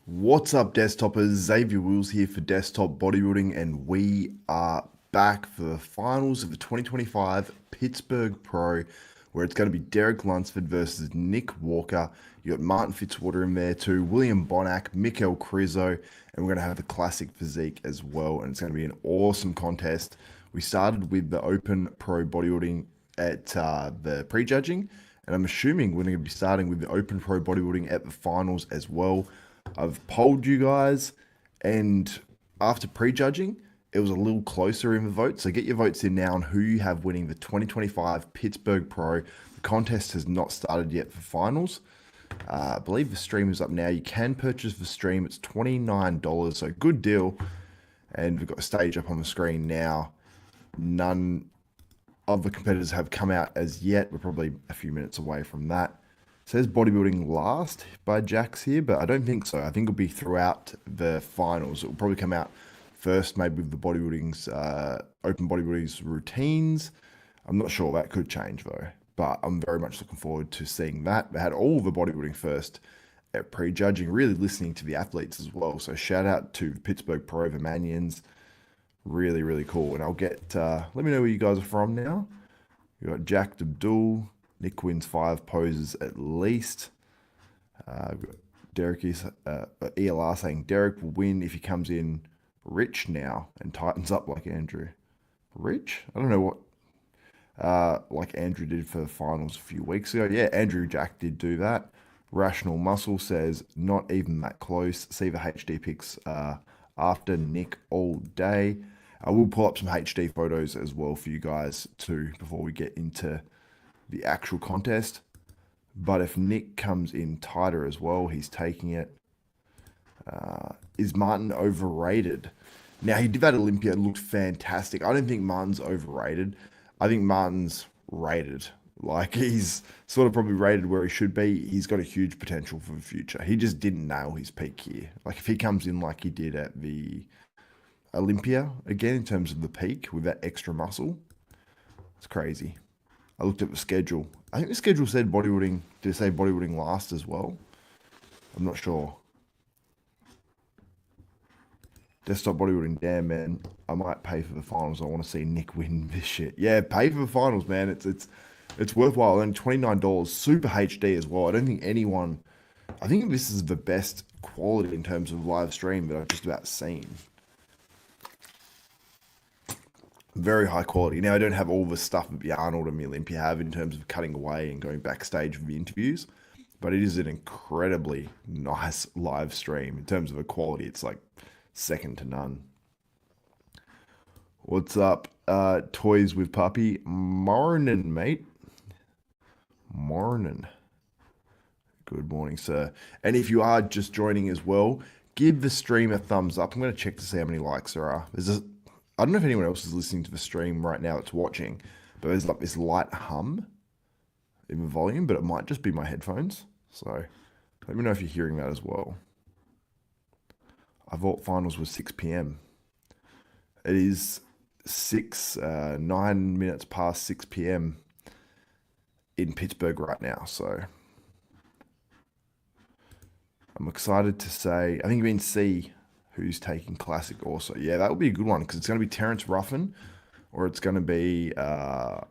What's up, desktopers? Xavier Wills here for Desktop Bodybuilding, and we are back for the finals of the 2025 Pittsburgh Pro, where it's going to be Derek Lunsford versus Nick Walker. You got Martin Fitzwater in there too, William Bonac, Michal Krizo, and we're going to have the classic physique as well, and it's going to be an awesome contest. We started with the Open Pro Bodybuilding at the prejudging, and I'm assuming we're going to be starting with the Open Pro Bodybuilding at the finals as well. I've polled you guys, and after prejudging, it was a little closer in the vote. So get your votes in now on who you have winning the 2025 Pittsburgh Pro. The contest has not started yet for finals. I believe the stream is up now. You can purchase the stream. It's $29, so good deal. And we've got a stage up on the screen now. None of the competitors have come out as yet. We're probably a few minutes away from that. It says bodybuilding last by Jax here, but I don't think so. I think it'll be throughout the finals. It will probably come out first, maybe with the bodybuilding's open bodybuilding's routines. I'm not sure. That could change though, but I'm very much looking forward to seeing that. They had all the bodybuilding first at prejudging, really listening to the athletes as well. So shout out to Pittsburgh Pro, the Manions. Really, really cool. And I'll get, let me know where you guys are from now. You got Jack Abdul. Nick wins 5 poses at least. Derek is ELR saying Derek will win if he comes in rich now and tightens up like Andrew. Rich? I don't know what like Andrew did for the finals a few weeks ago. Yeah, Andrew Jack did do that. Rational Muscle says not even that close. See the HD pics after Nick all day. I will pull up some HD photos as well for you guys too before we get into the actual contest. But if Nick comes in tighter as well, he's taking it. Is Martin overrated? Now, he did that Olympia, looked fantastic. I don't think Martin's overrated. I think Martin's rated. Like, he's sort of probably rated where he should be. He's got a huge potential for the future. He just didn't nail his peak here. Like, if he comes in like he did at the Olympia, again, in terms of the peak, with that extra muscle, it's crazy. I looked at the schedule. I think the schedule said bodybuilding. Did it say bodybuilding last as well? I'm not sure. Desktop bodybuilding, damn man. I might pay for the finals. I want to see Nick win this shit. Yeah, pay for the finals, man. It's worthwhile. And $29, super HD as well. I don't think anyone. I think this is the best quality in terms of live stream that I've just about seen. Very high quality. Now, I don't have all the stuff that the Arnold and the Olympia have in terms of cutting away and going backstage for the interviews, but it is an incredibly nice live stream. In terms of the quality, it's like second to none. What's up, Toys with Puppy? Morning, mate. Morning. Good morning, sir. And if you are just joining as well, give the stream a thumbs up. I'm going to check to see how many likes there are. I don't know if anyone else is listening to the stream right now that's watching, but there's like this light hum in the volume, but it might just be my headphones. So let me know if you're hearing that as well. I thought finals was 6 p.m. It is 9 minutes past 6 p.m. in Pittsburgh right now. So I'm excited to say, I think you mean C, who's taking classic also. Yeah, that would be a good one because it's going to be Terrence Ruffin, or it's going to be,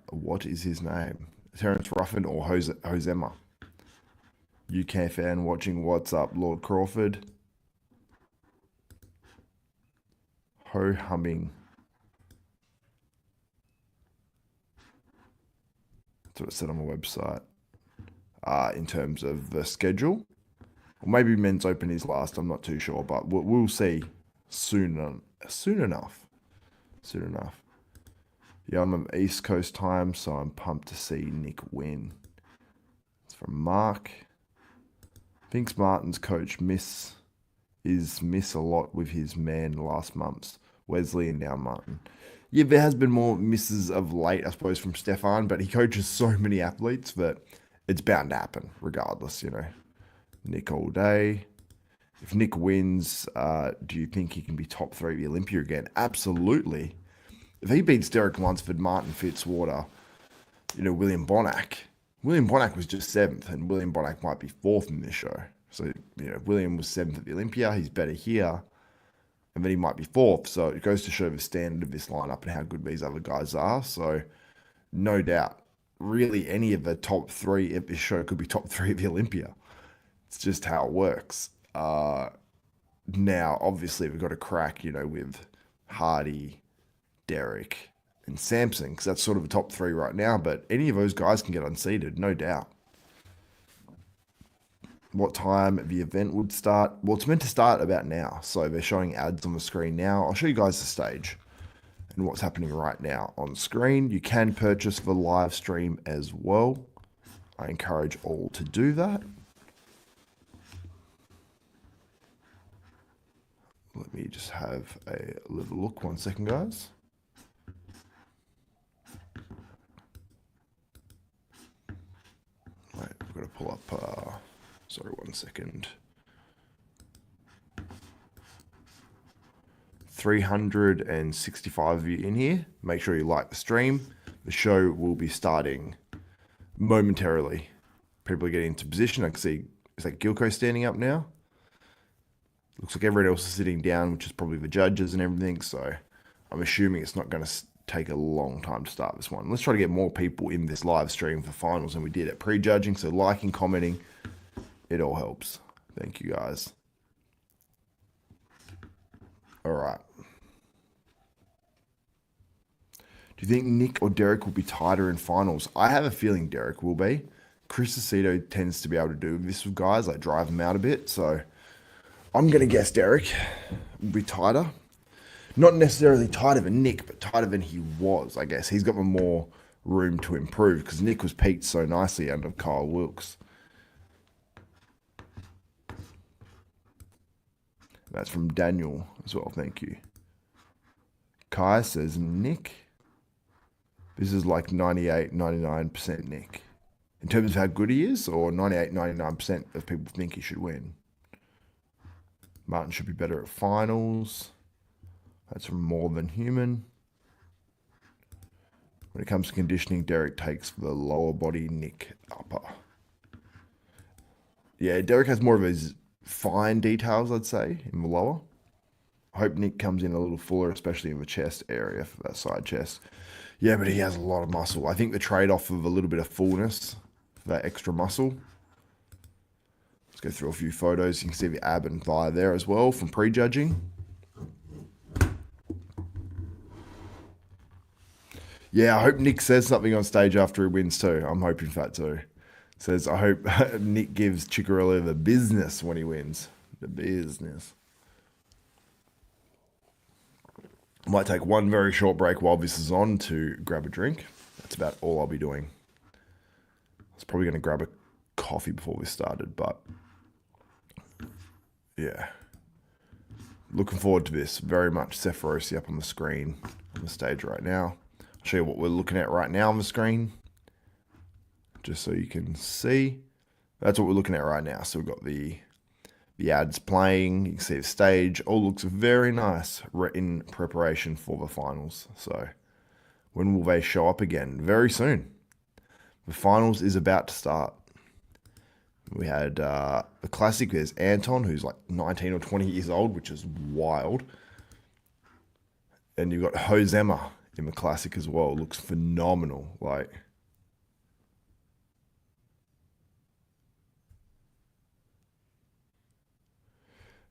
what is his name? Terrence Ruffin or Josema. UK fan watching. What's up, Lord Crawford? Ho humming. That's what it said on my website. In terms of the schedule. Or maybe men's open is last. I'm not too sure, but we'll see soon enough. Soon enough. Yeah, I'm on East Coast time, so I'm pumped to see Nick win. It's from Mark. Thinks Martin's coach miss a lot with his man last month's Wesley and now Martin. Yeah, there has been more misses of late, I suppose, from Stefan, but he coaches so many athletes that it's bound to happen regardless, you know. Nick all day. If Nick wins, do you think he can be top 3 of the Olympia again? Absolutely. If he beats Derek Lunsford, Martin Fitzwater, you know, William Bonac was just 7th, and William Bonac might be 4th in this show. So, William was 7th at the Olympia. He's better here. And then he might be 4th. So it goes to show the standard of this lineup and how good these other guys are. So no doubt, really any of the top 3 at this show could be top 3 of the Olympia. It's just how it works. Now, obviously, we've got to crack, with Hardy, Derek, and Samson, because that's sort of the top 3 right now. But any of those guys can get unseated, no doubt. What time the event would start? Well, it's meant to start about now. So they're showing ads on the screen now. I'll show you guys the stage and what's happening right now on screen. You can purchase the live stream as well. I encourage all to do that. Let me just have a little look. 1 second, guys. Right, we've got to pull up, sorry, 1 second. 365 of you in here. Make sure you like the stream. The show will be starting momentarily. People are getting into position. I can see, is that Gilco standing up now? Looks like everyone else is sitting down, which is probably the judges and everything. So I'm assuming it's not going to take a long time to start this one. Let's try to get more people in this live stream for finals than we did at prejudging. So liking, commenting, it all helps. Thank you, guys. All right. Do you think Nick or Derek will be tighter in finals? I have a feeling Derek will be. Krizso tends to be able to do this with guys, like drive them out a bit. So I'm going to guess Derek will be tighter. Not necessarily tighter than Nick, but tighter than he was, I guess. He's got more room to improve because Nick was peaked so nicely under Kyle Wilkes. That's from Daniel as well. Thank you. Kai says Nick. This is like 98, 99% Nick. In terms of how good he is, or 98, 99% of people think he should win. Martin should be better at finals. That's from More Than Human. When it comes to conditioning, Derek takes the lower body, Nick upper. Yeah, Derek has more of his fine details, I'd say, in the lower. I hope Nick comes in a little fuller, especially in the chest area for that side chest. Yeah, but he has a lot of muscle. I think the trade-off of a little bit of fullness for that extra muscle. Let's go through a few photos. You can see the ab and thigh there as well from prejudging. Yeah, I hope Nick says something on stage after he wins too. I'm hoping for that too. Says, I hope Nick gives Chicarelli the business when he wins. The business. Might take one very short break while this is on to grab a drink. That's about all I'll be doing. I was probably going to grab a coffee before we started, but yeah. Looking forward to this very much. Sephiroth up on the screen on the stage right now. I'll show you what we're looking at right now on the screen, just so you can see. That's what we're looking at right now. So we've got the ads playing. You can see the stage. All looks very nice in preparation for the finals. So when will they show up again? Very soon. The finals is about to start. We had the classic. There's Anton, who's like 19 or 20 years old, which is wild. And you've got Josema in the classic as well. Looks phenomenal. Like,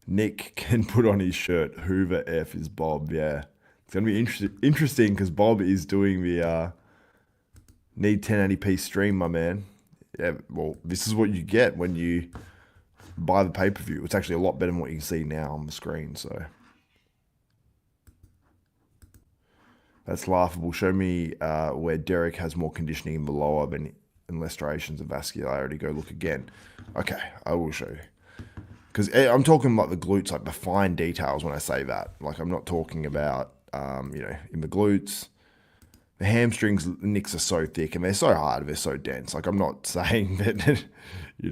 Nick can put on his shirt, "Who the F is Bob?" Yeah. It's going to be interesting because Bob is doing the need 1080p stream, my man. Yeah, well, this is what you get when you buy the pay-per-view. It's actually a lot better than what you can see now on the screen, so. That's laughable. Show me where Derek has more conditioning in the lower and less striations of vascularity. Go look again. Okay, I will show you. Because I'm talking like the glutes, like the fine details when I say that. Like I'm not talking about, in the glutes. The hamstrings, Nick's are so thick and they're so hard, they're so dense. Like I'm not saying that,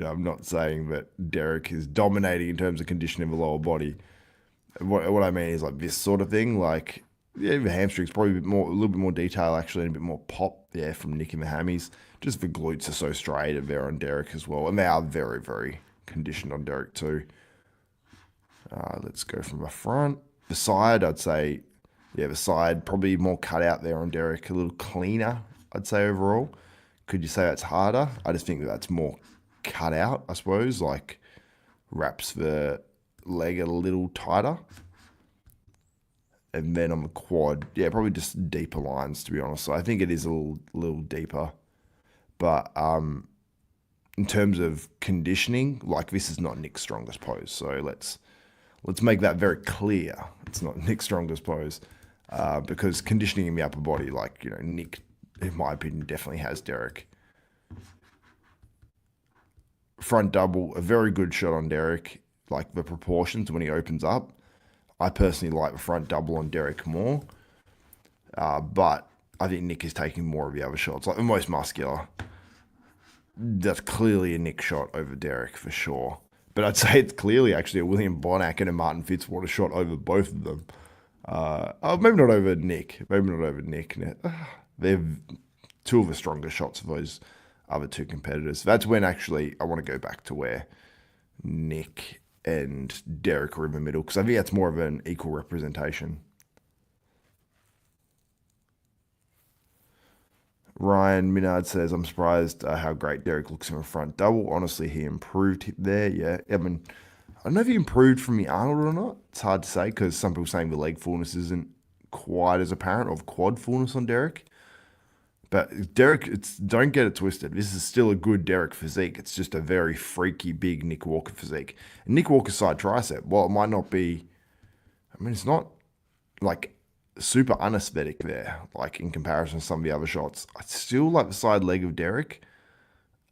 I'm not saying that Derek is dominating in terms of conditioning the lower body. What I mean is like this sort of thing, like, yeah, the hamstrings probably a little bit more detail actually, and a bit more pop, from Nick in the hammies. Just the glutes are so straight and they're on Derek as well. And they are very, very conditioned on Derek too. Let's go from the front. The side, I'd say, yeah, the side probably more cut out there on Derek, a little cleaner, I'd say overall. Could you say that's harder? I just think that's more cut out, I suppose, like wraps the leg a little tighter. And then on the quad, yeah, probably just deeper lines, to be honest. So I think it is a little deeper. But in terms of conditioning, like this is not Nick's strongest pose. So let's make that very clear. It's not Nick's strongest pose. Because conditioning in the upper body, like, you know, Nick, in my opinion, definitely has Derek. Front double, a very good shot on Derek. Like the proportions when he opens up. I personally like the front double on Derek more. But I think Nick is taking more of the other shots. Like the most muscular. That's clearly a Nick shot over Derek for sure. But I'd say it's clearly actually a William Bonac and a Martin Fitzwater shot over both of them. Maybe not over Nick. Maybe not over Nick. They're two of the strongest shots of those other two competitors. That's when actually I want to go back to where Nick and Derek are in the middle, because I think that's more of an equal representation. Ryan Minard says, I'm surprised how great Derek looks in the front double. Honestly, he improved there. Yeah, I mean, I don't know if he improved from the Arnold or not. It's hard to say because some people are saying the leg fullness isn't quite as apparent, of quad fullness on Derek. But Derek, don't get it twisted. This is still a good Derek physique. It's just a very freaky, big Nick Walker physique. And Nick Walker's side tricep, while it might not be, I mean, it's not like super unaesthetic there, like in comparison to some of the other shots. I still like the side leg of Derek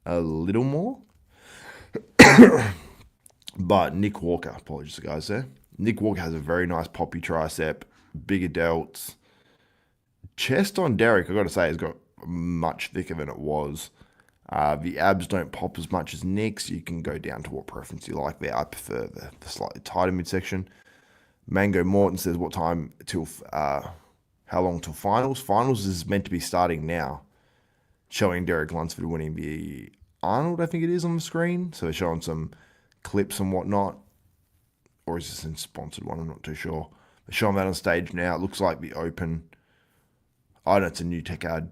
a little more. But Nick Walker, apologies guys there. Nick Walker has a very nice poppy tricep, bigger delts. Chest on Derek, I've got to say, has got much thicker than it was. The abs don't pop as much as Nick's. You can go down to what preference you like there. I prefer the slightly tighter midsection. Mango Morton says, what time till, how long till finals? Finals is meant to be starting now, showing Derek Lunsford winning the Arnold, I think it is, on the screen. So they're showing some clips and whatnot. Or is this a sponsored one? I'm not too sure. They're showing that on stage now. It looks like the Open. I know it's a new tech ad.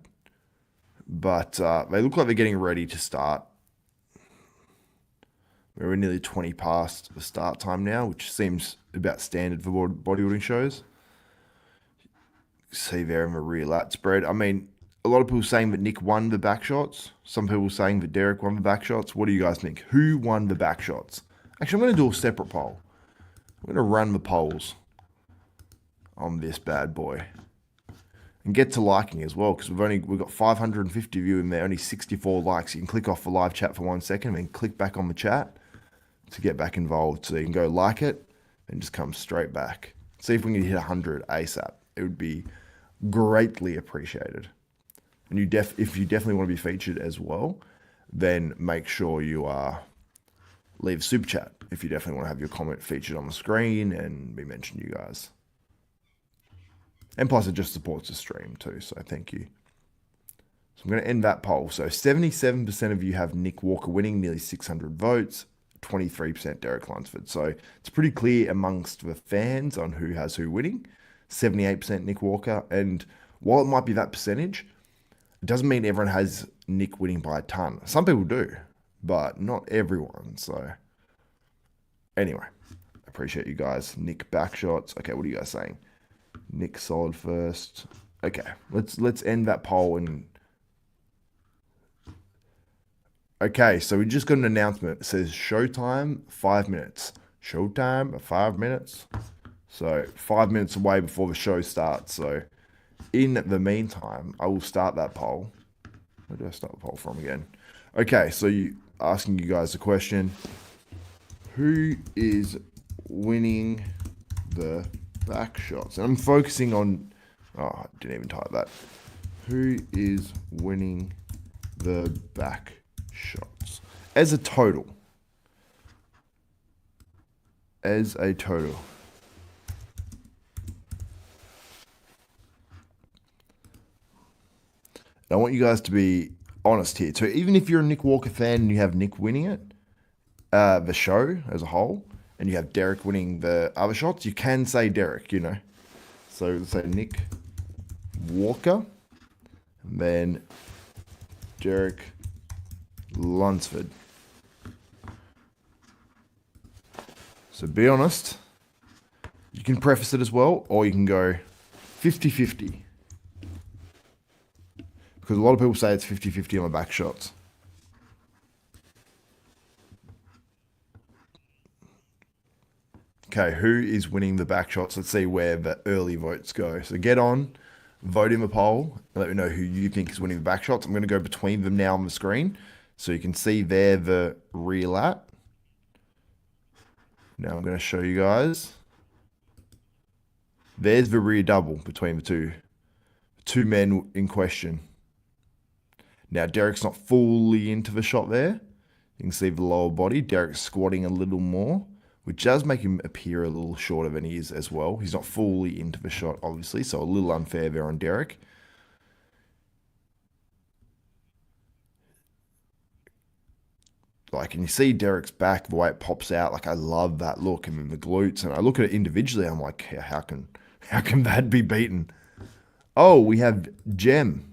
But they look like they're getting ready to start. We're nearly 20 past the start time now, which seems about standard for bodybuilding shows. See there in the rear lat spread. I mean, a lot of people saying that Nick won the back shots. Some people saying that Derek won the back shots. What do you guys think? Who won the back shots? Actually, I'm going to do a separate poll. I'm going to run the polls on this bad boy. And get to liking as well, because we've got 550 of you in there, only 64 likes. You can click off the live chat for 1 second, and then click back on the chat to get back involved. So you can go like it and just come straight back. See if we can hit 100 ASAP. It would be greatly appreciated. And if you definitely want to be featured as well, then make sure you leave a super chat if you definitely want to have your comment featured on the screen and be mentioned, you guys. And plus, it just supports the stream too, so thank you. So I'm going to end that poll. So 77% of you have Nick Walker winning, nearly 600 votes, 23% Derek Lunsford. So it's pretty clear amongst the fans on who has who winning. 78% Nick Walker. And while it might be that percentage, it doesn't mean everyone has Nick winning by a ton. Some people do, but not everyone. So anyway, appreciate you guys. Nick back shots. Okay, what are you guys saying? Nick solid first. Okay, let's end that poll and. Okay, so we just got an announcement. It says Showtime 5 minutes. Showtime 5 minutes. So 5 minutes away before the show starts. So in the meantime, I will start that poll. Where do I start the poll from again? Okay, so asking you guys a question. Who is winning the back shots? And I'm focusing on, oh, I didn't even type that. Who is winning the back shots as a total? As a total. And I want you guys to be honest here. So even if you're a Nick Walker fan and you have Nick winning it, the show as a whole, and you have Derek winning the other shots, you can say Derek, you know. So say Nick Walker, and then Derek Lunsford. So be honest. You can preface it as well, or you can go 50-50. Because a lot of people say it's 50-50 on the back shots. Okay, who is winning the back shots? Let's see where the early votes go. So get on, vote in the poll, and let me know who you think is winning the back shots. I'm going to go between them now on the screen. So you can see there the rear lat. Now I'm going to show you guys. There's the rear double between the two men in question. Now, Derek's not fully into the shot there. You can see the lower body. Derek's squatting a little more, which does make him appear a little shorter than he is as well. He's not fully into the shot, obviously, so a little unfair there on Derek. Like, and you see Derek's back, the way it pops out. Like, I love that look, and then the glutes. And I look at it individually, I'm like, how can that be beaten? Oh, we have Gem.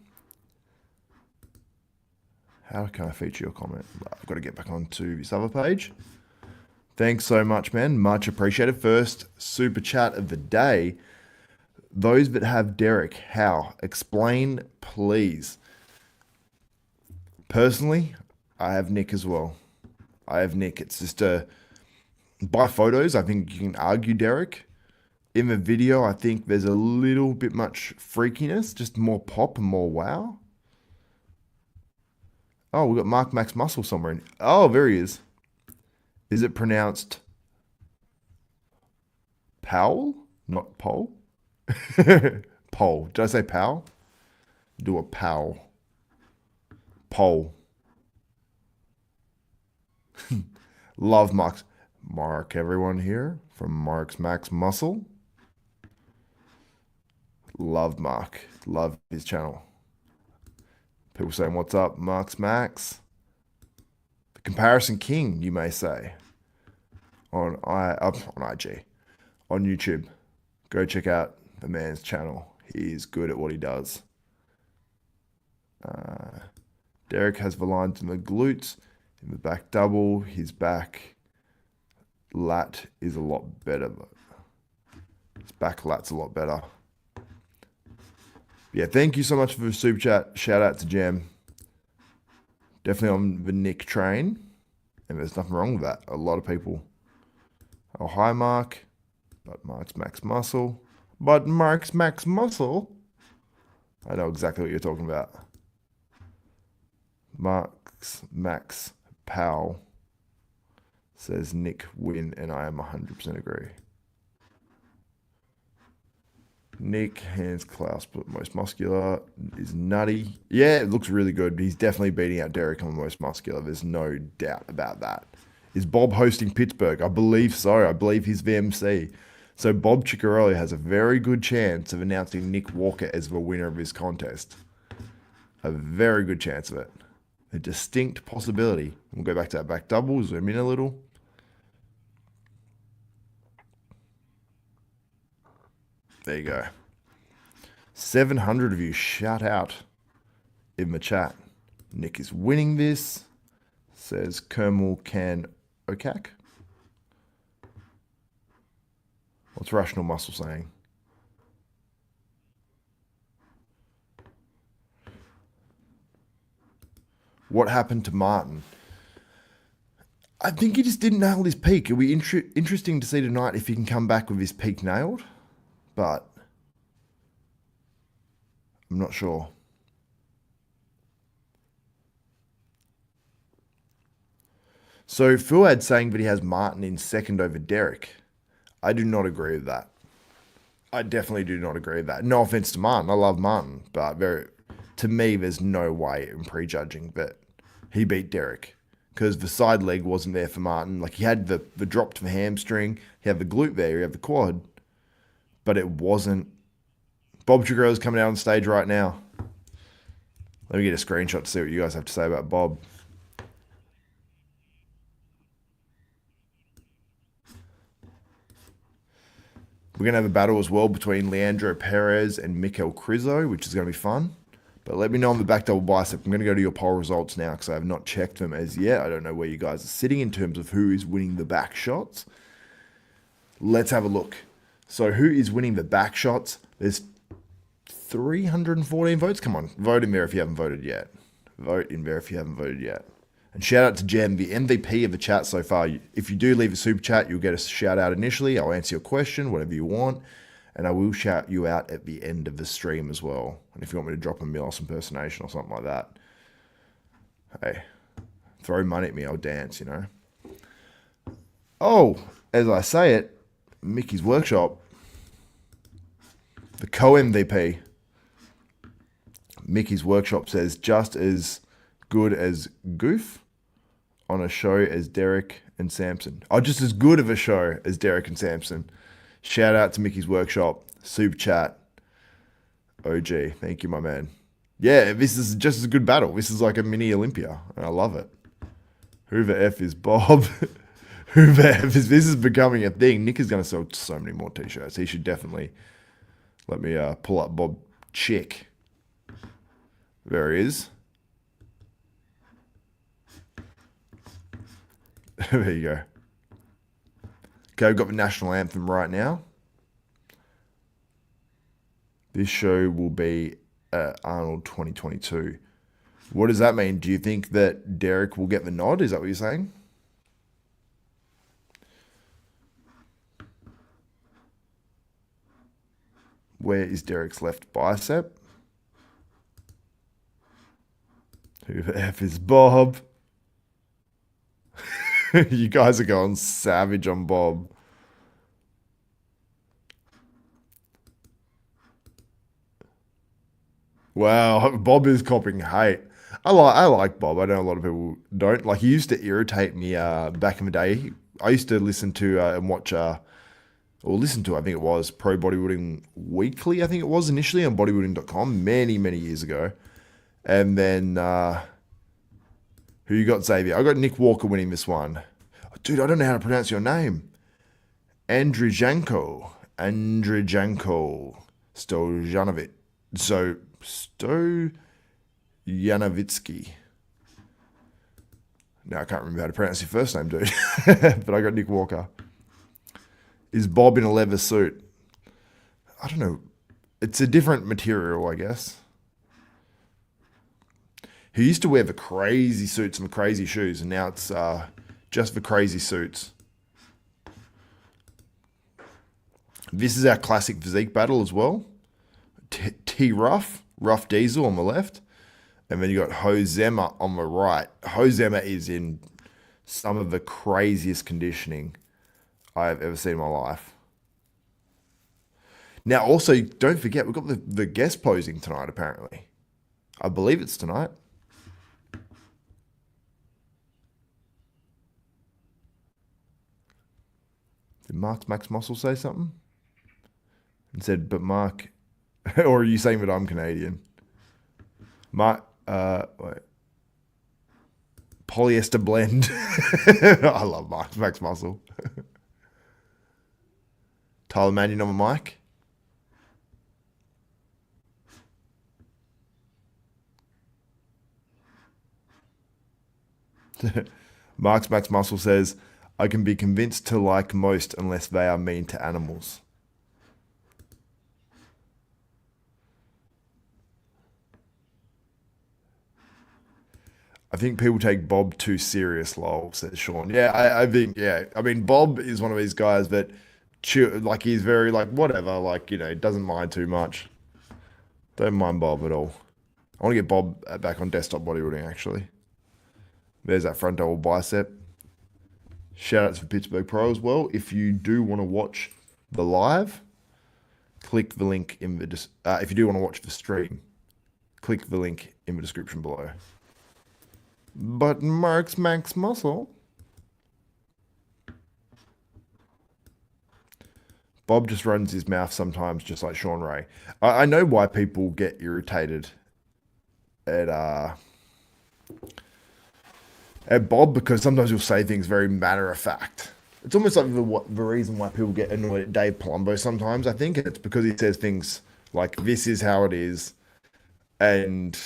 How can I feature your comment? I've got to get back onto this other page. Thanks so much, man. Much appreciated. First super chat of the day. Those that have Derek, how? Explain, please. Personally, I have Nick as well. I have Nick. It's just by photos, I think you can argue Derek. In the video, I think there's a little bit much freakiness, just more pop and more wow. Oh, we've got Mark Max Muscle somewhere. Oh, there he is. Is it pronounced Powell? Not Pole? Pole. Did I say Powell? Do a Powell. Pole. Love Mark, everyone here from Mark's Max Muscle. Love Mark. Love his channel. People saying, what's up, Mark's Max? The comparison king, you may say. On IG. On YouTube. Go check out the man's channel. He is good at what he does. Derek has the lines in the glutes. In the back double, his back lat is a lot better. His back lat's a lot better. Yeah, thank you so much for the super chat. Shout out to Gem. Definitely on the Nick train. And there's nothing wrong with that. A lot of people. Oh, hi, Mark. But Mark's Max Muscle. But Mark's Max Muscle. I know exactly what you're talking about. Mark's Max Powell says Nick win, and I am 100% agree. Nick, hands Klaus, but most muscular is nutty. Yeah, it looks really good. He's definitely beating out Derek on the most muscular. There's no doubt about that. Is Bob hosting Pittsburgh? I believe so. I believe he's the MC. So Bob Ciccarelli has a very good chance of announcing Nick Walker as the winner of his contest. A very good chance of it. A distinct possibility. We'll go back to that back double, zoom in a little. There you go. 700 of you shout out in the chat. Nick is winning this, says Kermal Can Okak. What's Rational Muscle saying? What happened to Martin? I think he just didn't nail his peak. It'll be interesting to see tonight if he can come back with his peak nailed, but I'm not sure. So Fuad saying that he has Martin in second over Derek. I do not agree with that. I definitely do not agree with that. No offense to Martin. I love Martin, but to me, there's no way in prejudging that he beat Derek because the side leg wasn't there for Martin. Like he had the drop to the hamstring, he had the glute there, he had the quad, but it wasn't. Bob Ciccarelli's coming out on stage right now. Let me get a screenshot to see what you guys have to say about Bob. We're going to have a battle as well between Leandro Perez and Michal Krizo, which is going to be fun. But let me know on the back double bicep. I'm going to go to your poll results now because I have not checked them as yet. I don't know where you guys are sitting in terms of who is winning the back shots. Let's have a look. So who is winning the back shots? There's 314 votes. Come on, vote in there if you haven't voted yet. Vote in there if you haven't voted yet. And shout out to Jem, the MVP of the chat so far. If you do leave a super chat, you'll get a shout out initially. I'll answer your question, whatever you want. And I will shout you out at the end of the stream as well. And if you want me to drop a Milos impersonation or something like that, hey, throw money at me, I'll dance, you know. Oh, as I say it, Mickey's Workshop, the co-MVP, Mickey's Workshop says, just as good as Goof on a show as Derek and Samson. Oh, just as good of a show as Derek and Samson. Shout out to Mickey's Workshop, super chat, OG. Thank you, my man. Yeah, this is just as a good battle. This is like a mini Olympia, and I love it. Who the F is Bob? Who the F is... This is becoming a thing. Nick is going to sell so many more t-shirts. He should definitely... Let me pull up Bob Chick. There he is. There you go. Okay, we've got the national anthem right now. This show will be Arnold 2022. What does that mean? Do you think that Derek will get the nod? Is that what you're saying? Where is Derek's left bicep? Who the F is Bob? You guys are going savage on Bob. Wow, Bob is copping hate. I like Bob. I know a lot of people don't. Like, he used to irritate me back in the day. I used to listen to and watch, or listen to, I think it was, Pro Bodybuilding Weekly, I think it was initially on bodybuilding.com many, many years ago. And then, who you got, Xavier? I got Nick Walker winning this one. Dude, I don't know how to pronounce your name. Andrijanko. Stojanovic. So, Stojanovitsky. Now, I can't remember how to pronounce your first name, dude. But I got Nick Walker. Is Bob in a leather suit? I don't know. It's a different material, I guess. He used to wear the crazy suits and the crazy shoes, and now it's just the crazy suits. This is our classic physique battle as well. Rough Diesel on the left, and then you got Josema on the right. Josema is in some of the craziest conditioning I have ever seen in my life. Now, also, don't forget, we've got the guest posing tonight, apparently. I believe it's tonight. Did Mark's Max Muscle say something? And said, but Mark, or are you saying that I'm Canadian? Mark, wait. Polyester blend. I love Mark's Max Muscle. Tyler Mannion on the mic. Mark's Max Muscle says, I can be convinced to like most unless they are mean to animals. I think people take Bob too serious, lol, says Sean. Yeah, I think, yeah. I mean, Bob is one of these guys that, like, he's very, like, whatever, like, you know, doesn't mind too much. Don't mind Bob at all. I want to get Bob back on desktop bodybuilding, actually. There's that front double bicep. Shout out to Pittsburgh Pro as well. If you do want to watch the live, click the link in the... if you do want to watch the stream, click the link in the description below. But Mark's Max Muscle... Bob just runs his mouth sometimes, just like Sean Ray. I know why people get irritated at Bob, because sometimes he'll say things very matter of fact. It's almost like the reason why people get annoyed at Dave Palumbo sometimes, I think, and it's because he says things like, this is how it is, and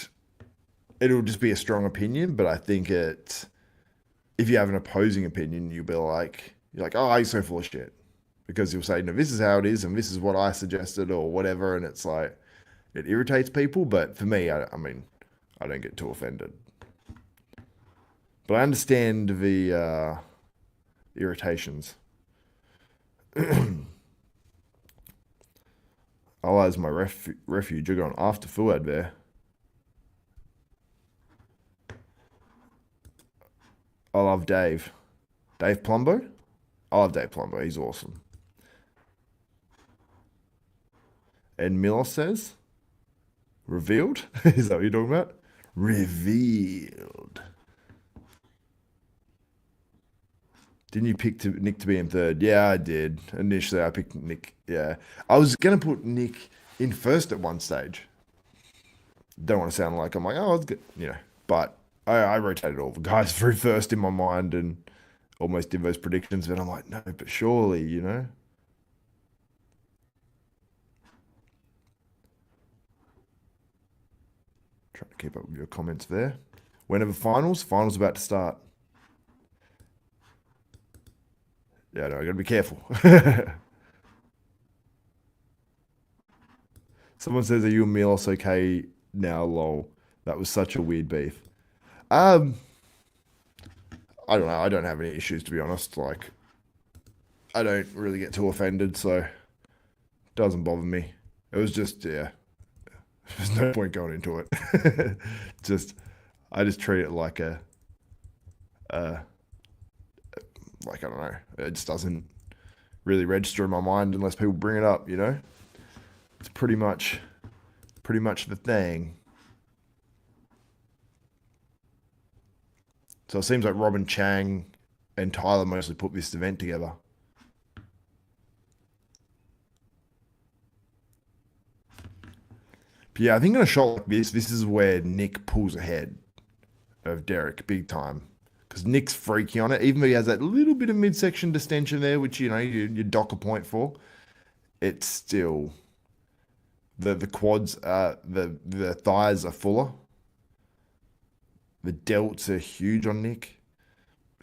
it'll just be a strong opinion, but I think if you have an opposing opinion, you're like, oh, he's so full of shit. Because you'll say, no, this is how it is, and this is what I suggested, or whatever, and it's like, it irritates people, but for me, I mean, I don't get too offended. But I understand the irritations. Allah is my refuge. You're going after Fuad there. I love Dave. Dave Plumbo? I love Dave Plumbo. He's awesome. And Milos says, revealed? Is that what you're talking about? Revealed. Didn't you pick Nick to be in third? Yeah, I did. Initially, I picked Nick. Yeah. I was going to put Nick in first at one stage. Don't want to sound like I'm like, oh, it's good, But I rotated all the guys through first in my mind and almost did those predictions. But I'm like, no, but surely. Trying to keep up with your comments there. Whenever finals about to start. Yeah, no, I gotta be careful. Someone says, are you and Milos okay now? Lol. That was such a weird beef. Um, I don't know. I don't have any issues, to be honest. Like, I don't really get too offended, so it doesn't bother me. It was just, yeah. There's no point going into it. I just treat it like like, I don't know. It just doesn't really register in my mind unless people bring it up, It's pretty much the thing. So it seems like Robin Chang and Tyler mostly put this event together. But yeah, I think in a shot like this is where Nick pulls ahead of Derek big time. Because Nick's freaky on it, even though he has that little bit of midsection distension there, which, you dock a point for. It's still, the quads, the thighs are fuller. The delts are huge on Nick.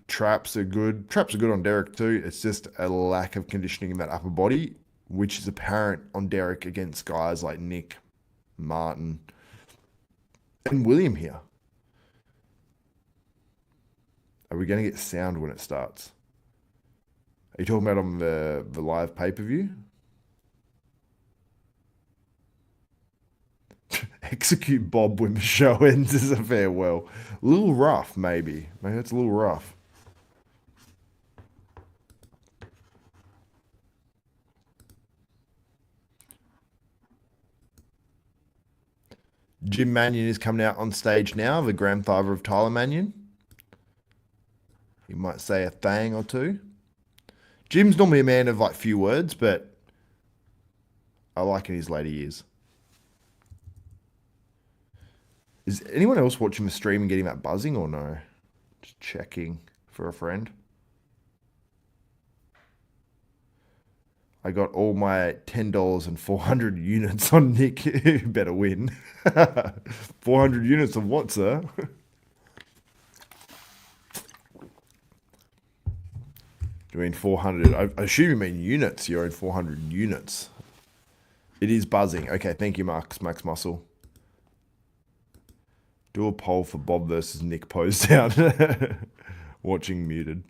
Traps are good. Traps are good on Derek too. It's just a lack of conditioning in that upper body, which is apparent on Derek against guys like Nick, Martin, and William here. Are we going to get sound when it starts? Are you talking about on the live pay-per-view? Execute Bob when the show ends as a farewell. A little rough, maybe. Maybe that's a little rough. Jim Mannion is coming out on stage now, the grandfather of Tyler Mannion. He might say a thing or two. Jim's normally a man of like few words, but I like in his later years. Is anyone else watching the stream and getting that buzzing or no? Just checking for a friend. I got all my $10 and 400 units on Nick. You better win. 400 units of what, sir? You mean 400? I assume you mean units. You own 400 units. It is buzzing. Okay, thank you, Max Muscle. Do a poll for Bob versus Nick pose down. Watching muted.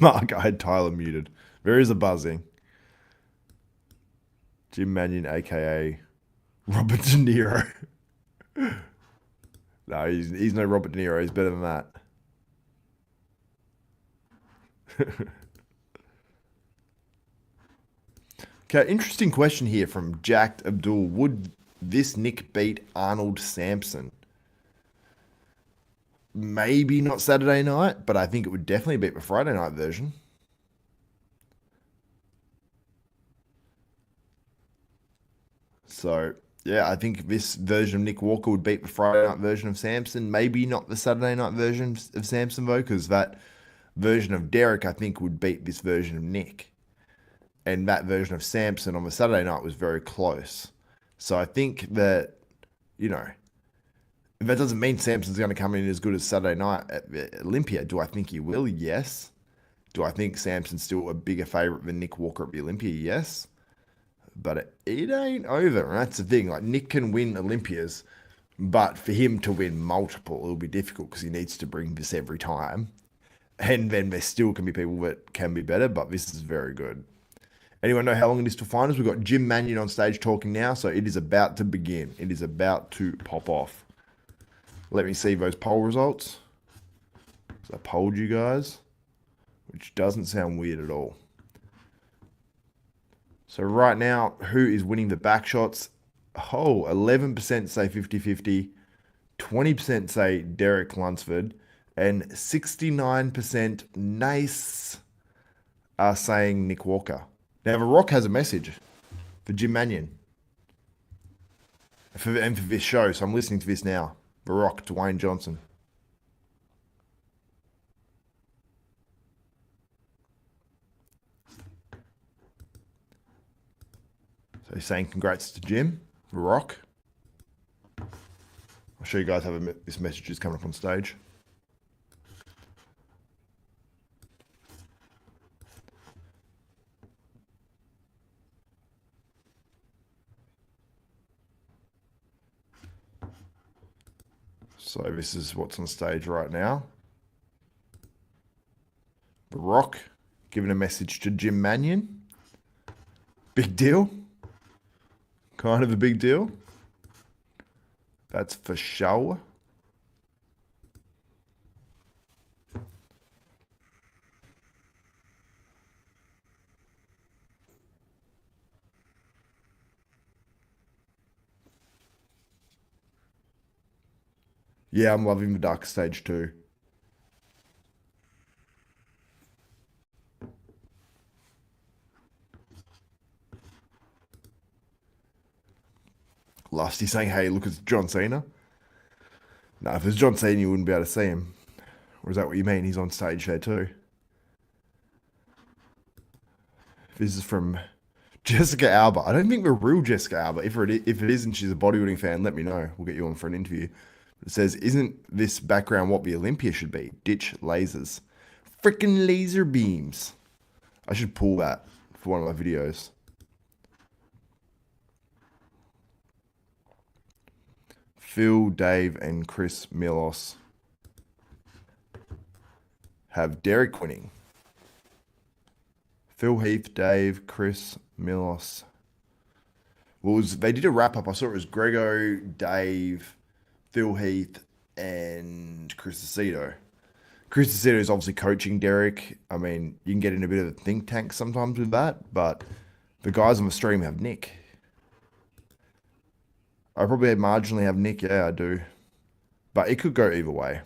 Mark, I had Tyler muted. There is a buzzing. Jim Mannion, aka Robert De Niro. No, he's no Robert De Niro. He's better than that. Okay, interesting question here from Jacked Abdul. Would this Nick beat Arnold Sampson? Maybe not Saturday night, but I think it would definitely beat the Friday night version. So Yeah, I think this version of Nick Walker would beat the Friday night version of Samson. Maybe not the Saturday night version of Samson, though, because that version of Derek, I think, would beat this version of Nick. And that version of Samson on the Saturday night was very close. So I think that, you know, that doesn't mean Samson's going to come in as good as Saturday night at Olympia. Do I think he will? Yes. Do I think Samson's still a bigger favourite than Nick Walker at the Olympia? Yes. But it ain't over. And that's the thing. Like, Nick can win Olympias, but for him to win multiple, it'll be difficult because he needs to bring this every time. And then there still can be people that can be better, but this is very good. Anyone know how long it is to finals? We've got Jim Mannion on stage talking now, so it is about to begin. It is about to pop off. Let me see those poll results. So I polled you guys, which doesn't sound weird at all. So right now, who is winning the back shots? Oh, 11% say 50-50, 20% say Derek Lunsford, and 69% nice are saying Nick Walker. Now, The Rock has a message for Jim Mannion and for this show, so I'm listening to this now. The Rock, Dwayne Johnson. So he's saying congrats to Jim, The Rock. I'll show you guys how this message is coming up on stage. So this is what's on stage right now. The Rock giving a message to Jim Mannion. Big deal. Kind of a big deal. That's for sure. Yeah, I'm loving the dark stage too. Lusty saying, hey, look, it's John Cena. No, if it's John Cena, you wouldn't be able to see him. Or is that what you mean? He's on stage there too. This is from Jessica Alba. I don't think we're real Jessica Alba. If it is and she's a bodybuilding fan, let me know. We'll get you on for an interview. It says, isn't this background what the Olympia should be? Ditch lasers. Freaking laser beams. I should pull that for one of my videos. Phil, Dave, and Chris Milos have Derek winning. Phil Heath, Dave, Chris Milos. Well, they did a wrap up. I saw it was Grego, Dave, Phil Heath, and Chris Aceto. Chris Aceto is obviously coaching Derek. I mean, you can get in a bit of a think tank sometimes with that, but the guys on the stream have Nick. I probably marginally have Nick. Yeah, I do. But it could go either way.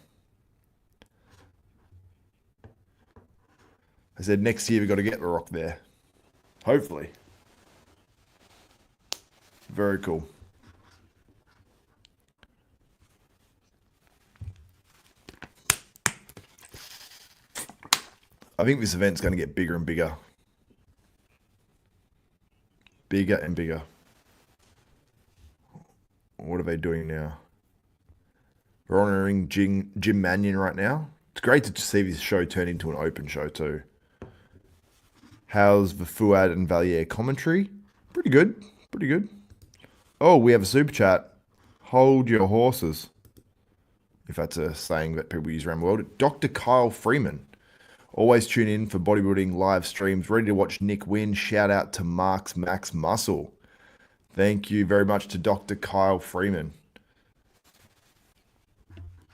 I said next year we've got to get The Rock there. Hopefully. Very cool. I think this event's going to get bigger and bigger. Bigger and bigger. What are they doing now? We're honouring Jim Mannion right now. It's great to see this show turn into an open show too. How's the Fuad and Valier commentary? Pretty good. Pretty good. Oh, we have a super chat. Hold your horses. If that's a saying that people use around the world. Dr. Kyle Freeman. Always tune in for bodybuilding live streams. Ready to watch Nick win. Shout out to Mark's Max Muscle. Thank you very much to Dr. Kyle Freeman.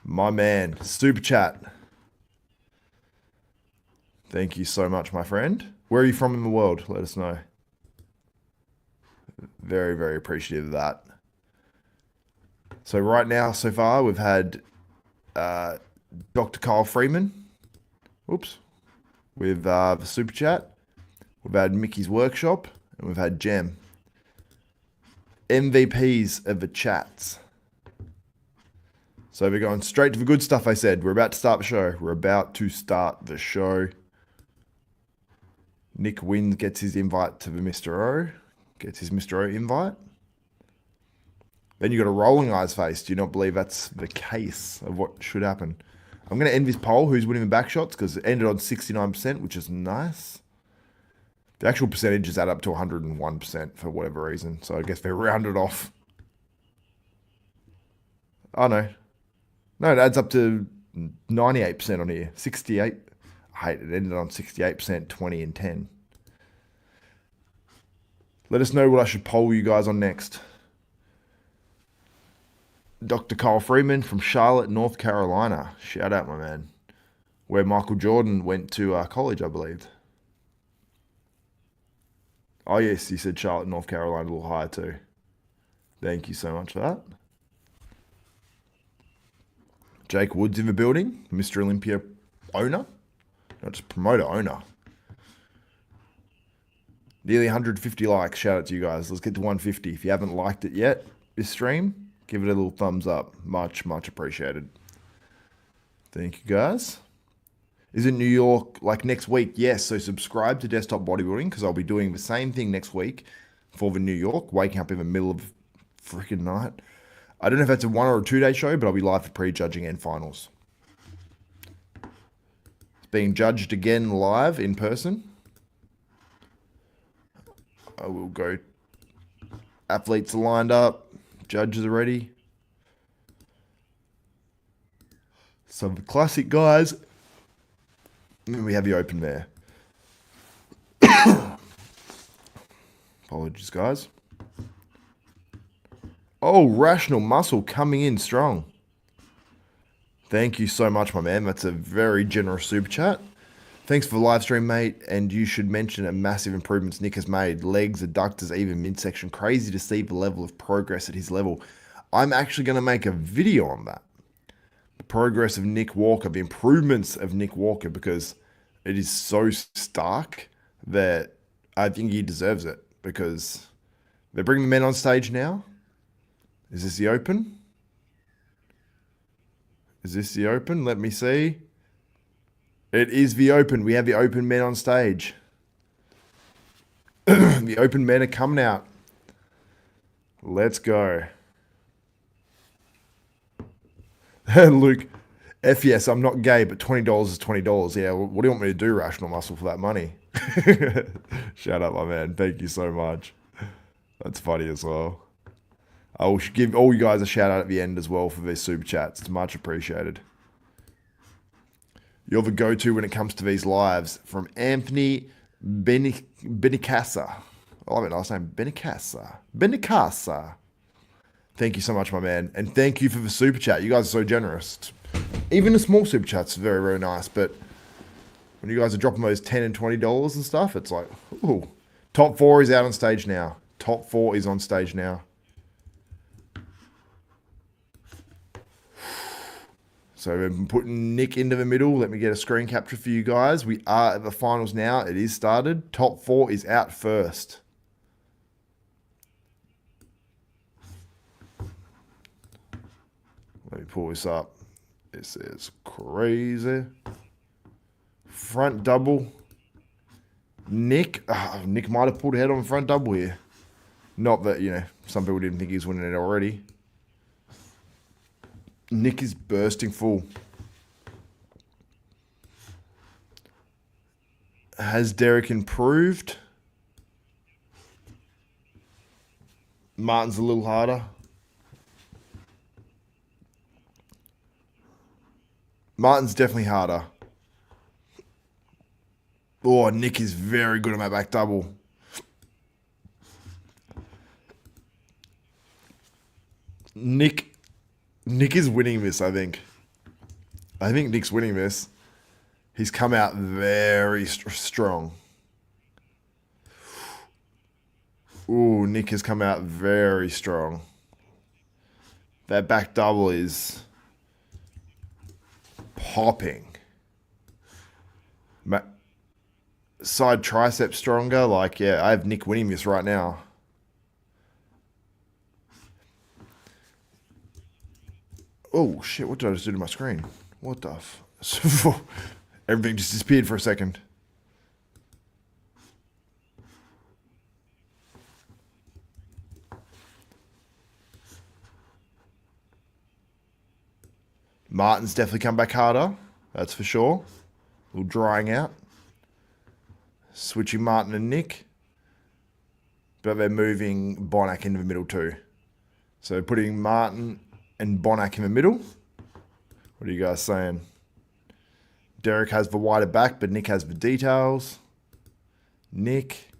My man. Super chat. Thank you so much, my friend. Where are you from in the world? Let us know. Very, very appreciative of that. So right now, so far, we've had Dr. Kyle Freeman. Oops. With the super chat. We've had Mickey's Workshop. And we've had Gem. MVPs of the chats. So we're going straight to the good stuff, I said. We're about to start the show. We're about to start the show. Nick wins, gets his invite to the Mr. O. Gets his Mr. O invite. Then you got a rolling eyes face. Do you not believe that's the case of what should happen? I'm going to end this poll. Who's winning the back shots? Because it ended on 69%, which is nice. The actual percentages add up to 101% for whatever reason. So I guess they're rounded off. Oh, no. No, it adds up to 98% on here. 68. I hate it. It ended on 68%, 20 and 10. Let us know what I should poll you guys on next. Dr. Kyle Freeman from Charlotte, North Carolina. Shout out, my man. Where Michael Jordan went to college, I believe. Oh, yes, you said Charlotte, North Carolina, a little higher too. Thank you so much for that. Jake Woods in the building. Mr. Olympia owner. Not just promoter, owner. Nearly 150 likes. Shout out to you guys. Let's get to 150. If you haven't liked it yet, this stream, give it a little thumbs up. Much, much appreciated. Thank you, guys. Is it New York like next week? Yes. So subscribe to Desktop Bodybuilding because I'll be doing the same thing next week for the New York. Waking up in the middle of freaking night. I don't know if that's a 1 or a 2 day show, but I'll be live for prejudging and finals. It's being judged again live in person. I will go. Athletes are lined up. Judges are ready. Some of the classic guys. And we have the open there. Apologies, guys. Oh, Rational Muscle coming in strong. Thank you so much, my man. That's a very generous super chat. Thanks for the live stream, mate. And you should mention a massive improvements Nick has made. Legs, adductors, even midsection. Crazy to see the level of progress at his level. I'm actually going to make a video on that. The progress of Nick Walker, the improvements of Nick Walker, because it is so stark that I think he deserves it. Because they're bringing the men on stage now. Is this the open? Is this the open? Let me see. It is the open. We have the open men on stage. The open men are coming out. Let's go. Luke, F yes, I'm not gay, but $20 is $20. Yeah, what do you want me to do, Rational Muscle, for that money? Shout out, my man. Thank you so much. That's funny as well. I will give all you guys a shout out at the end as well for their super chats. It's much appreciated. You're the go-to when it comes to these lives. From Anthony Benicassa. I love it, last name. Benicassa. Thank you so much, my man. And thank you for the super chat. You guys are so generous. Even the small super chat's very, very nice. But when you guys are dropping those $10 and $20 and stuff, it's like, ooh. Top 4 is out on stage now. Top 4 is on stage now. So I'm putting Nick into the middle. Let me get a screen capture for you guys. We are at the finals now. It is started. Top 4 is out first. Let me pull this up. This is crazy. Front double. Nick. Nick might have pulled ahead on the front double here. Not that, you know, some people didn't think he was winning it already. Nick is bursting full. Has Derek improved? Martin's a little harder. Martin's definitely harder. Oh, Nick is very good on that back double. Nick is winning this, I think. I think Nick's winning this. He's come out very strong. Ooh, Nick has come out very strong. That back double is popping. Side tricep stronger. Like, yeah, I have Nick winning this right now. Oh, shit. What did I just do to my screen? What the f... Everything just disappeared for a second. Martin's definitely come back harder. That's for sure. A little drying out. Switching Martin and Nick. But they're moving Bonac into the middle too. So putting Martin and Bonac in the middle. What are you guys saying? Derek has the wider back, but Nick has the details. Nick.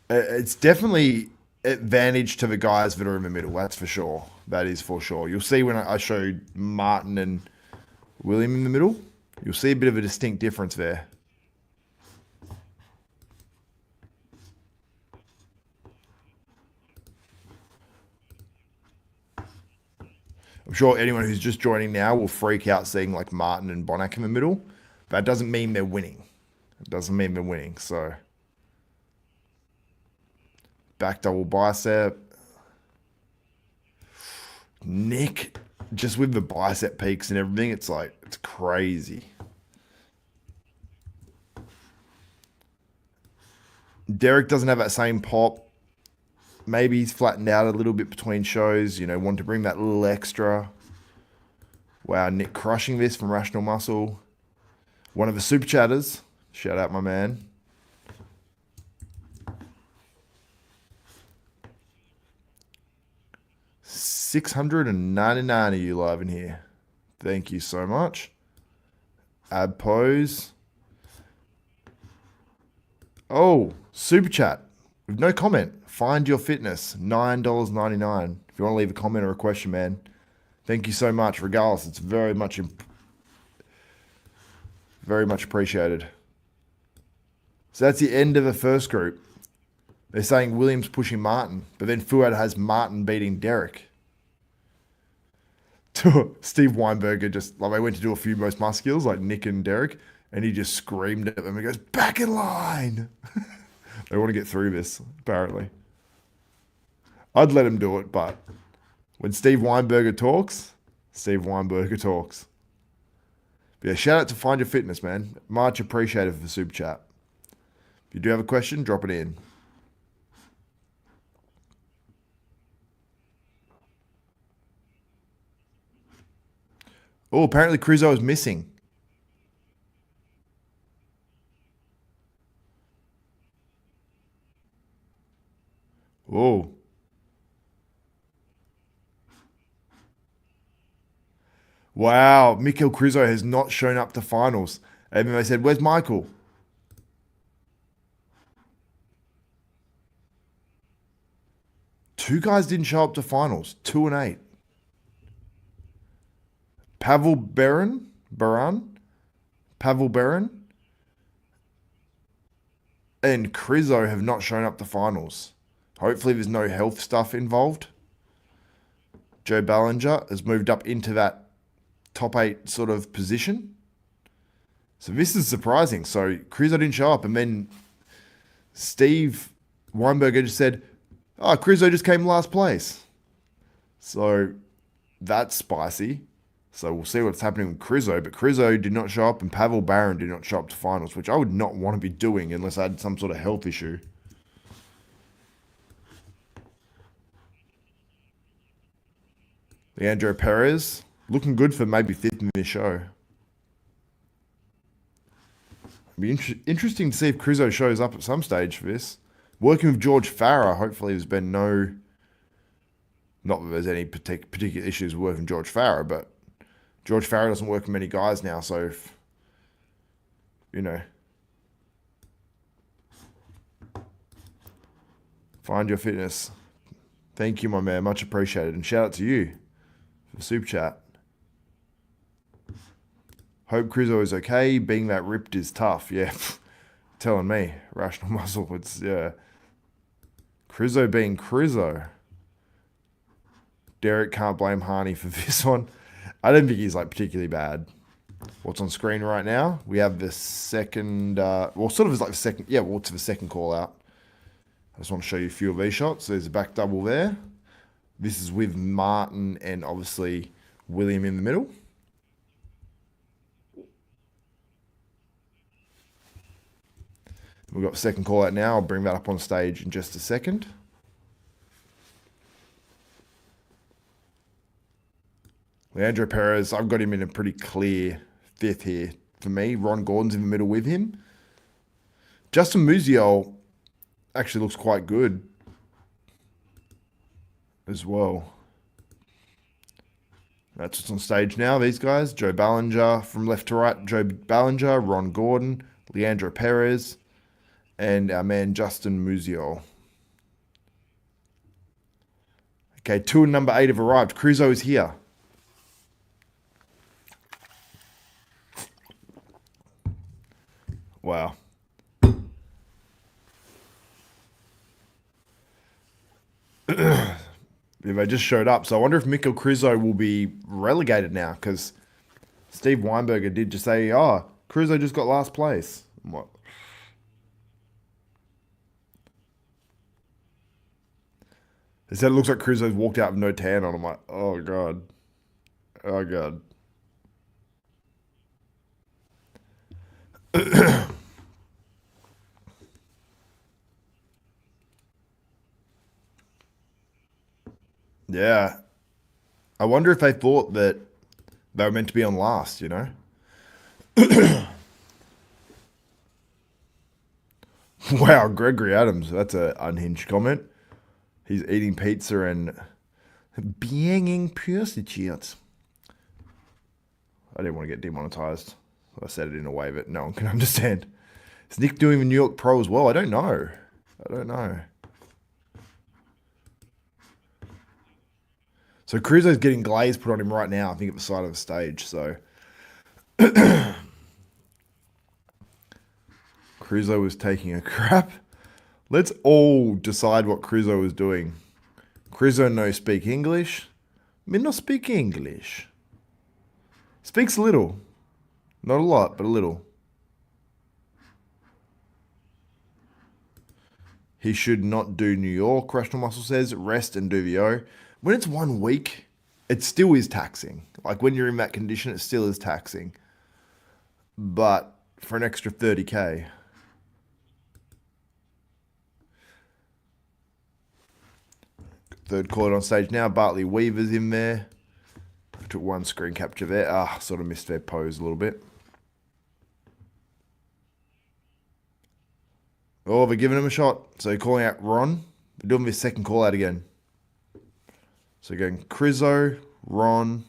It's definitely advantage to the guys that are in the middle. That's for sure. That is for sure. You'll see when I showed Martin and William in the middle, you'll see a bit of a distinct difference there. I'm sure anyone who's just joining now will freak out seeing like Martin and Bonac in the middle. That doesn't mean they're winning. It doesn't mean they're winning. So back double bicep. Nick, just with the bicep peaks and everything, it's like, it's crazy. Derek doesn't have that same pop. Maybe he's flattened out a little bit between shows, you know, want to bring that little extra. Wow, Nick crushing this from Rational Muscle. One of the super chatters. Shout out my man. $699 of you live in here. Thank you so much. Ab pose. Oh, super chat with no comment. Find your fitness, $9.99. If you want to leave a comment or a question, man. Thank you so much. Regardless, it's very much appreciated. So that's the end of the first group. They're saying Williams pushing Martin, but then Fuad has Martin beating Derek. Steve Weinberger just, like, they went to do a few most musculars, like Nick and Derek, and he just screamed at them and goes, back in line. They want to get through this, apparently. I'd let him do it, but when Steve Weinberger talks, Steve Weinberger talks. But yeah, shout out to Find Your Fitness, man. Much appreciated for the super chat. If you do have a question, drop it in. Oh, apparently Krizzo is missing. Oh. Wow, Michal Krizo has not shown up to finals. And then they said, where's Michael? Two guys didn't show up to finals. 2 and 8. Pavel Baran, and Krizzo have not shown up to finals. Hopefully there's no health stuff involved. Joe Ballinger has moved up into that top 8 sort of position. So this is surprising. So Krizzo didn't show up, and then Steve Weinberger just said, oh, Krizzo just came last place. So that's spicy. So we'll see what's happening with Krizzo. But Krizzo did not show up, and Pavel Baran did not show up to finals, which I would not want to be doing unless I had some sort of health issue. Leandro Perez, looking good for maybe 5th in this show. It'd be interesting to see if Krizzo shows up at some stage for this. Working with George Farah, hopefully there's been no... Not that there's any particular issues with working with George Farah, but George Farah doesn't work with many guys now, so if, you know... Find Your Fitness. Thank you, my man. Much appreciated. And shout out to you for the super chat. Hope Krizzo is okay. Being that ripped is tough. Yeah, telling me. Rational Muscle. It's, yeah. Krizzo being Krizzo. Derek can't blame Harney for this one. I don't think he's like particularly bad. What's on screen right now? We have the second, well, sort of is like the second, yeah, well, it's the second call out. I just want to show you a few of these shots. There's a back double there. This is with Martin and obviously William in the middle. We've got the second call out now. I'll bring that up on stage in just a second. Leandro Perez, I've got him in a pretty clear fifth here for me. Ron Gordon's in the middle with him. Justin Musial actually looks quite good as well. That's what's on stage now, these guys. Joe Ballinger from left to right. Joe Ballinger, Ron Gordon, Leandro Perez, and our man Justin Musial. Okay, 2 and number 8 have arrived. Krizso is here. Wow. They just showed up. So I wonder if Michal Krizo will be relegated now, because Steve Weinberger did just say, oh, Krizso just got last place. What? They said it looks like Krizzo's walked out with no tan on. I'm like, oh, God. Oh, God. Yeah. I wonder if they thought that they were meant to be on last, you know? Wow, Gregory Adams. That's an unhinged comment. He's eating pizza and banging prostitutes. I didn't want to get demonetized. So I said it in a way that no one can understand. Is Nick doing the New York Pro as well? I don't know. I don't know. So Krizzo's getting glaze put on him right now, I think at the side of the stage. So Krizzo was taking a crap. Let's all decide what Krizzo is doing. Krizzo no speak English. Me no speak English. Speaks a little. Not a lot, but a little. He should not do New York, Rational Muscle says. Rest and do VO. When it's 1 week, it still is taxing. Like when you're in that condition, it still is taxing. But for an extra 30K. Third call on stage now. Bartley Weaver's in there. I took one screen capture there. Sort of missed their pose a little bit. Oh, they're giving him a shot. So calling out Ron. They're doing this second call out again. So going Krizzo, Ron,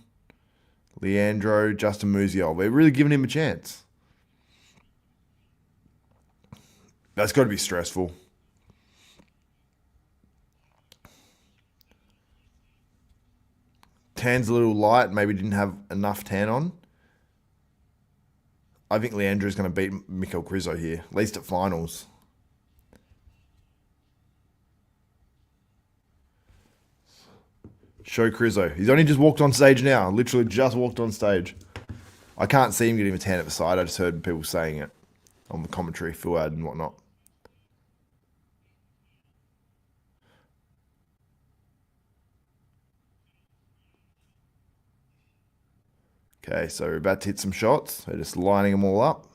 Leandro, Justin Musial. They're really giving him a chance. That's got to be stressful. Tan's a little light. Maybe didn't have enough tan on. I think Leandro's going to beat Michal Krizo here, at least at finals. Show Krizzo. He's only just walked on stage now. Literally just walked on stage. I can't see him getting a tan at the side. I just heard people saying it on the commentary, Fuad and whatnot. Okay, so we're about to hit some shots. They're just lining them all up.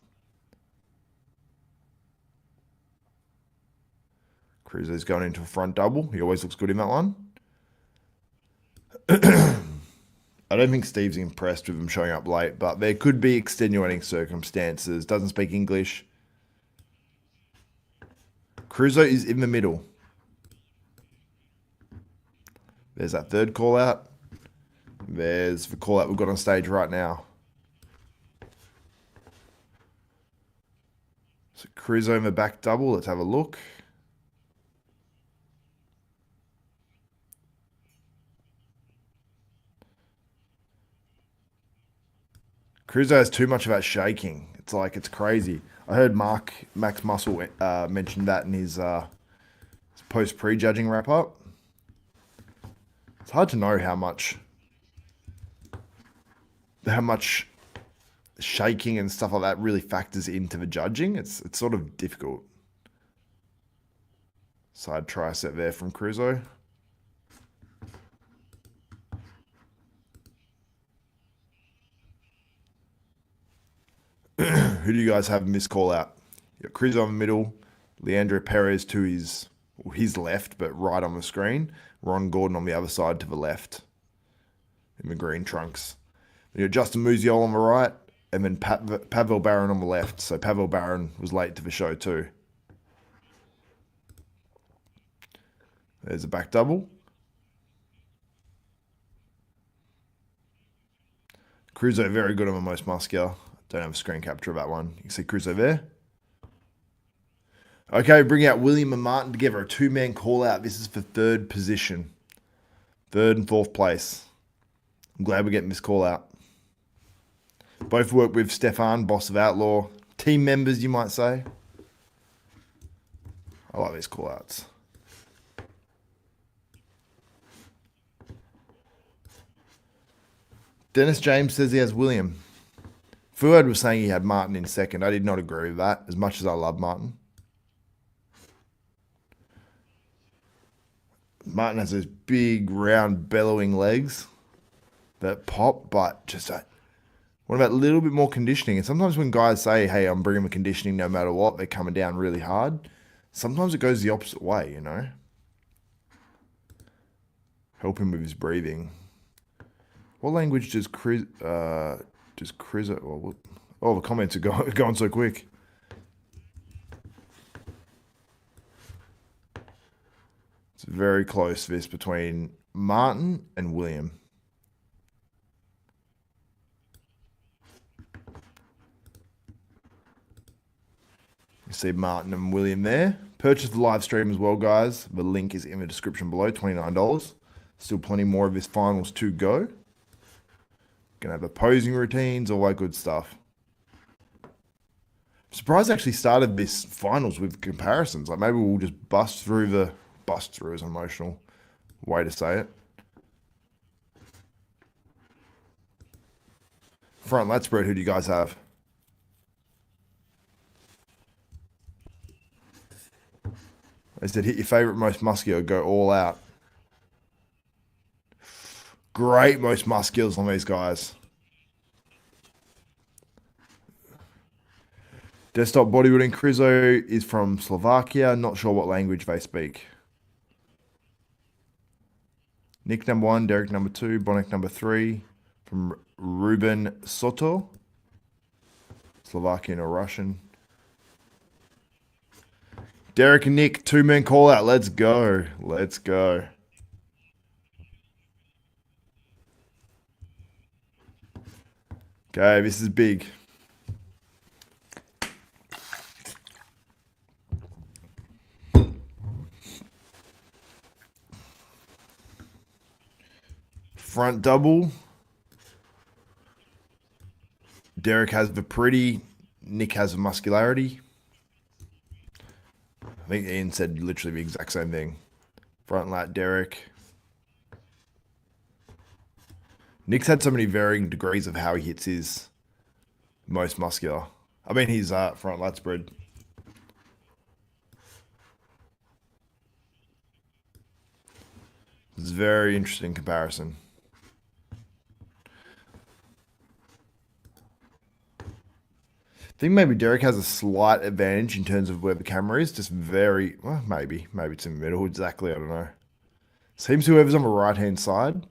Krizzo's going into a front double. He always looks good in that one. I don't think Steve's impressed with him showing up late, but there could be extenuating circumstances. Doesn't speak English. Krizzo is in the middle. There's that third call out. There's the call out we've got on stage right now. So Krizzo in the back double. Let's have a look. Krizzo has too much of that shaking. It's like, it's crazy. I heard Max Muscle mention that in his post-prejudging wrap-up. It's hard to know how much shaking and stuff like that really factors into the judging. It's sort of difficult. Side tricep there from Krizzo. Who do you guys have in this call out? You got Krizso in the middle, Leandro Perez to his left, but right on the screen. Ron Gordon on the other side to the left in the green trunks. You got Justin Musial on the right, and then Pavel Barron on the left. So Pavel Barron was late to the show too. There's a back double. Krizso very good on the most muscular. Don't have a screen capture of that one. You can see Krizso there. Okay, bring out William and Martin together. A two-man call-out. This is for third position. Third and fourth place. I'm glad we're getting this call-out. Both work with Stefan, boss of Outlaw. Team members, you might say. I like these call-outs. Dennis James says he has William. Fuad was saying he had Martin in second. I did not agree with that, as much as I love Martin. Martin has those big, round, bellowing legs that pop, but just what about a little bit more conditioning? And sometimes when guys say, hey, I'm bringing the conditioning no matter what, they're coming down really hard. Sometimes it goes the opposite way, you know? Help him with his breathing. What language does Krizso... Oh, the comments are going so quick. It's very close, this, between Martin and William. You see Martin and William there. Purchase the live stream as well, guys. The link is in the description below, $29. Still plenty more of his finals to go. Gonna have the posing routines, all that good stuff. I'm surprised I actually started this finals with comparisons. Like maybe we'll just bust through is an emotional way to say it. Front lat spread, who do you guys have? I said hit your favorite most muscular, go all out. Great most musculars on these guys. Desktop bodybuilding. Krizso is from Slovakia. Not sure what language they speak. Nick number 1, Derek number 2, Bonac number 3 from Ruben Soto. Slovakian or Russian. Derek and Nick, two-man call out. Let's go. Let's go. Okay, this is big. Front double. Derek has the pretty. Nick has the muscularity. I think Ian said literally the exact same thing. Front lat, Derek. Nick's had so many varying degrees of how he hits his most muscular. I mean, his front lat spread. It's a very interesting comparison. I think maybe Derek has a slight advantage in terms of where the camera is. Just very, well, maybe it's in the middle. Exactly, I don't know. Seems whoever's on the right-hand side,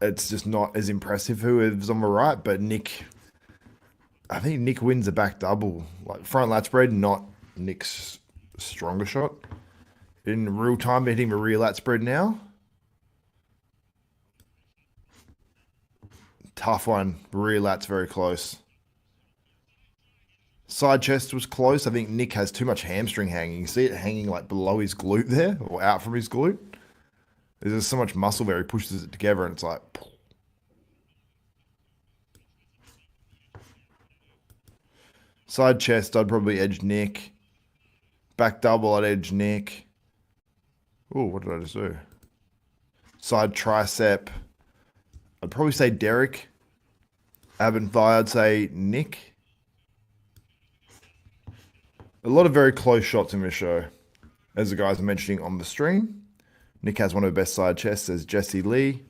it's just not as impressive whoever's on the right. But Nick, I think Nick wins the back double. Like front lat spread, not Nick's stronger shot. In real time, hitting the rear lat spread now. Tough one. Rear lat's very close. Side chest was close. I think Nick has too much hamstring hanging. You see it hanging like below his glute there, or out from his glute. There's just so much muscle there. He pushes it together and it's like... Side chest, I'd probably edge Nick. Back double, I'd edge Nick. Oh, what did I just do? Side tricep, I'd probably say Derek. Ab and thigh, I'd say Nick. A lot of very close shots in this show, as the guys are mentioning on the stream. Nick has one of the best side chests, as Jesse Lee.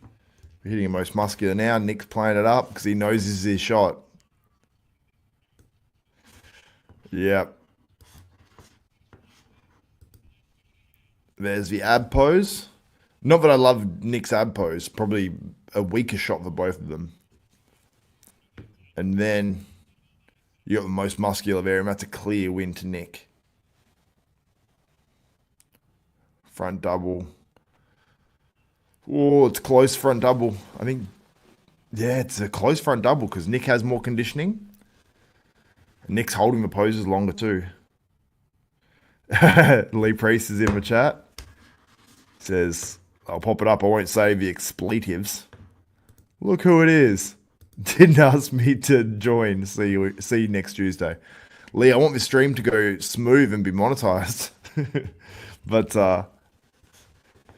We're hitting him most muscular now. Nick's playing it up because he knows this is his shot. Yep. There's the ab pose. Not that I love Nick's ab pose. Probably a weaker shot for both of them. And then you got the most muscular variant. That's a clear win to Nick. Front double. Oh, it's close front double. I think, yeah, it's a close front double because Nick has more conditioning. Nick's holding the poses longer too. Lee Priest is in the chat. Says, I'll pop it up. I won't say the expletives. Look who it is. Didn't ask me to join. See you next Tuesday. Lee, I want this stream to go smooth and be monetized. But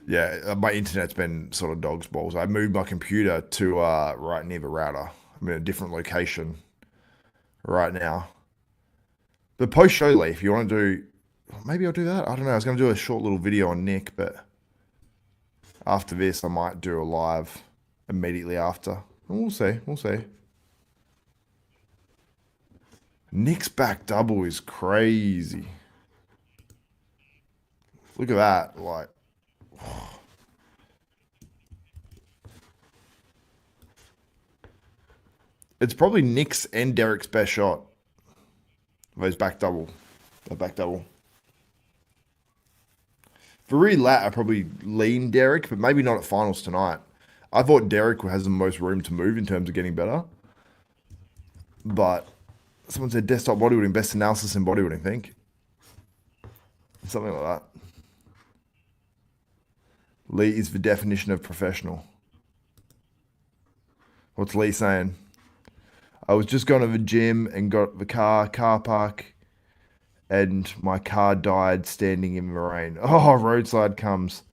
yeah, my internet's been sort of dog's balls. I moved my computer to right near the router. I'm in a different location right now. But post show, Lee, if you want to do, maybe I'll do that. I don't know. I was going to do a short little video on Nick, but after this, I might do a live immediately after. We'll see. We'll see. Nick's back double is crazy. Look at that. Like, it's probably Nick's and Derek's best shot. Those back double. That back double. For real lat, I probably lean Derek, but maybe not at finals tonight. I thought Derek has the most room to move in terms of getting better. But someone said desktop bodybuilding, best analysis in bodybuilding, I think. Something like that. Lee is the definition of professional. What's Lee saying? I was just going to the gym and got the car park, and my car died standing in the rain. Oh, roadside comes.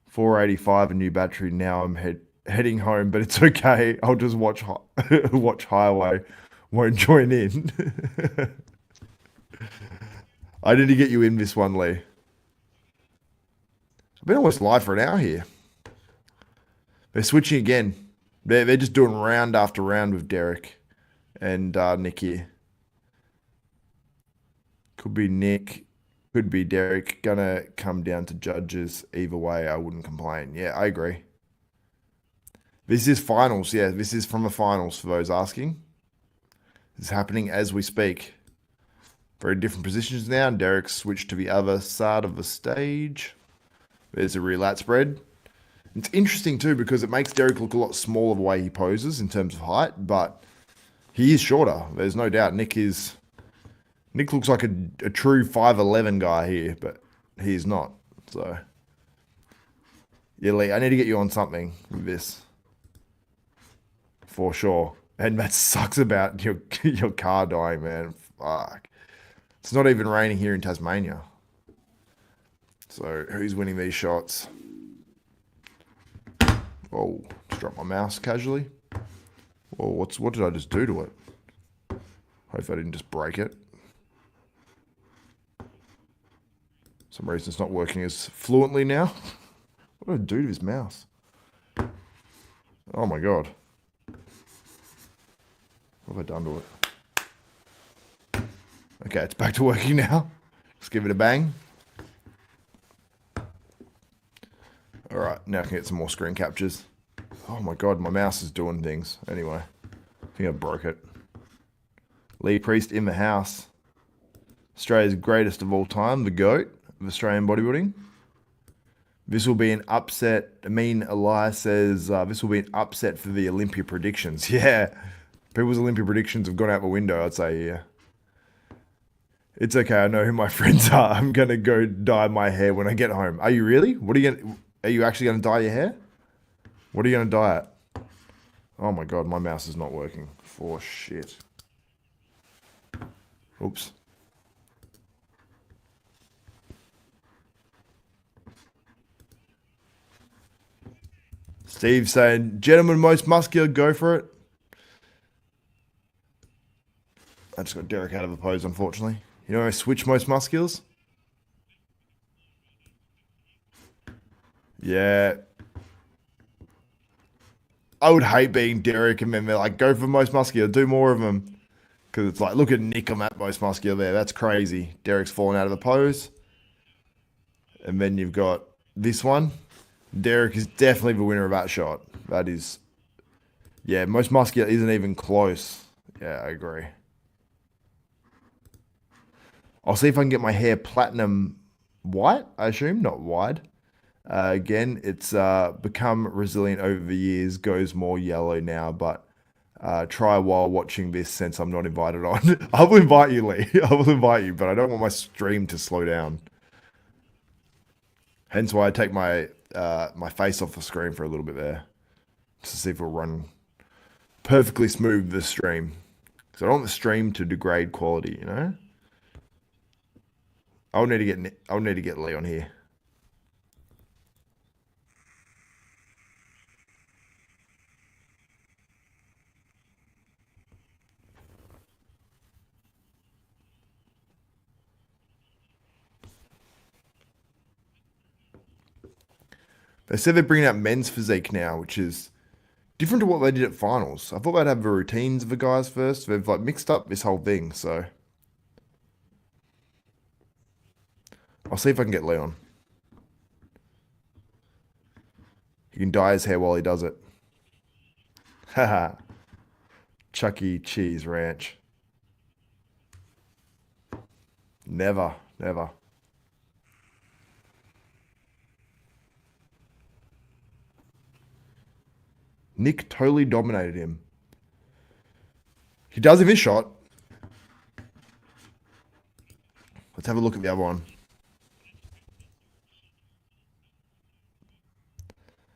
485, a new battery. Now I'm heading home, but it's okay. I'll just watch watch Highway. Won't join in. I need to get you in this one, Lee. I've been almost live for an hour here. They're switching again. They're just doing round after round with Derek and Nick here. Could be Nick, could be Derek. Gonna come down to judges. Either way, I wouldn't complain. Yeah, I agree. This is finals. Yeah, this is from the finals for those asking. This is happening as we speak. Very different positions now. And Derek's switched to the other side of the stage. There's a rear lat spread. It's interesting too because it makes Derek look a lot smaller the way he poses in terms of height, but he is shorter. There's no doubt. Nick looks like a true 5'11" guy here, but he is not. So yeah, Lee, I need to get you on something with this for sure. And that sucks about your car dying, man. Fuck. It's not even raining here in Tasmania. So who's winning these shots? Oh, just dropped my mouse casually. Whoa, what did I just do to it? Hopefully I didn't just break it. For some reason it's not working as fluently now. What did I do to his mouse? Oh my god. What have I done to it? Okay, it's back to working now. Let's give it a bang. All right, now I can get some more screen captures. Oh my god, my mouse is doing things. Anyway, I think I broke it. Lee Priest in the house. Australia's greatest of all time, the GOAT of Australian bodybuilding. This will be an upset. Amin Elias says this will be an upset for the Olympia predictions. Yeah, people's Olympia predictions have gone out the window, I'd say, yeah. It's okay, I know who my friends are. I'm going to go dye my hair when I get home. Are you really? Are you actually going to dye your hair? What are you going to dye it? Oh my god, my mouse is not working. For shit. Oops. Steve saying, gentlemen, most muscular, go for it. I just got Derek out of the pose, unfortunately. You know, I switch most musculars. Yeah. I would hate being Derek and then they're like, go for most muscular, do more of them. Because it's like, look at Nick, I'm at most muscular there. That's crazy. Derek's fallen out of the pose. And then you've got this one. Derek is definitely the winner of that shot. That is, yeah, most muscular isn't even close. Yeah, I agree. I'll see if I can get my hair platinum white, I assume, not wide. Again, it's become resilient over the years, goes more yellow now, but try while watching this since I'm not invited on. I will invite you, Lee. I will invite you, but I don't want my stream to slow down. Hence why I take my my face off the screen for a little bit there, just to see if it'll run perfectly smooth the stream. Because I don't want the stream to degrade quality, you know. I'll need to get Lee on here. They said they're bringing out men's physique now, which is different to what they did at finals. I thought they'd have the routines of the guys first. They've like mixed up this whole thing, so I'll see if I can get Leon. He can dye his hair while he does it. Haha. Chuck E. Cheese Ranch. Never, never. Nick totally dominated him. He does have his shot. Let's have a look at the other one.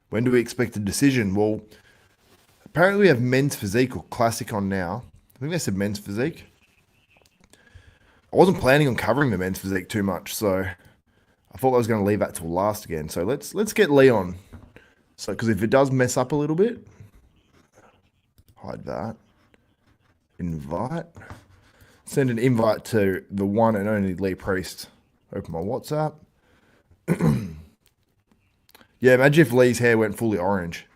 When do we expect a decision? Well, apparently we have men's physique or classic on now. I think they said men's physique. I wasn't planning on covering the men's physique too much, so I thought I was going to leave that till last again. So let's get Leon. So because if it does mess up a little bit, hide that. Invite. Send an invite to the one and only Lee Priest. Open my WhatsApp. Yeah, imagine if Lee's hair went fully orange.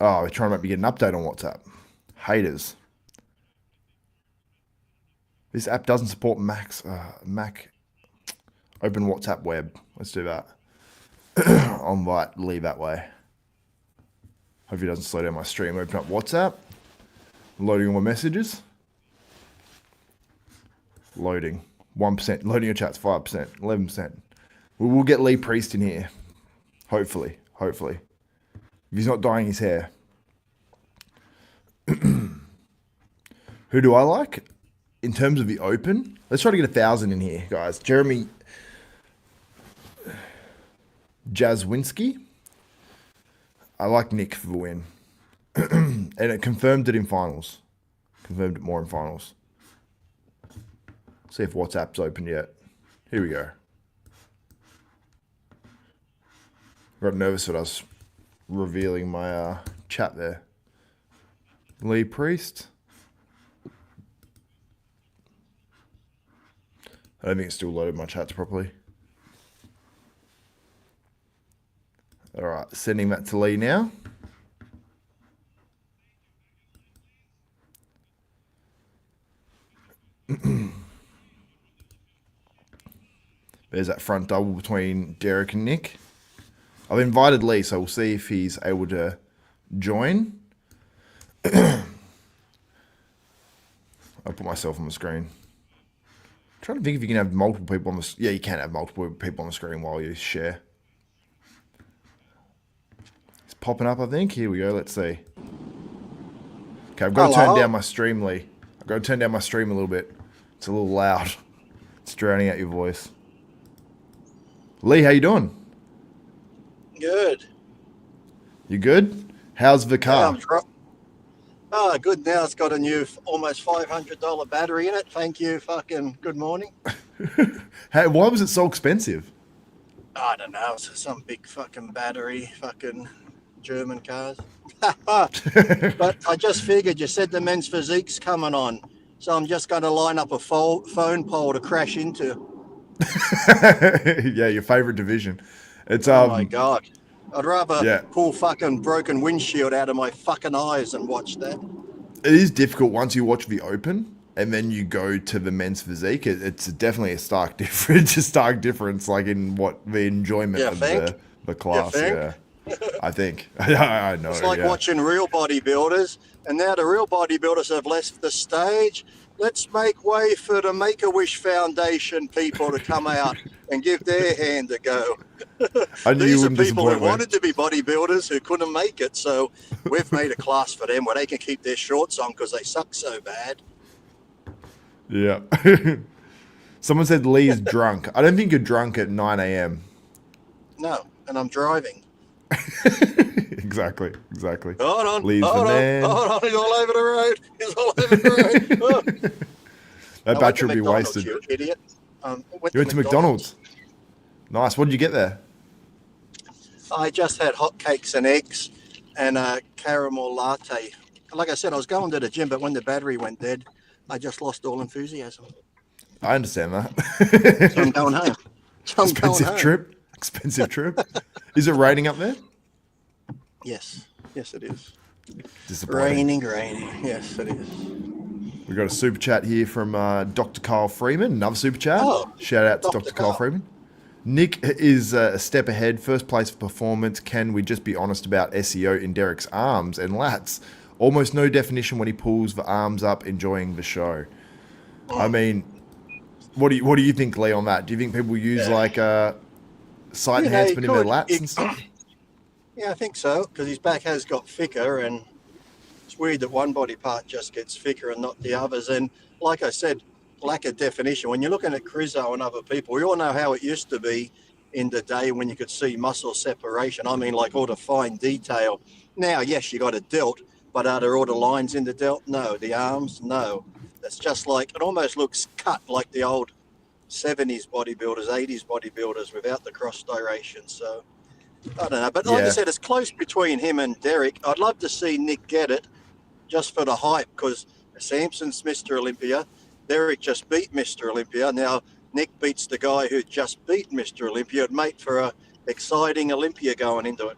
Oh, they're trying to make me get an update on WhatsApp. Haters. This app doesn't support Mac. Open WhatsApp web. Let's do that. I'll invite Lee that way. Hope he doesn't slow down my stream. Open up WhatsApp. Loading all my messages. Loading. 1%. Loading your chats. 5%. 11%. We'll get Lee Priest in here. Hopefully. Hopefully. If he's not dyeing his hair. Who do I like? In terms of the open, let's try to get 1,000 in here, guys. Jeremy Jazwinski. I like Nick for the win. And it confirmed it in finals. Confirmed it more in finals. See if WhatsApp's open yet. Here we go. Got nervous when I was revealing my chat there. Lee Priest. I don't think it's still loaded my chats properly. All right, sending that to Lee now. There's that front double between Derek and Nick. I've invited Lee, so we'll see if he's able to join. I'll put myself on the screen. I'm trying to think if you can have multiple people on the... Yeah, you can have multiple people on the screen while you share. It's popping up, I think. Here we go. Let's see. Okay, I've got to turn down my stream, Lee. I've got to turn down my stream a little bit. It's a little loud. It's drowning out your voice. Lee, how you doing? Good. You good? How's the car? Oh, good now. It's got a new almost $500 battery in it. Thank you. Fucking good morning. Hey, why was it so expensive? I don't know. It's some big fucking battery. Fucking German cars. But I just figured you said the men's physique's coming on. So I'm just going to line up a phone pole to crash into. Yeah, your favorite division. It's Oh my God. I'd rather yeah, pull fucking broken windshield out of my fucking eyes and watch that. it is difficult once you watch the Open and then you go to the men's physique. It's definitely a stark difference. A stark difference, like in what the enjoyment You of think? the class. think? Yeah, I think. I know. It's like yeah. watching real bodybuilders, and now the real bodybuilders have left the stage. Let's make way for the Make-A-Wish Foundation people to come out and give their hand a go. I knew you These are wouldn't people who disappoint me. wanted to be bodybuilders who couldn't make it, so we've made a class for them where they can keep their shorts on because they suck so bad. Yeah. Someone said Lee's drunk. I don't think you're drunk at 9 a.m. No, and I'm driving. Exactly. Hold on, Lee's the man. hold on, he's all over the road. He's all over the road. Oh. That battery will be McDonald's, wasted. you idiot. You went to McDonald's. Nice. What did you get there? I just had hot cakes and eggs and a caramel latte. Like I said, I was going to the gym, but when the battery went dead, I just lost all enthusiasm. I understand that. So I'm going home. Expensive trip. Is it raining up there? Yes, it is. Disappointing. Raining. Yes, it is. We've got a super chat here from Dr. Kyle Freeman. Another super chat. Oh, Shout out to Dr. Dr. Kyle Kyle. Freeman. Nick is a step ahead. First place for performance. Can we just be honest about SEO in Derek's arms and lats? Almost no definition when he pulls the arms up, enjoying the show. I mean, what do you think, Lee, on that? Do you think people use sight enhancement in their lats and stuff? Yeah, I think so, because his back has got thicker, and it's weird that one body part just gets thicker and not the others. And like I said, lack of definition. When you're looking at Krizso and other people, we all know how it used to be in the day when you could see muscle separation. I mean, like all the fine detail. Now, yes, you got a delt, but are there all the lines in the delt? No. The arms? No. It's just like, it almost looks cut like the old 70s bodybuilders, 80s bodybuilders without the cross striation. So, I don't know. But like I said, it's close between him and Derek. I'd love to see Nick get it just for the hype, because Samson's Mr. Olympia. Derek just beat Mr. Olympia. Now, Nick beats the guy who just beat Mr. Olympia. It'd make for a exciting Olympia going into it.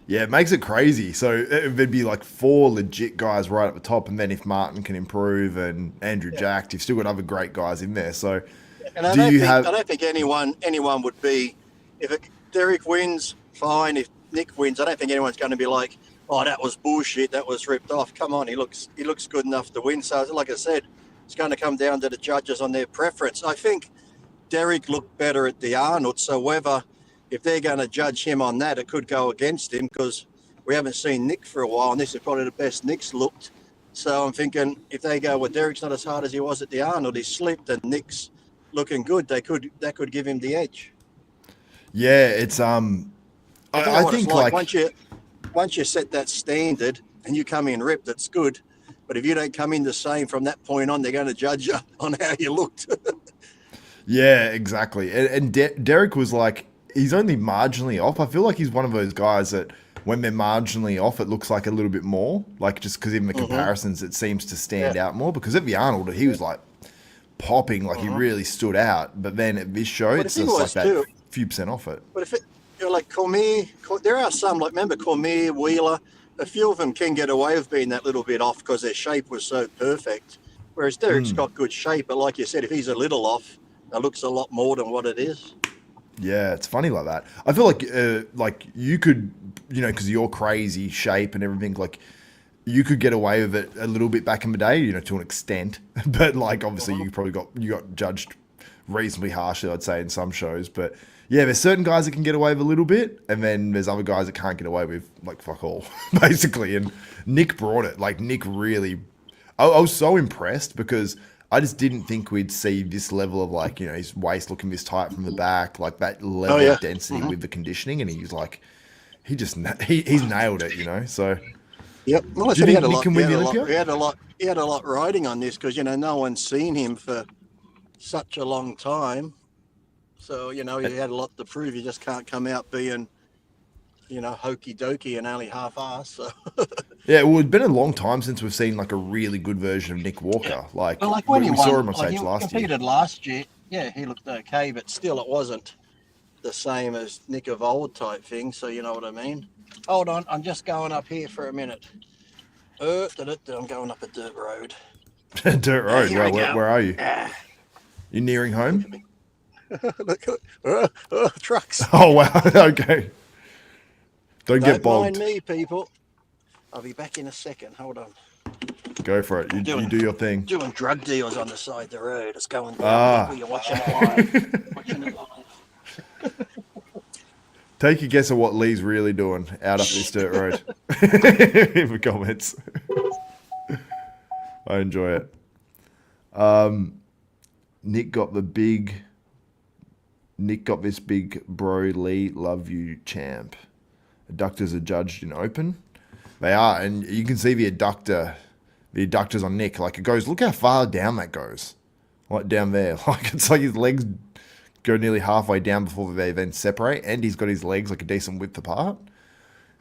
Yeah, it makes it crazy. So there'd be like 4 legit guys right at the top, and then if Martin can improve and Andrew Jacked, you've still got other great guys in there. So and I don't think anyone would be, if Derek wins, fine. If Nick wins, I don't think anyone's going to be like, oh, that was bullshit, that was ripped off. Come on, he looks good enough to win. So like I said, it's going to come down to the judges on their preference. I think Derek looked better at the Arnold, so if they're going to judge him on that, it could go against him, because we haven't seen Nick for a while, and this is probably the best Nick's looked. So I'm thinking if they go, well, Derek's not as hard as he was at the Arnold, he slipped, and Nick's looking good, that could give him the edge. Yeah, it's I think like once you set that standard and you come in ripped, it's good. But if you don't come in the same from that point on, they're going to judge you on how you looked. Yeah, exactly. And Derek was like, he's only marginally off. I feel like he's one of those guys that when they're marginally off, it looks like a little bit more. Like just because in the comparisons, it seems to stand out more. Because at the Arnold, he was like popping, like he really stood out. But then at this show, it's just like that few percent off it. But if you're like Cormier, there are some, like remember Cormier, Wheeler, a few of them can get away with being that little bit off because their shape was so perfect. Whereas Derek's got good shape, but like you said, if he's a little off, it looks a lot more than what it is. Yeah, it's funny like that. I feel like you could, because of your crazy shape and everything, like you could get away with it a little bit back in the day, to an extent. But like obviously you got judged reasonably harshly, I'd say, in some shows. But yeah, there's certain guys that can get away with a little bit, and then there's other guys that can't get away with like fuck all, basically. And Nick brought it. Like Nick really, I was so impressed because I just didn't think we'd see this level of like, his waist looking this tight from the back, like that level of density with the conditioning. And he's like, he's nailed it, so. Yep. Well, I said he had a lot riding on this because, no one's seen him for such a long time. So, he had a lot to prove. You just can't come out being, hokey dokey and only half-assed. So. Yeah, well, it's been a long time since we've seen like a really good version of Nick Walker. Yeah. Like, when we he saw won, him on stage last year. He competed last year, Yeah, he looked okay, but still it wasn't the same as Nick of old type thing, so you know what I mean. Hold on, I'm just going up here for a minute. I'm going up a dirt road. Dirt road. Here we go. Where are you? You nearing home? Look trucks. Oh wow. Okay. Don't get Don't mind bogged. me, people. I'll be back in a second. Hold on. Go for it. You do your thing. Doing drug deals on the side of the road. It's going down. People, you're watching it live. Watching it live. Take a guess at what Lee's really doing out up this dirt road. In the comments. I enjoy it. Nick got this big bro Lee love you champ. Adductors are judged in open. They are, and you can see the adductors on Nick. Like it goes, look how far down that goes. Like down there. Like it's like his legs go nearly halfway down before they then separate, and he's got his legs like a decent width apart.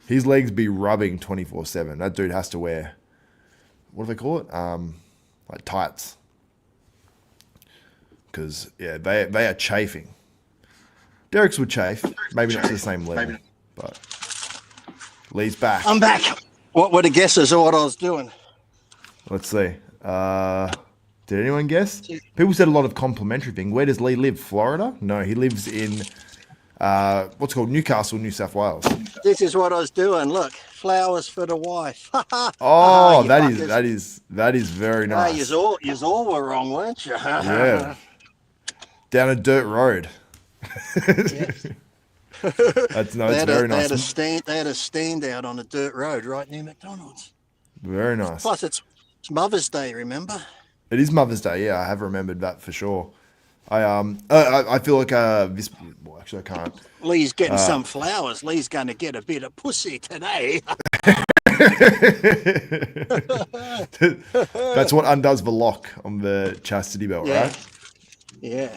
His legs be rubbing 24/7. That dude has to wear, what do they call it? Like tights. Because, yeah, they are chafing. Derek's would chafe. Maybe not to the same level. But Lee's back. I'm back. What were the guesses of what I was doing? Let's see. Did anyone guess? People said a lot of complimentary thing. Where does Lee live? Florida? No, he lives in what's called Newcastle, New South Wales. This is what I was doing. Look, flowers for the wife. Oh, that is very nice. You all were wrong, weren't you? Yeah. Down a dirt road. It's very nice. They had a stand out on a dirt road right near McDonald's. Very nice. Plus, it's Mother's Day, remember? It is Mother's Day. Yeah, I have remembered that for sure. I feel like this. Well, actually, I can't. Lee's getting some flowers. Lee's going to get a bit of pussy today. That's what undoes the lock on the chastity belt, right? Yeah.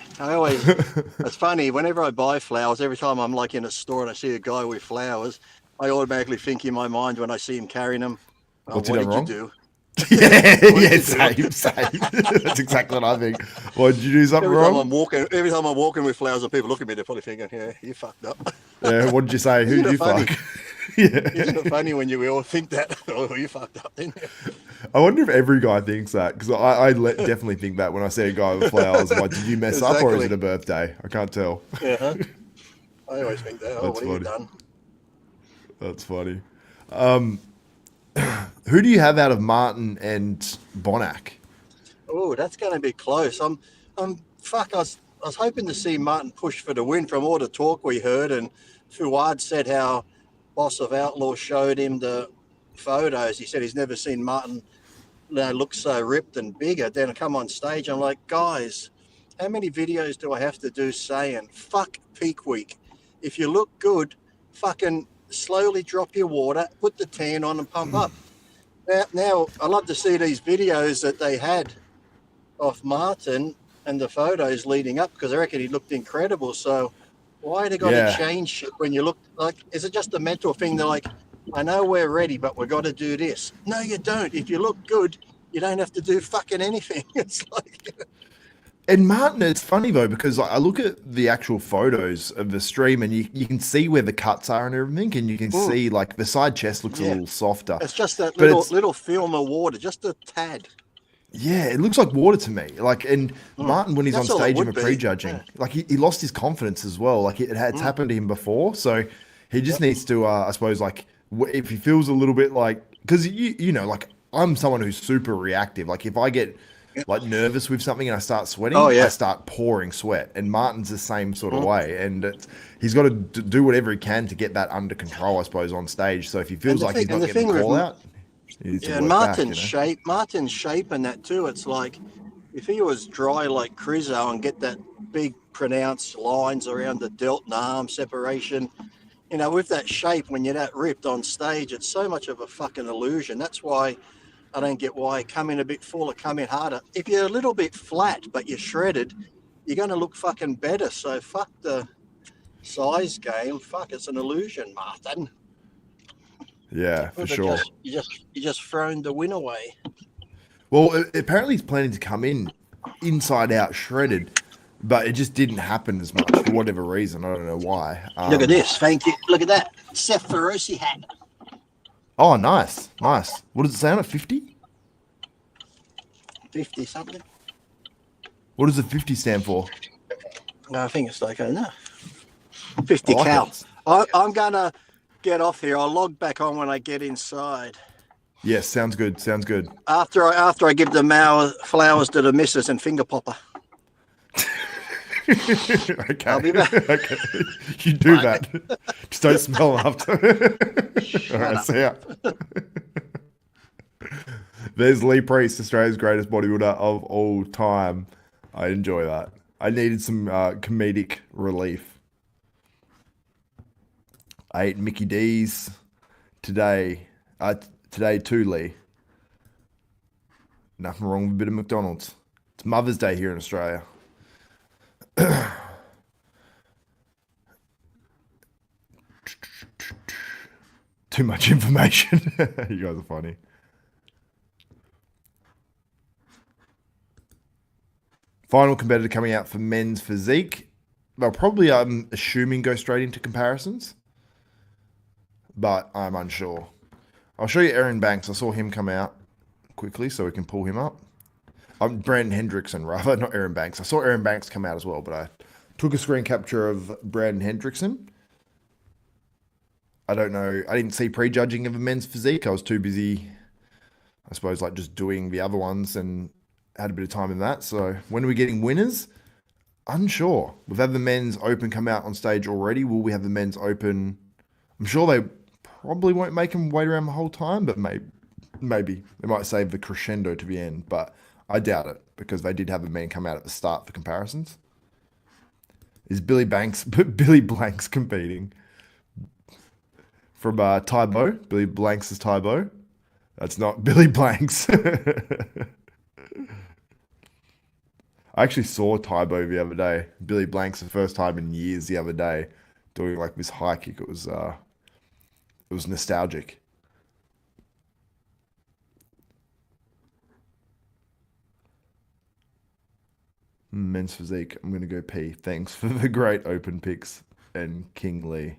It's funny, whenever I buy flowers, every time I'm like in a store and I see a guy with flowers, I automatically think in my mind when I see him carrying them, What's what he did done you wrong? do? Same. That's exactly what I think. Well, did you do something wrong? Every time I'm walking with flowers and people look at me, they're probably thinking, yeah, you fucked up. Yeah, what did you say? Who did you fuck? Yeah. Isn't it funny when you all think that? Oh, you fucked up, didn't you? I wonder if every guy thinks that, because I definitely think that when I see a guy with flowers. I'm like, did you mess up or is it a birthday? I can't tell. Yeah. I always think that. Oh, what have you done? That's funny. Who do you have out of Martin and Bonac? Oh, that's going to be close. I was hoping to see Martin push for the win from all the talk we heard, and Fuad said how Boss of Outlaw showed him the photos. He said he's never seen Martin look so ripped and bigger. Then I come on stage, I'm like, guys, how many videos do I have to do saying fuck peak week? If you look good, fucking slowly drop your water, put the tan on and pump up. Now I love to see these videos that they had of Martin and the photos leading up, because I reckon he looked incredible. So why they got to change shit when you look like? Is it just a mental thing? They're like, I know we're ready, but we've got to do this. No, you don't. If you look good, you don't have to do fucking anything. It's like. And Martin, it's funny though, because I look at the actual photos of the stream and you can see where the cuts are and everything, and you can see like the side chest looks a little softer. It's just that little film of water, just a tad. Yeah, it looks like water to me. Like, and Martin, when he's on stage in the prejudging, like he lost his confidence as well. Like it's happened to him before, so he just needs to, I suppose, like if he feels a little bit like, because you know, like I'm someone who's super reactive. Like if I get like nervous with something and I start sweating, I start pouring sweat. And Martin's the same sort of way, and he's got to do whatever he can to get that under control, I suppose, on stage. So if he feels like he's not getting the call out. And Martin's shape and that too. It's like if he was dry like Krizso and get that big pronounced lines around the delt and arm separation, you know, with that shape, when you're that ripped on stage, it's so much of a fucking illusion. That's why I don't get why come in a bit fuller, come in harder. If you're a little bit flat but you're shredded, you're going to look fucking better. So fuck the size game. Fuck, it's an illusion, Martin. Yeah, for sure. You just thrown the win away. Well, apparently he's planning to come in inside out shredded, but it just didn't happen as much for whatever reason. I don't know why. Look at this. Thank you. Look at that. Seth Ferrucci hat. Oh, nice. Nice. What does it say on it? 50? 50 something. What does the 50 stand for? No, I think it's like, I don't know. 50 like cal. it. I'm going to get off here. I'll log back on when I get inside. Yes, sounds good. Sounds good. After I give the flowers to the missus and finger popper. Okay. I'll be back. Okay. You do that. Just don't smell after. All right, see ya. There's Lee Priest, Australia's greatest bodybuilder of all time. I enjoy that. I needed some comedic relief. I ate Mickey D's today. Today too, Lee. Nothing wrong with a bit of McDonald's. It's Mother's Day here in Australia. Too much information. You guys are funny. Final competitor coming out for men's physique. They'll probably, I'm assuming, go straight into comparisons. But I'm unsure. I'll show you Aaron Banks. I saw him come out quickly so we can pull him up. Brandon Hendrickson, rather, not Aaron Banks. I saw Aaron Banks come out as well, but I took a screen capture of Brandon Hendrickson. I don't know. I didn't see prejudging of a men's physique. I was too busy, I suppose, like just doing the other ones and had a bit of time in that. So when are we getting winners? Unsure. We've had the men's open come out on stage already. Will we have the men's open? I'm sure they probably won't make them wait around the whole time, but maybe. They might save the crescendo to the end, but I doubt it because they did have the men come out at the start for comparisons. Is Billy Blanks competing? From Tybo, Billy Blanks is Tybo. That's not Billy Blanks. I actually saw Tybo the other day. Billy Blanks the first time in years the other day, doing like this high kick. It was nostalgic. Men's physique. I'm gonna go pee. Thanks for the great open picks and King Lee.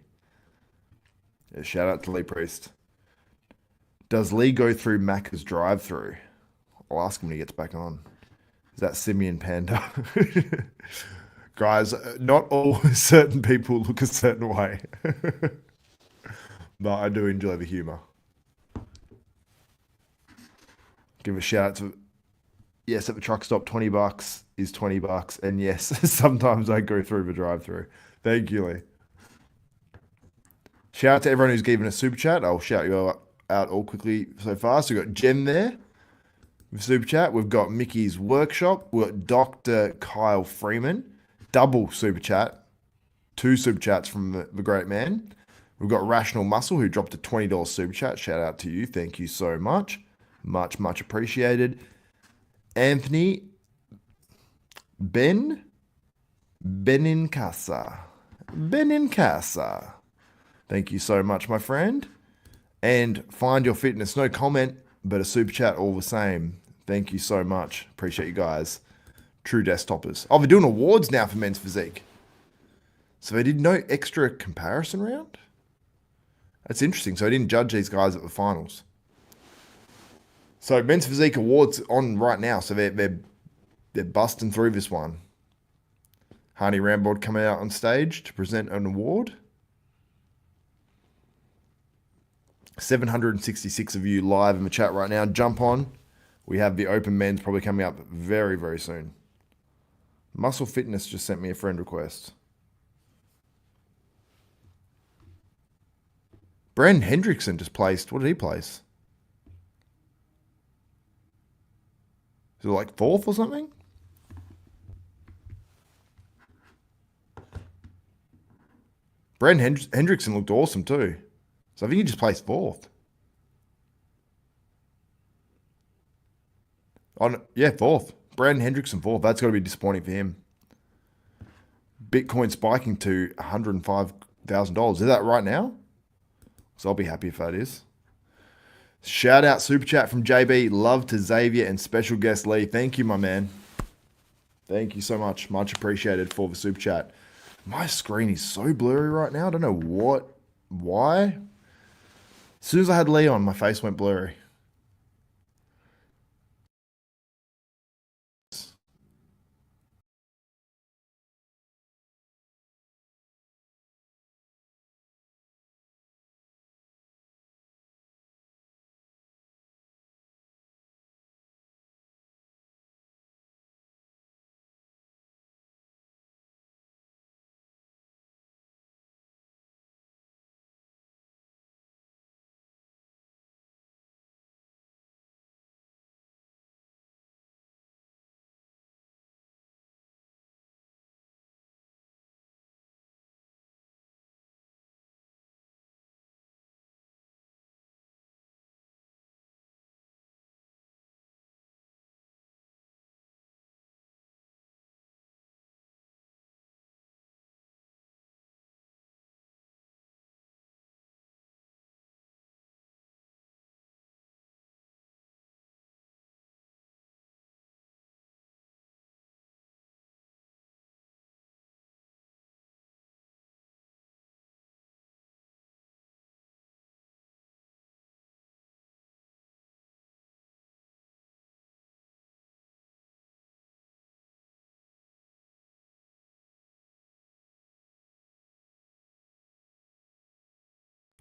Yeah, shout out to Lee Priest. Does Lee go through Macca's drive-through? I'll ask him when he gets back on. Is that Simeon Panda? Guys, not all certain people look a certain way. But I do enjoy the humor. Give a shout out to, yes, at the truck stop, $20 is $20. And yes, sometimes I go through the drive-through. Thank you, Lee. Shout out to everyone who's given a super chat. I'll shout you out all quickly so far. So we've got Jen there with super chat. We've got Mickey's Workshop. We've got Dr. Kyle Freeman. Double super chat. 2 super chats from the great man. We've got Rational Muscle who dropped a $20 super chat. Shout out to you. Thank you so much. Much appreciated. Anthony Benincasa. Thank you so much, my friend. And Find Your Fitness, no comment, but a super chat all the same. Thank you so much. Appreciate you guys. True desktopers. Oh, they're doing awards now for men's physique. So they did no extra comparison round? That's interesting. So I didn't judge these guys at the finals. So men's physique awards on right now. So they're busting through this one. Harney Rambold coming out on stage to present an award. 766 of you live in the chat right now. Jump on. We have the open men's probably coming up very, very soon. Muscle Fitness just sent me a friend request. Brandon Hendrickson just placed. What did he place? Is it like 4th or something? Brandon Hendrickson looked awesome too. So I think he just placed 4th. Yeah, 4th. Brandon Hendrickson 4th. That's got to be disappointing for him. Bitcoin spiking to $105,000. Is that right now? So I'll be happy if that is. Shout out super chat from JB. Love to Xavier and special guest Lee. Thank you, my man. Thank you so much. Much appreciated for the super chat. My screen is so blurry right now. I don't know why. As soon as I had Lee on, my face went blurry.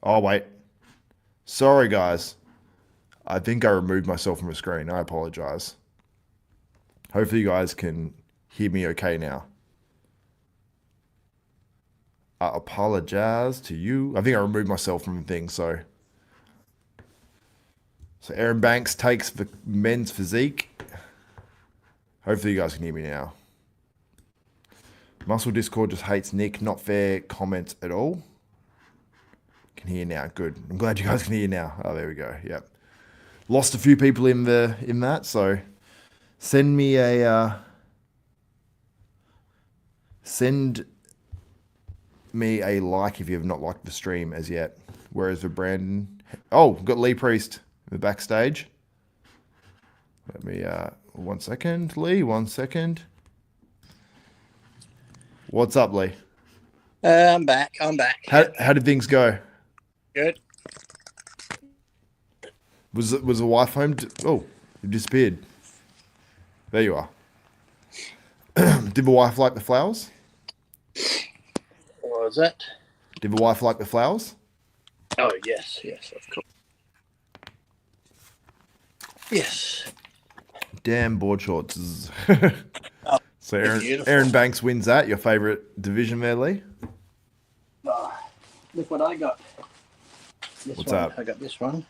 Oh, wait. Sorry, guys. I think I removed myself from the screen. I apologize. Hopefully you guys can hear me okay now. I apologize to you. I think I removed myself from the thing, so Aaron Banks takes the men's physique. Hopefully you guys can hear me now. Muscle Discord just hates Nick. Not fair comments at all. Can hear now. Good. I'm glad you guys can hear now. Oh, there we go. Yep. Lost a few people in that, so send me a like if you have not liked the stream as yet. Whereas for Brandon, oh, got Lee Priest in the backstage. Let me 1 second, Lee. 1 second. What's up, Lee? I'm back. How did things go? Good. Was the wife home? Oh, you disappeared. There you are. Did the wife like the flowers? What was that? Did the wife like the flowers? Oh, yes, of course. Yes. Damn board shorts. Oh, So Aaron Banks wins that. Your favorite division there, Lee? Oh, look what I got. What's up? I got this one.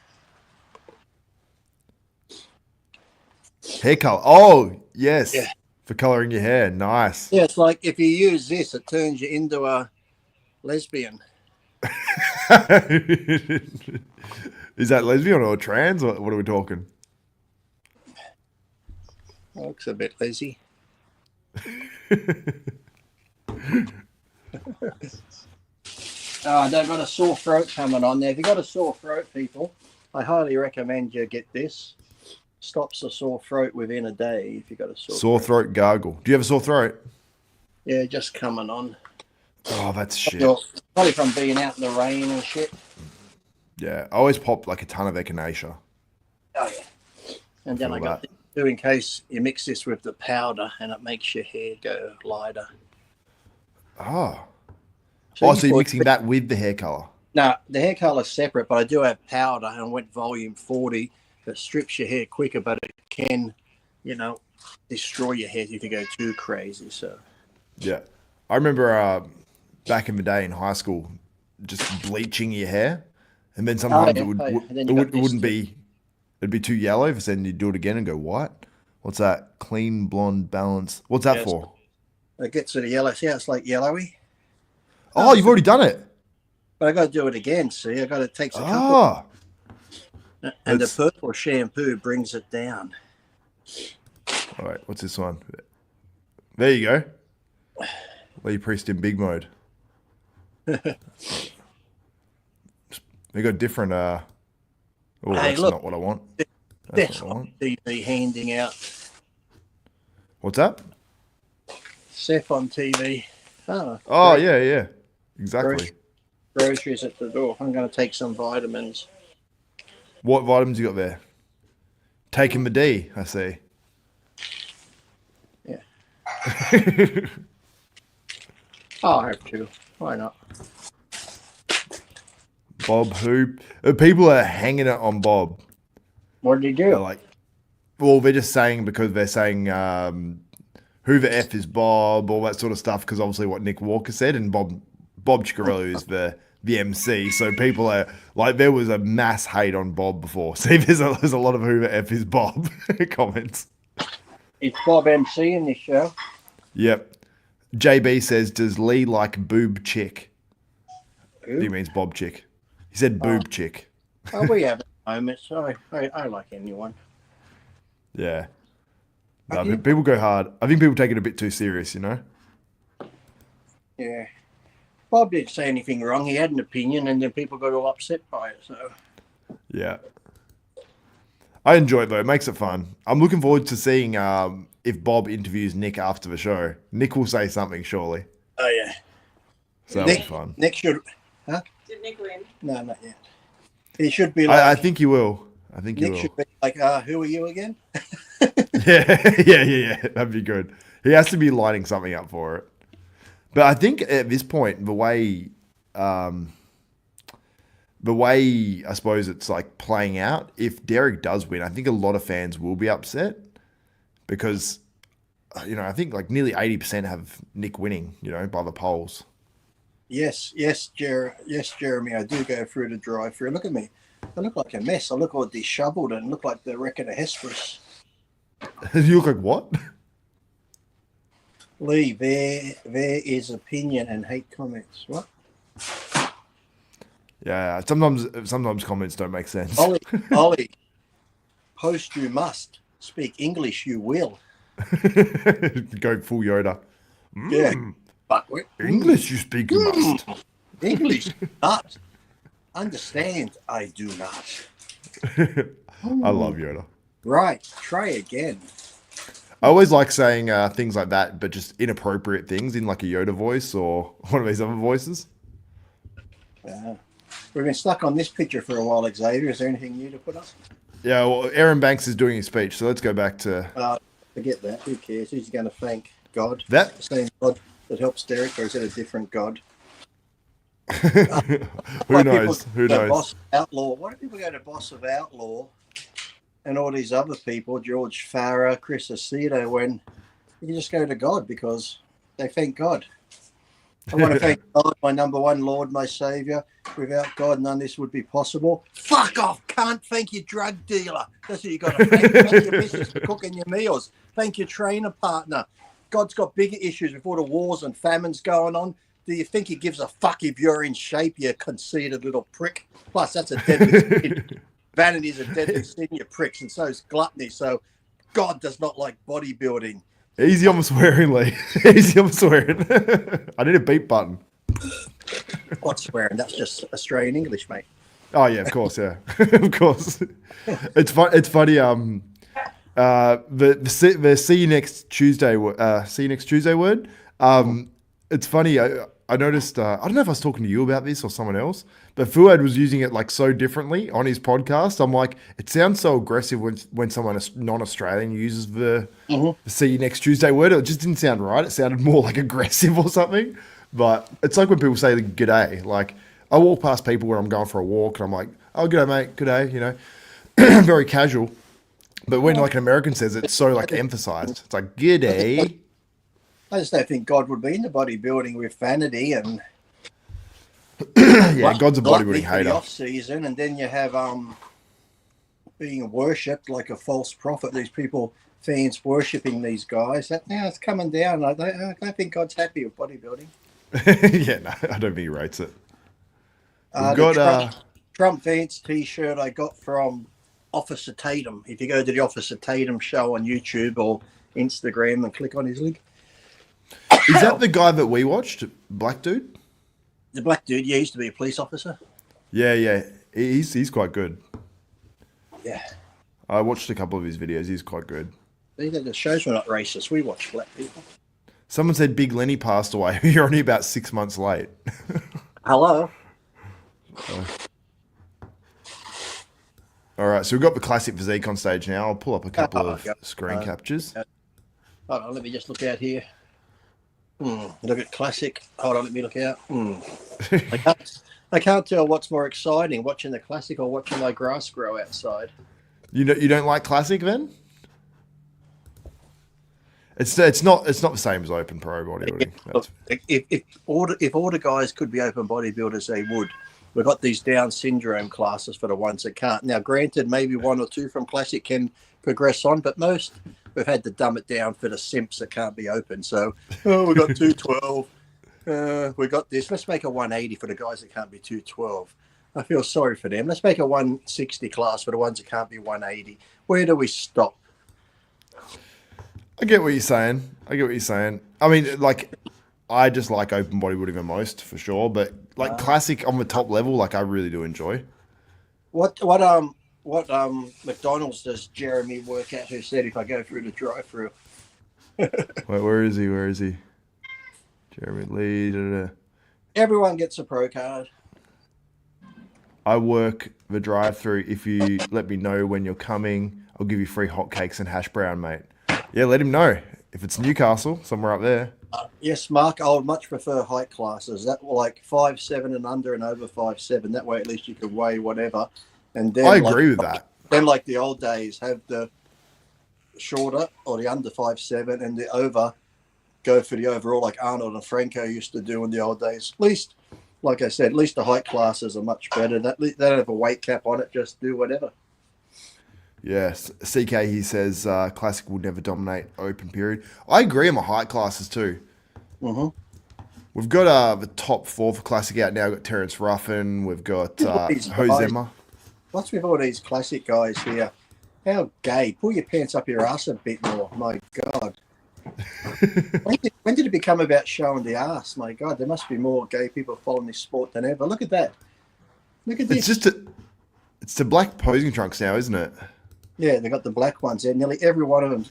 Hair color. Oh, yes. Yeah. For coloring your hair. Nice. Yeah, it's like if you use this, it turns you into a lesbian. Is that lesbian or trans? What are we talking? Looks a bit lazy. They've got a sore throat coming on there. If you've got a sore throat, people, I highly recommend you get this. Stops the sore throat within a day if you've got a sore throat gargle. Do you have a sore throat? Yeah, just coming on. Oh, that's shit. Probably from being out in the rain and shit. Yeah, I always pop like a ton of echinacea. Oh, yeah. And then I got this too, in case you mix this with the powder and it makes your hair go lighter. Oh. So you're mixing that with the hair color? No, the hair color is separate, but I do have powder and I went volume 40 that strips your hair quicker, but it can, destroy your hair if you go too crazy. So, yeah. I remember back in the day in high school, just bleaching your hair. And then sometimes it wouldn't be, it'd be too yellow. So then you'd do it again and go, what? What's that? Clean blonde balance. What's that for? It gets to the yellow. See how it's like yellowy? Oh, you've already done it. But I got to do it again. See, I got to take a couple. And the purple shampoo brings it down. All right, what's this one? There you go. Lee Priest in big mode. They got different. That's not what I want. That's what I want. The handing out. What's that? SF on TV. Oh, yeah. Exactly. Groceries at the door. I'm going to take some vitamins. What vitamins you got there? Taking the D, I see. Yeah. I'll have to. Why not? Bob Hoop. People are hanging it on Bob. What did he do? They're like, well, they're just saying because they're saying who the F is Bob, all that sort of stuff, because obviously what Nick Walker said, and Bob Chicarello is the MC. So people are like, there was a mass hate on Bob before. See, there's a lot of who the F is Bob comments. It's Bob MC in this show. Yep. JB says, does Lee like boob chick? Who? He means Bob chick. He said boob chick. Oh, we have moments. I like anyone. Yeah. No, people go hard. I think people take it a bit too serious, you know? Yeah. Bob didn't say anything wrong. He had an opinion, and then people got all upset by it. So. Yeah. I enjoy it, though. It makes it fun. I'm looking forward to seeing if Bob interviews Nick after the show. Nick will say something, surely. Oh, yeah. So that'll be fun. Nick should... Huh? Did Nick win? No, not yet. He should be like... I think he will. Nick should be like, who are you again? Yeah. That'd be good. He has to be lining something up for it. But I think at this point, the way I suppose it's like playing out, if Derek does win, I think a lot of fans will be upset because, I think like nearly 80% have Nick winning, by the polls. Yes, Jeremy, I do go through the drive-through. Look at me. I look like a mess. I look all disheveled and look like the wreck of a Hesperus. You look like what? Lee, there is opinion and hate comments. What? Yeah, sometimes comments don't make sense. Ollie, post you must. Speak English you will. Go full Yoda. Yeah. But English you speak you must. English not. Understand I do not. I love Yoda. Right. Try again. I always like saying things like that, but just inappropriate things in like a Yoda voice or one of these other voices. We've been stuck on this picture for a while, Xavier. Is there anything new to put up? Yeah, well, Aaron Banks is doing his speech, so let's go back to... Forget that. Who cares? Who's going to thank God? That? The same God that helps Derek, or is it a different God? Who knows? Boss Outlaw. Why do people go to Boss of Outlaw and all these other people, George Farah, Chris Aceto, when you can just go to God because they thank God? I want to thank God, my number one Lord, my Saviour. Without God, none of this would be possible. Fuck off, can't thank your drug dealer. That's what you got to thank. Thank your missus for cooking your meals. Thank your trainer partner. God's got bigger issues with all the wars and famines going on. Do you think he gives a fuck if you're in shape, you conceited little prick? Plus, that's a deadly sin. Vanity is a deadly sin, you pricks, and so is gluttony. So God does not like bodybuilding. Easy on the swearing, Lee. Easy on the swearing. I need a beep button. What's swearing? That's just Australian English, mate. Oh yeah, of course, yeah, of course. It's fun. It's funny. The see you next Tuesday. See you next Tuesday word. It's funny. I noticed. I don't know if I was talking to you about this or someone else, but Fuad was using it like so differently on his podcast. I'm like, it sounds so aggressive when someone non-Australian uses the see you next Tuesday word. It just didn't sound right. It sounded more like aggressive or something. But it's like when people say the g'day. Like I walk past people where I'm going for a walk and I'm like, oh, g'day, mate, g'day, very casual. But when like an American says it, it's so like emphasized. It's like, g'day. I just don't think God would be into bodybuilding with vanity and yeah, God's a bodybuilding hater. Off season, and then you have being worshipped like a false prophet. These people, fans worshipping these guys. That now it's coming down. I don't think God's happy with bodybuilding. Yeah, no, I don't think he rates it. Trump Vance T-shirt I got from Officer Tatum. If you go to the Officer Tatum show on YouTube or Instagram and click on his link. Is that the guy that we watched? Black dude? The black dude, yeah, he used to be a police officer. Yeah. He's quite good. Yeah. I watched a couple of his videos. He's quite good. The shows were not racist. We watch black people. Someone said Big Lenny passed away. You're only about 6 months late. Hello. All right, so we've got the classic physique on stage now. I'll pull up a couple Oh, of screen captures. Hold on, let me just look out here. Look at classic. Hold on, let me look out. I can't tell what's more exciting, watching the classic or watching my grass grow outside. You don't like classic then? It's not the same as open pro bodybuilding. Look, if all the guys could be open bodybuilders, they would. We've got these Down syndrome classes for the ones that can't. Now, granted, maybe one or two from classic can progress on, but most we've had to dumb it down for the simps that can't be open. So, we've got 212. We got this. Let's make a 180 for the guys that can't be 212. I feel sorry for them. Let's make a 160 class for the ones that can't be 180. Where do we stop? I get what you're saying. I mean, like, I just like open bodybuilding the most, for sure. But, like, classic on the top level, like, I really do enjoy. What McDonald's does Jeremy work at, who said if I go through the drive-through? Where is he? Jeremy Lee. Everyone gets a pro card. I work the drive-through. If you let me know when you're coming, I'll give you free hotcakes and hash brown, mate. Yeah, let him know. If it's Newcastle, somewhere up there. Yes, Mark, I would much prefer height classes. That were like 5'7" and under and over 5'7". That way at least you could weigh whatever. And then I agree with that. Then like the old days, have the shorter or the under 5'7" and the over, go for the overall like Arnold and Franco used to do in the old days. At least, like I said, at least the height classes are much better. They don't have a weight cap on it, just do whatever. Yes, CK, he says classic will never dominate open period. I agree on my height classes too. Mm-hmm. We've got the top four for classic out now. We've got Terrence Ruffin. We've got Josema. What's with all these classic guys here? How gay. Pull your pants up your ass a bit more. My God. When did it become about showing the ass? My God, there must be more gay people following this sport than ever. Look at that. Look at this. It's the black posing trunks now, isn't it? Yeah, they got the black ones there. Nearly every one of them.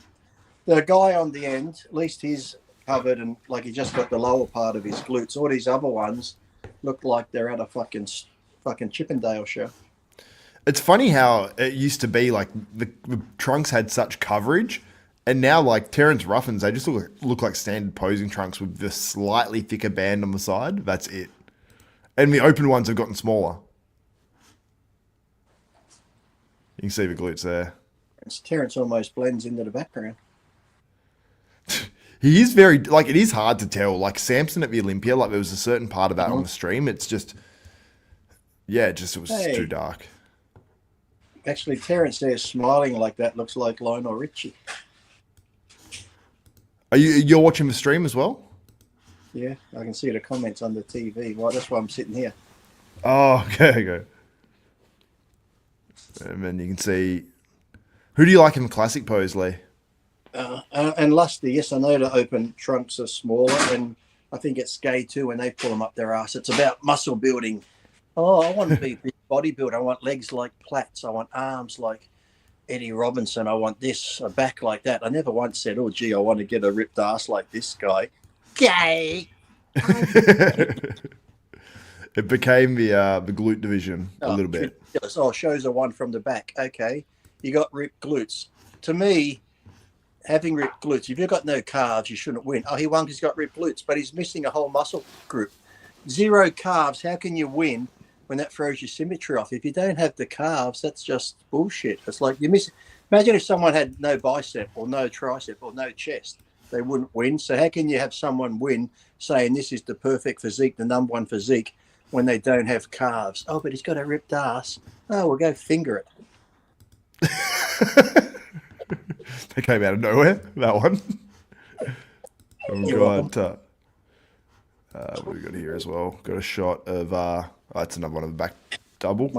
The guy on the end, at least he's covered and like he just got the lower part of his glutes. All these other ones look like they're at a fucking Chippendale show. It's funny how it used to be like the trunks had such coverage, and now like Terrence Ruffins, they just look like standard posing trunks with the slightly thicker band on the side. That's it. And the open ones have gotten smaller. You can see the glutes there. Terrence almost blends into the background. He is very, like, it is hard to tell. Like, Samson at the Olympia, like, there was a certain part of that on the stream. It's just, yeah, it was too dark. Actually, Terrence there smiling like that looks like Lionel Richie. You're watching the stream as well? Yeah, I can see the comments on the TV. Well, that's why I'm sitting here. Oh, okay. And then you can see, who do you like in the classic pose, Lee? And Lusty, yes, I know the open trunks are smaller, and I think it's gay too when they pull them up their ass. It's about muscle building. Oh, I want to be a big bodybuilder. I want legs like Platts. I want arms like Eddie Robinson. I want this, a back like that. I never once said, oh, gee, I want to get a ripped ass like this guy. Gay. It became the glute division a little bit. Oh, shows a one from the back. Okay, you got ripped glutes. To me, having ripped glutes, if you've got no calves, you shouldn't win. Oh, he won because he's got ripped glutes, but he's missing a whole muscle group. Zero calves, how can you win when that throws your symmetry off? If you don't have the calves, that's just bullshit. It's like you miss. Imagine if someone had no bicep or no tricep or no chest, they wouldn't win. So how can you have someone win saying this is the perfect physique, the number one physique, when they don't have calves? Oh, but he's got a ripped ass. Oh, we'll go finger it. They came out of nowhere, that one. We've got, what do we got here as well? Got a shot of, that's another one of the back double.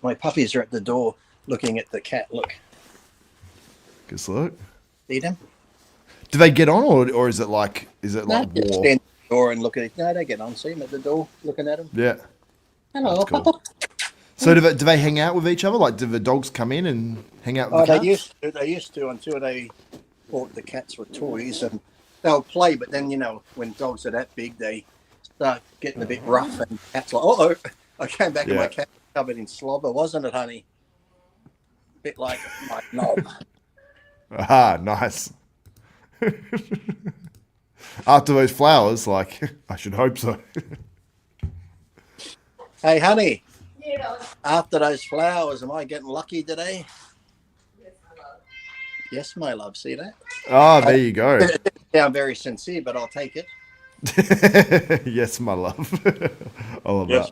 My puppies are at the door looking at the cat. Look. Good look. See them? Do they get on, or is it like No, war? stand at the door and look at it. No, they get on. See them at the door looking at them. Yeah. Hello, cool. Papa. So do they hang out with each other? Like, do the dogs come in and hang out with the cats? They used to until they bought the cats with toys, and they'll play, but then, when dogs are that big, they start getting a bit rough, and cat's like, oh, I came back and my cat was covered in slobber, wasn't it, honey? A bit like my knob. Ah, nice. After those flowers, I should hope so. Hey, honey. Yeah. After those flowers, am I getting lucky today? Yes, my love. See that? Ah, there you go. It didn't sound very sincere, but I'll take it. Yes, my love. I love that.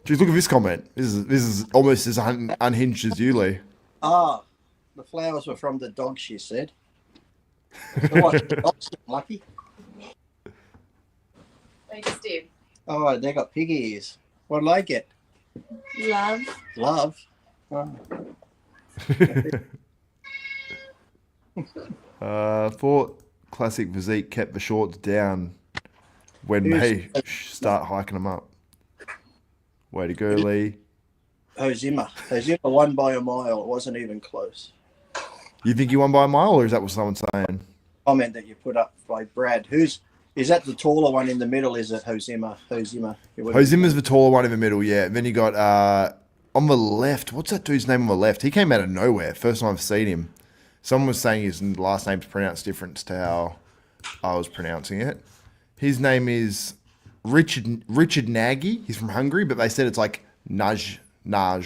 Jeez, look at this comment. This is almost as unhinged as you, Lee. Ah, the flowers were from the dog, she said. So what? Dogs lucky? Thanks, Steve. Oh, they got pig ears. What'll I get? Love. Love? Oh. Thought Classic Physique kept the shorts down when they start hiking them up. Way to go, Lee. Josema won by a mile. It wasn't even close. You think you won by a mile, or is that what someone's saying? Comment that you put up by Brad. Is that the taller one in the middle? Is it Josema? Josema's the taller one in the middle, yeah. And then you got on the left. What's that dude's name on the left? He came out of nowhere. First time I've seen him. Someone was saying his last name's pronounced different to how I was pronouncing it. His name is Richard Nagy. He's from Hungary, but they said it's like Naj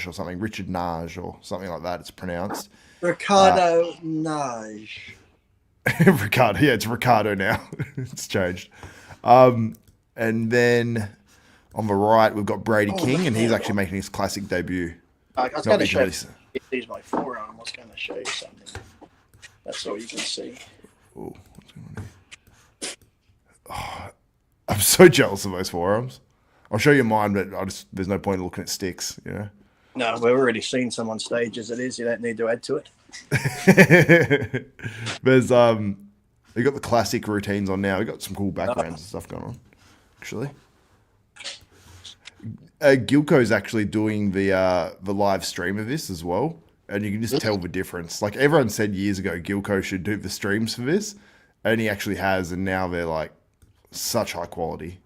or something. Richard Naj or something like that. It's pronounced. Ricardo Naj. Ricardo, yeah, it's Ricardo now. It's changed. And then on the right, we've got Brady King, and he's actually making his classic debut. I was going to show you. Here's my forearm. I was going to show you something. That's all you can see. Oh, what's going on here? Oh, I'm so jealous of those forearms. I'll show you mine, but there's no point in looking at sticks, you know? No, we've already seen some on stage as it is. You don't need to add to it. There's we got the classic routines on now. We got some cool backgrounds and stuff going on. Actually, Gilco's actually doing the live stream of this as well, and you can just tell the difference. Like everyone said years ago, Gilco should do the streams for this, and he actually has, and now they're like such high quality.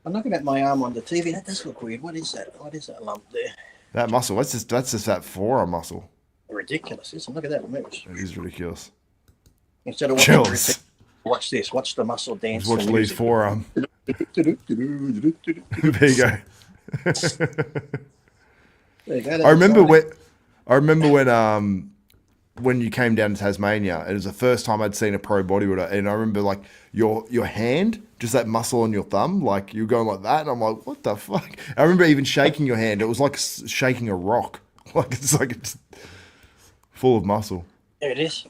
I'm looking at my arm on the TV. That does look weird. What is that? What is that lump there? That muscle. That's just that forearm muscle. Ridiculous, isn't it? Look at that. It is ridiculous. Instead of watching, watch this. Watch the muscle dance. Just watch Lee's forearm. There you go. I remember when you came down to Tasmania, it was the first time I'd seen a pro bodybuilder, and I remember like your hand, just that muscle on your thumb, like you were going like that, and I'm like, what the fuck? I remember even shaking your hand. It was like shaking a rock. Like it's full of muscle. There it is.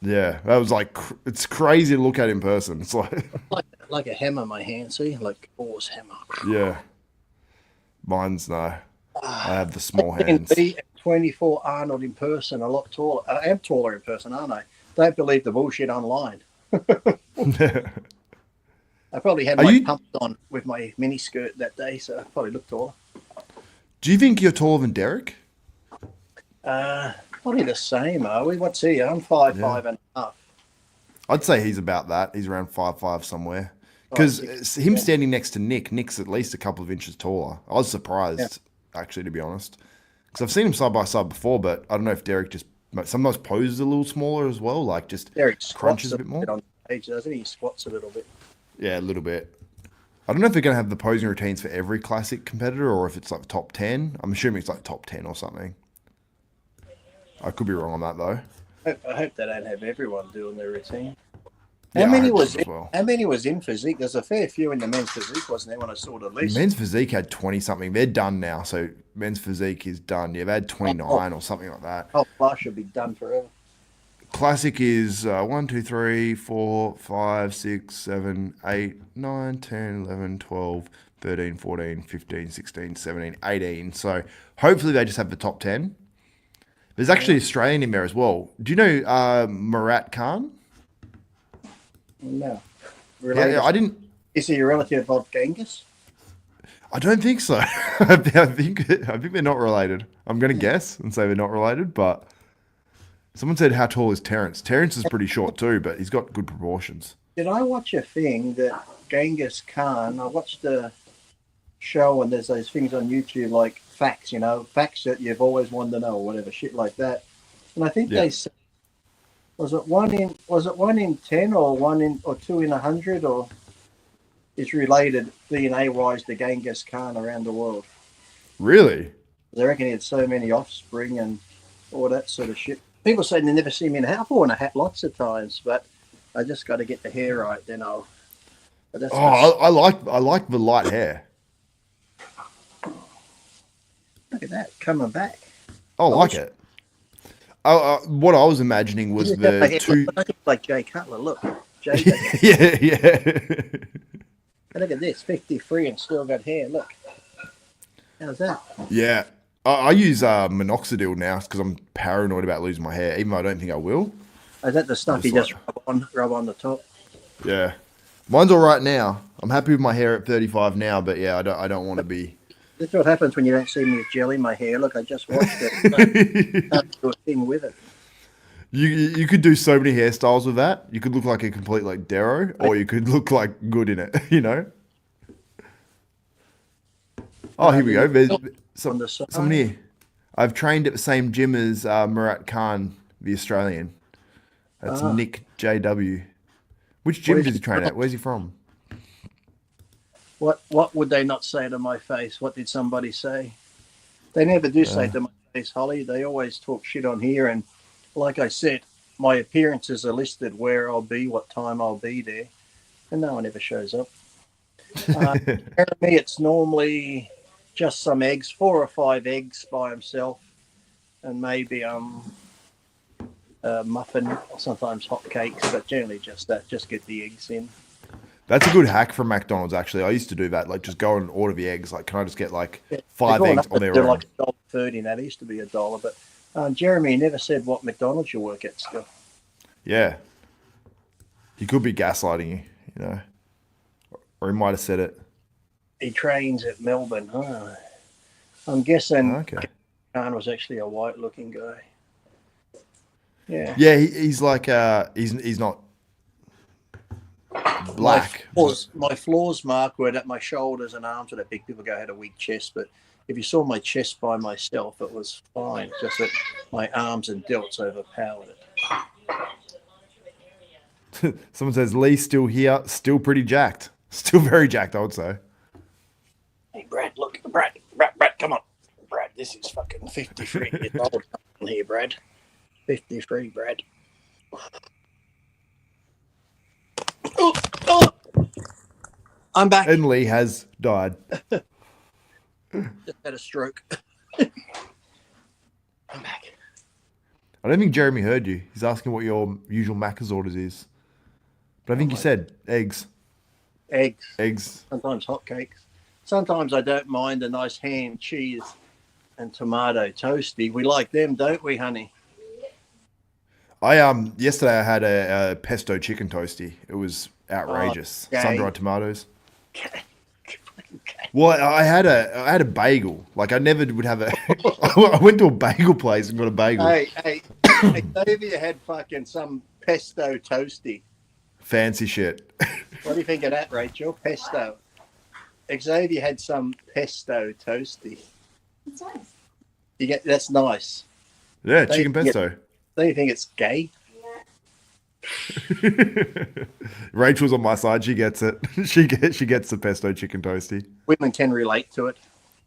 Yeah, that was like, it's crazy to look at in person. It's like a hammer, my hand, see? Like Boar's hammer. Yeah. Mine's no. I have the small hands. 24 Arnold in person, a lot taller. I am taller in person, aren't I? Don't believe the bullshit online. I probably had my pumps on with my mini skirt that day, so I probably looked taller. Do you think you're taller than Derek? Probably the same, are we? What's he? I'm 5'5.5". I'd say he's about that. He's around 5'5" somewhere. Because him standing next to Nick's at least a couple of inches taller. I was surprised, actually, to be honest. Because I've seen him side by side before, but I don't know if Derek just sometimes poses a little smaller as well, like just Derek crunches a bit more. On stage, doesn't he? He squats a little bit. Yeah, a little bit. I don't know if they're going to have the posing routines for every classic competitor or if it's like top 10. I'm assuming it's like top 10 or something. I could be wrong on that, though. I hope they don't have everyone doing their routine. Yeah, how many was in Physique? There's a fair few in the men's Physique, wasn't there, when I saw the list? Men's Physique had 20-something. They're done now, so men's Physique is done. Yeah, they had 29 or something like that. Oh, Flush should be done forever. Classic is 1, 2, 3, 4, 5, 6, 7, 8, 9, 10, 11, 12, 13, 14, 15, 16, 17, 18. So hopefully they just have the top 10. There's actually Australian in there as well. Do you know Murat Khan? No. Yeah, I didn't. Is he a relative of Genghis? I don't think so. I think they're not related. I'm going to guess and say they're not related, but Someone said, how tall is Terrence? Terrence is pretty short too, but he's got good proportions. Did I watch a thing that Genghis Khan? I watched a show, and there's those things on YouTube like facts, facts that you've always wanted to know, or whatever shit like that. And I think they said, was it 1 in 10 or 2 in 100, or is related DNA wise to Genghis Khan around the world? Really? They reckon he had so many offspring and all that sort of shit. People say they never see me in a hat. I've worn a hat lots of times, but I just got to get the hair right. Then I'll. I like the light hair. Look at that coming back. I like it. What I was imagining was the two. Look like Jay Cutler. Look, Jay. yeah. And look at this, 53 and still got hair. Look. How's that? Yeah. I use minoxidil now because I'm paranoid about losing my hair, even though I don't think I will. Is that the stuff you just rub on the top? Yeah. Mine's all right now. I'm happy with my hair at 35 now, but yeah, I don't want to be. That's what happens when you don't see me with gel in my hair. Look, I just washed it. Can't do a thing with it. You could do so many hairstyles with that. You could look like a complete like Darrow, or you could look like good in it, Oh, here we go. There's someone here. I've trained at the same gym as Murat Khan, the Australian. That's Nick JW. Which gym does he train at? Where's he from? What would they not say to my face? What did somebody say? They never do say to my face, Holly. They always talk shit on here. And like I said, my appearances are listed where I'll be, what time I'll be there. And no one ever shows up. For me, it's normally just some eggs, 4 or 5 eggs by himself. And maybe a muffin, sometimes hot cakes, but generally just that. Just get the eggs in. That's a good hack from McDonald's, actually. I used to do that, like just go and order the eggs. Like, can I just get like 5 eggs on their own? Like $1.30 now. It used to be $1, but Jeremy never said what McDonald's you work at still. Yeah. He could be gaslighting you, or he might have said it. He trains at Melbourne. I'm guessing Khan was actually a white-looking guy. Yeah. Yeah, he's like he's not black. My flaws, Mark, were that my shoulders and arms were that big. People go, I had a weak chest, but if you saw my chest by myself, it was fine. Just that my arms and delts overpowered it. Someone says Lee's still here, still pretty jacked, still very jacked, I would say. Hey, Brad, look, Brad, come on, Brad. This is fucking 53 years old here, Brad. 53, Brad. Oh. I'm back. And Lee has died. Just had a stroke. I'm back. I don't think Jeremy heard you. He's asking what your usual Macca's orders is. But I think you said eggs. Eggs. Sometimes hot cakes. Sometimes I don't mind a nice ham, cheese, and tomato toasty. We like them, don't we, honey? Yesterday I had a pesto chicken toasty. It was outrageous. Sun-dried tomatoes. Well, I had a bagel. Like I never would have a. I went to a bagel place and got a bagel. Hey, Xavier had fucking some pesto toasty. Fancy shit. What do you think of that, Rachel? Pesto. Xavier had some pesto toasty. That's nice. That's nice. Yeah, chicken pesto. Don't you think it's gay? Yeah. Rachel's on my side. She gets it. She gets the pesto chicken toasty. Women can relate to it.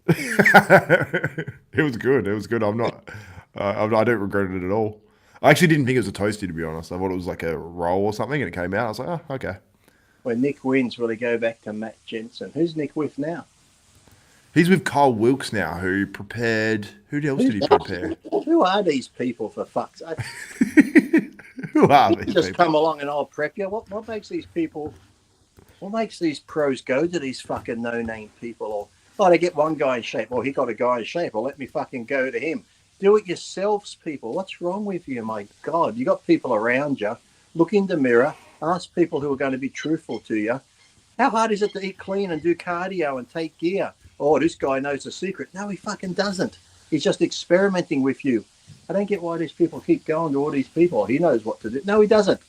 It was good. I don't regret it at all. I actually didn't think it was a toasty, to be honest. I thought it was like a roll or something, and it came out. I was like, oh, okay. When Nick wins, will he go back to Matt Jensen? Who's Nick with now? He's with Kyle Wilkes now, who prepared. Who else did he prepare? Who are these people, for fuck's sake? Who are these just people? Come along and I'll prep you. What makes these people? What makes these pros go to these fucking no-name people? Or they get one guy in shape. Well, he got a guy in shape. Well, let me fucking go to him. Do it yourselves, people. What's wrong with you? My God, you got people around you. Look in the mirror. Ask people who are going to be truthful to you. How hard is it to eat clean and do cardio and take gear? Oh, this guy knows the secret. No, he fucking doesn't. He's just experimenting with you. I don't get why these people keep going to all these people. He knows what to do. No, he doesn't.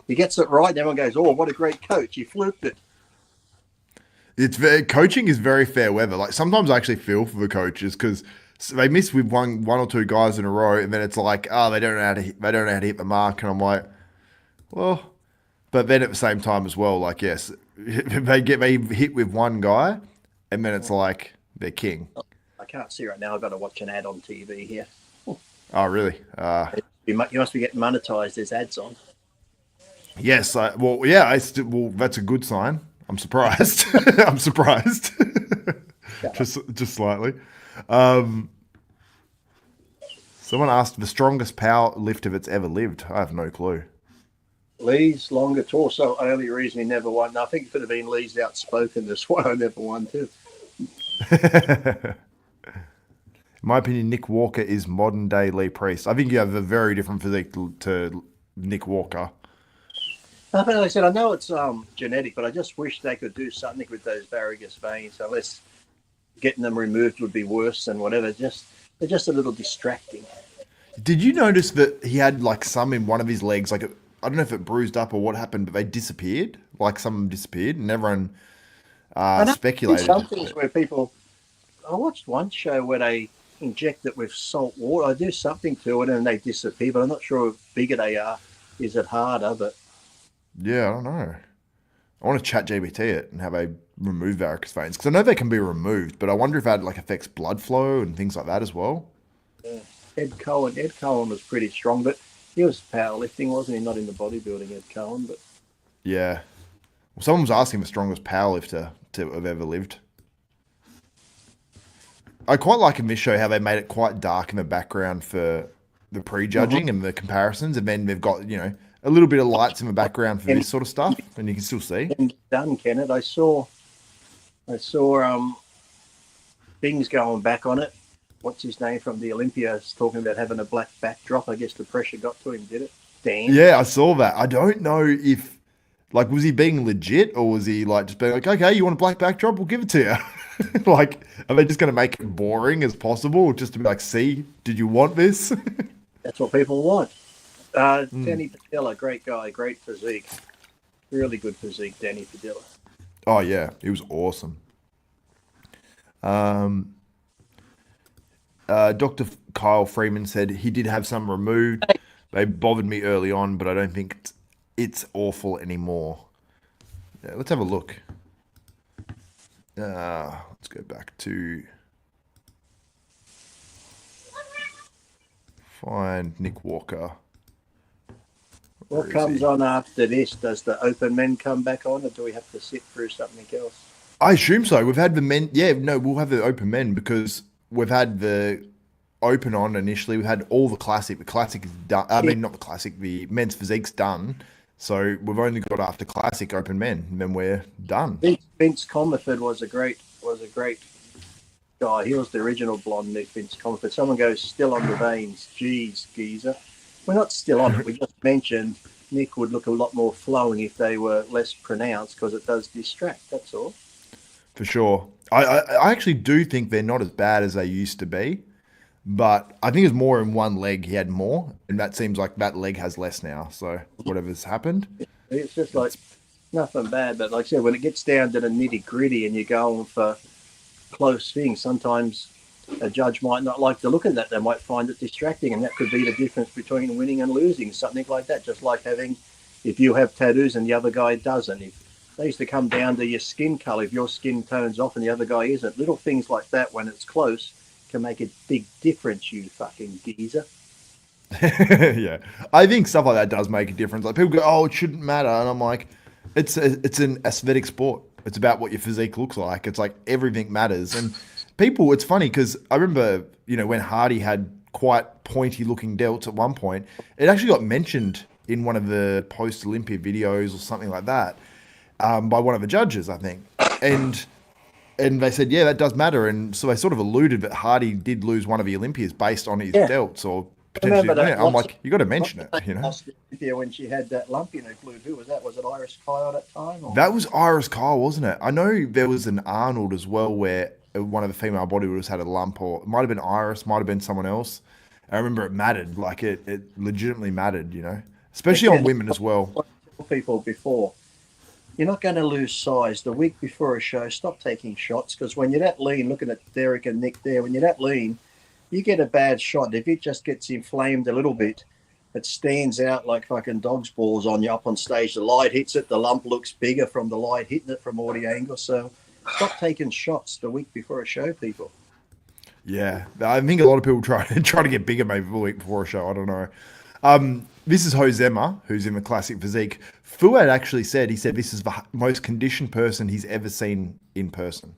He gets it right, and everyone goes, "Oh, what a great coach! He fluked it." Coaching is very fair weather. Like sometimes I actually feel for the coaches because they miss with one or two guys in a row, and then it's like, oh, they don't know how to hit the mark, and I'm like, well, but then at the same time as well, like yes, they hit with one guy, and then it's like they're king. I can't see right now. I've got to watch an ad on TV here. Oh, really? You must be getting monetized. There's ads on. Yes. Well, that's a good sign. I'm surprised. I'm surprised. just slightly. Someone asked the strongest power lifter that's ever lived. I have no clue. Lee's longer torso. Only reason he never won. I think it could have been Lee's outspoken. That's why I never won too. In my opinion, Nick Walker is modern day Lee Priest. I think you have a very different physique to Nick Walker. Like I said, I know it's genetic, but I just wish they could do something with those varicose veins. Unless getting them removed would be worse than whatever. They're just a little distracting. Did you notice that he had like some in one of his legs? Like I don't know if it bruised up or what happened, but they disappeared. Like some of them disappeared, and everyone speculated. Some things where people. I watched one show where they inject it with salt water. I do something to it and they disappear, but I'm not sure how bigger they are. Is it harder? But yeah, I don't know. I want to chat GBT it and how they remove varicose veins because I know they can be removed, but I wonder if that like affects blood flow and things like that as well. Yeah. Ed Cohen was pretty strong, but he was powerlifting, wasn't he? Not in the bodybuilding, Ed Cohen, but yeah. Well, someone was asking the strongest powerlifter to have ever lived. I quite like in this show how they made it quite dark in the background for the prejudging and the comparisons, and then they've got a little bit of lights in the background for this sort of stuff, and you can still see. Done, Kenneth. I saw things going back on it. What's his name from the Olympia is talking about having a black backdrop. I guess the pressure got to him, did it? Dan? Yeah, I saw that. I don't know if, like, was he being legit or was he, like, just being like, okay, you want a black backdrop? We'll give it to you. Like, are they just going to make it boring as possible just to be like, see, did you want this? That's what people want. Danny Padilla, great guy, great physique. Really good physique, Danny Padilla. Oh, yeah. He was awesome. Dr. Kyle Freeman said he did have some removed. They bothered me early on, but I don't think it's awful anymore. Yeah, let's have a look. Let's go back to find Nick Walker. What comes on after this? Does the open men come back on, or do we have to sit through something else? I assume so. We've had the men. Yeah, no, we'll have the open men because we've had the open on initially. We had all the classic. The classic is done. I mean, not the classic. The men's physique's done. So we've only got after classic open men, and then we're done. Vince Comerford was a great guy. He was the original blonde Nick, Vince Comerford. Someone goes, still on the veins. Geez, geezer. We're not still on it. We just mentioned Nick would look a lot more flowing if they were less pronounced because it does distract. That's all. For sure. I actually do think they're not as bad as they used to be, but I think it's more in one leg he had more, and that seems like that leg has less now. So whatever's happened. It's just like nothing bad, but like I said, when it gets down to the nitty gritty and you're going for close things, sometimes a judge might not like the look of that. They might find it distracting, and that could be the difference between winning and losing, something like that. Just like if you have tattoos and the other guy doesn't. If they used to come down to your skin color, if your skin tones off and the other guy isn't, little things like that when it's close can make a big difference, you fucking geezer. Yeah, I think stuff like that does make a difference. Like people go, "Oh, it shouldn't matter," and I'm like, it's an aesthetic sport. It's about what your physique looks like. It's like everything matters. And people, it's funny because I remember, when Hardy had quite pointy looking delts at one point, it actually got mentioned in one of the post Olympia videos or something like that by one of the judges, I think, and they said, yeah, that does matter. And so they sort of alluded that Hardy did lose one of the Olympias based on his delts or potentially. I'm like, you got to mention it, Olympia when she had that lump in her glute, who was that? Was it Iris Kyle at that time? Or? That was Iris Kyle, wasn't it? I know there was an Arnold as well where one of the female bodybuilders had a lump, or it might have been Iris, might have been someone else. I remember it mattered. Like it legitimately mattered, you know, especially on women as well. I tell people before, you're not going to lose size the week before a show. Stop taking shots, because when you're that lean, looking at Derek and Nick there, when you're that lean, you get a bad shot. If it just gets inflamed a little bit, it stands out like fucking dog's balls on you up on stage. The light hits it, the lump looks bigger from the light hitting it from all the angles. So stop taking shots the week before a show, people. Yeah, I think a lot of people try to get bigger maybe the week before a show. I don't know. This is Josema, who's in the classic physique. Fuad actually said, this is the most conditioned person he's ever seen in person.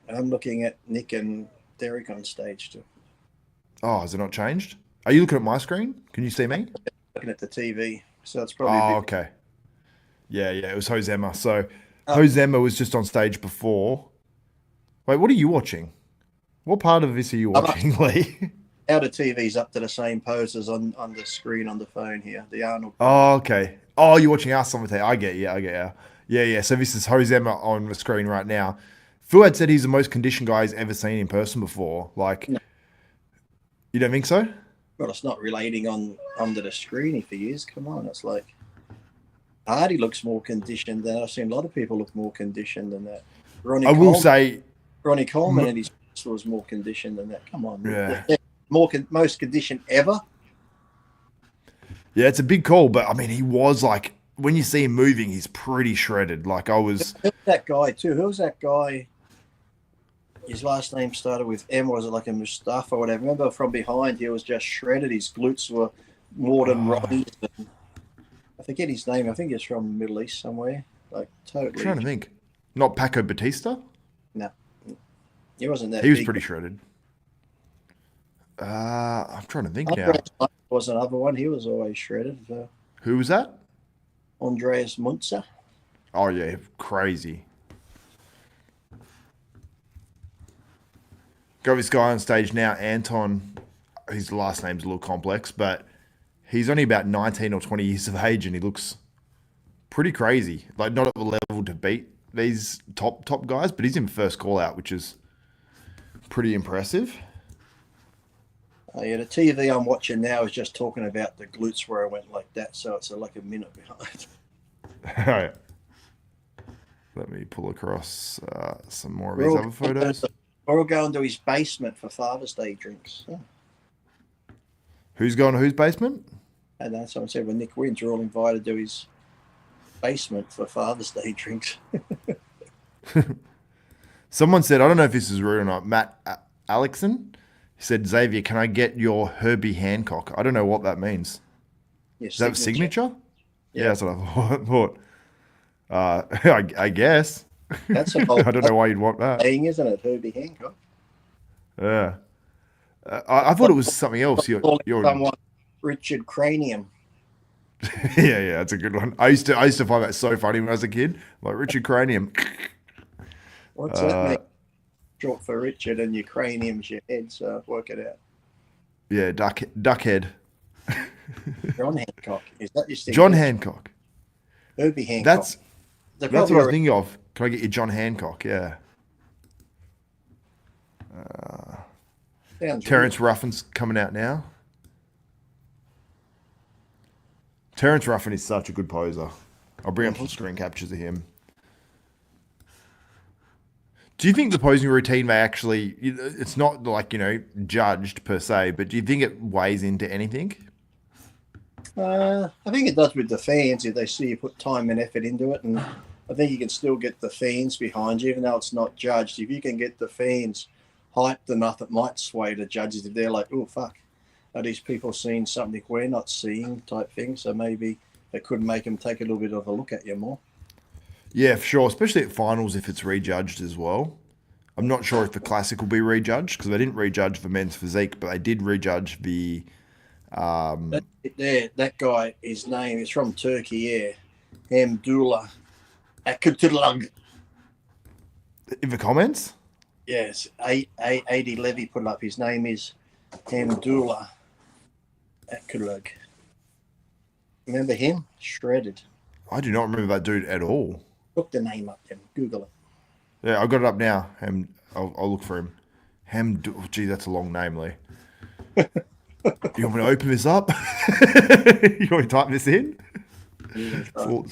I'm looking at Nick and Derek on stage too. Oh, has it not changed? Are you looking at my screen? Can you see me? Looking at the TV, so it's probably. Oh, okay. Yeah, it was Josema. So Josema was just on stage before. Wait, what are you watching? What part of this are you watching, Lee? Our TV's up to the same pose as on the screen on the phone here. The Arnold. Oh, okay. Oh, you're watching us on the TV. I get you. Yeah. So this is Josema on the screen right now. Fuad said he's the most conditioned guy he's ever seen in person before. Like, no. You don't think so? Well, it's not relating under the screen if he is. Come on, it's like Hardy looks more conditioned than I've seen. A lot of people look more conditioned than that. Ronnie Coleman and his was more conditioned than that. Come on, yeah. Most conditioned ever. Yeah, it's a big call, but I mean, he was like, when you see him moving, he's pretty shredded. Like Who's that guy too? Who was that guy? His last name started with M. Was it like a Mustafa or whatever? Remember from behind, he was just shredded. His glutes were more than Ronnie's. I forget his name. I think he's from the Middle East somewhere. Like totally. I'm trying to think. Not Paco Batista? No. He wasn't that He was big. pretty shredded. I'm trying to think Andreas now. Munzer was another one. He was always shredded. Who was that? Andreas Munzer. Oh, yeah. Crazy. Got this guy on stage now, Anton. His last name's a little complex, but he's only about 19 or 20 years of age, and he looks pretty crazy. Like, not at the level to beat these top guys, but he's in first call out, which is pretty impressive. Yeah, the TV I'm watching now is just talking about the glutes where I went like that, so it's like a minute behind. All right. Let me pull across some more of these other photos. We're all going to his basement for Father's Day drinks. Oh. Who's going to whose basement? And that's what I said, when Nick wins, we're all invited to his basement for Father's Day drinks. Someone said, I don't know if this is rude or not, Matt Alexson, he said, Xavier, can I get your Herbie Hancock? I don't know what that means. Yes, is that signature? Yeah, that's what I thought. I guess. That's I don't know why you'd want that. Saying, isn't it, Herbie Hancock? Yeah. I thought it was something else. Someone Richard Cranium. yeah, that's a good one. I used to find that so funny when I was a kid. Like Richard Cranium. What's that mean? Short for Richard, and your cranium's your head, so work it out. Yeah, duckhead. John Hancock. Is that your signature? John Hancock. Herbie Hancock. That's what I was thinking of. Can I get you John Hancock? Yeah. Terrence Ruffin's coming out now. Terrence Ruffin is such a good poser. I'll bring up some screen captures of him. Do you think the posing routine may actually, it's not like, judged per se, but do you think it weighs into anything? I think it does with the fans if they see you put time and effort into it. And I think you can still get the fans behind you, even though it's not judged. If you can get the fans hyped enough, it might sway the judges if they're like, oh, fuck, are these people seeing something we're not seeing type thing? So maybe it could make them take a little bit of a look at you more. Yeah, for sure, especially at finals if it's rejudged as well. I'm not sure if the classic will be rejudged because they didn't rejudge the men's physique, but they did rejudge the... That guy, his name is from Turkey, yeah. Hamdullah Akutulug. In the comments? Yes, A.D. Levy put it up. His name is Hamdullah Akutulug. Remember him? Shredded. I do not remember that dude at all. Look the name up then. Google it. Yeah, I've got it up now. I'll look for him. Gee, that's a long name, Lee. You want me to open this up? You want me to type this in? Yeah, So-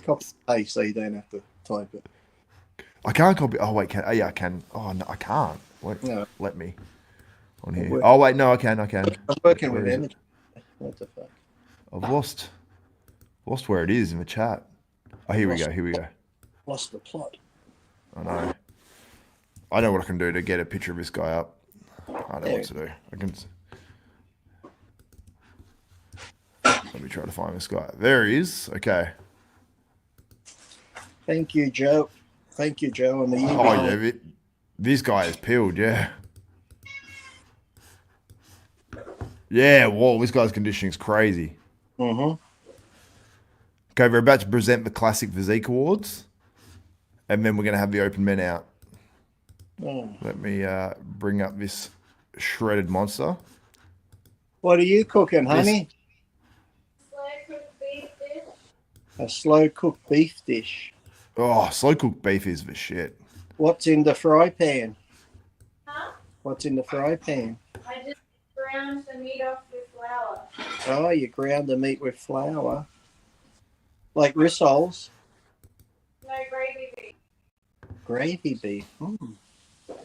copy paste so you don't have to type it. I can't copy. Oh wait, yeah, I can. Oh no, I can't. Wait, No. let me on here. works. Oh wait, no, I can. I'm working Where with is it? images. What the fuck? I've lost where it is in the chat. Oh, here we go. Here we go. Lost the plot. I know. I know what I can do to get a picture of this guy up. I know what to do. I can. Let me try to find this guy. There he is. Okay. Thank you, Joe. Thank you, Joe. And the Oh yeah, this guy is peeled. Yeah. Yeah. Whoa, this guy's conditioning is crazy. Mm-hmm. Okay, we're about to present the Classic Physique Awards, and then we're going to have the Open Men out. Oh. Let me bring up this shredded monster. What are you cooking, honey? Slow-cooked beef dish. A slow-cooked beef dish. Oh, slow cooked beef is the shit. What's in the fry pan? Huh? What's in the fry pan? I just ground the meat off with flour. Oh, you ground the meat with flour. Like rissoles. No gravy beef. Gravy beef.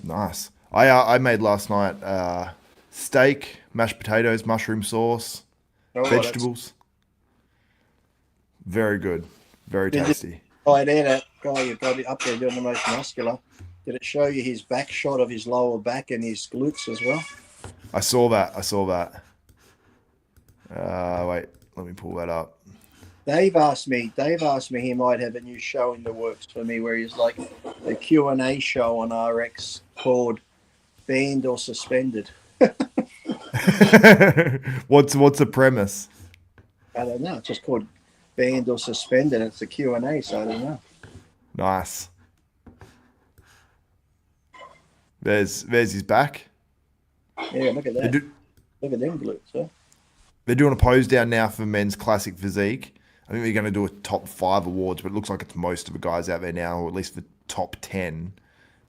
Nice. I made last night steak, mashed potatoes, mushroom sauce, Oh, vegetables. Very good. Very Did you- tasty. Oh, there, that guy you've got up there doing the most muscular. Did it show you his back shot of his lower back and his glutes as well? I saw that. Wait, let me pull that up. Dave asked me he might have a new show in the works for me where he's like a Q&A show on RX called Banned or Suspended. What's the premise? I don't know. It's just called Banned or Suspended. It's a Q&A, so I don't know. Nice. There's his back. Yeah, look at They that. do, Look at them glutes, huh? they're doing a pose down now for men's classic physique. I think they're going to do a top 5 awards, but it looks like it's most of the guys out there now, or at least the top 10.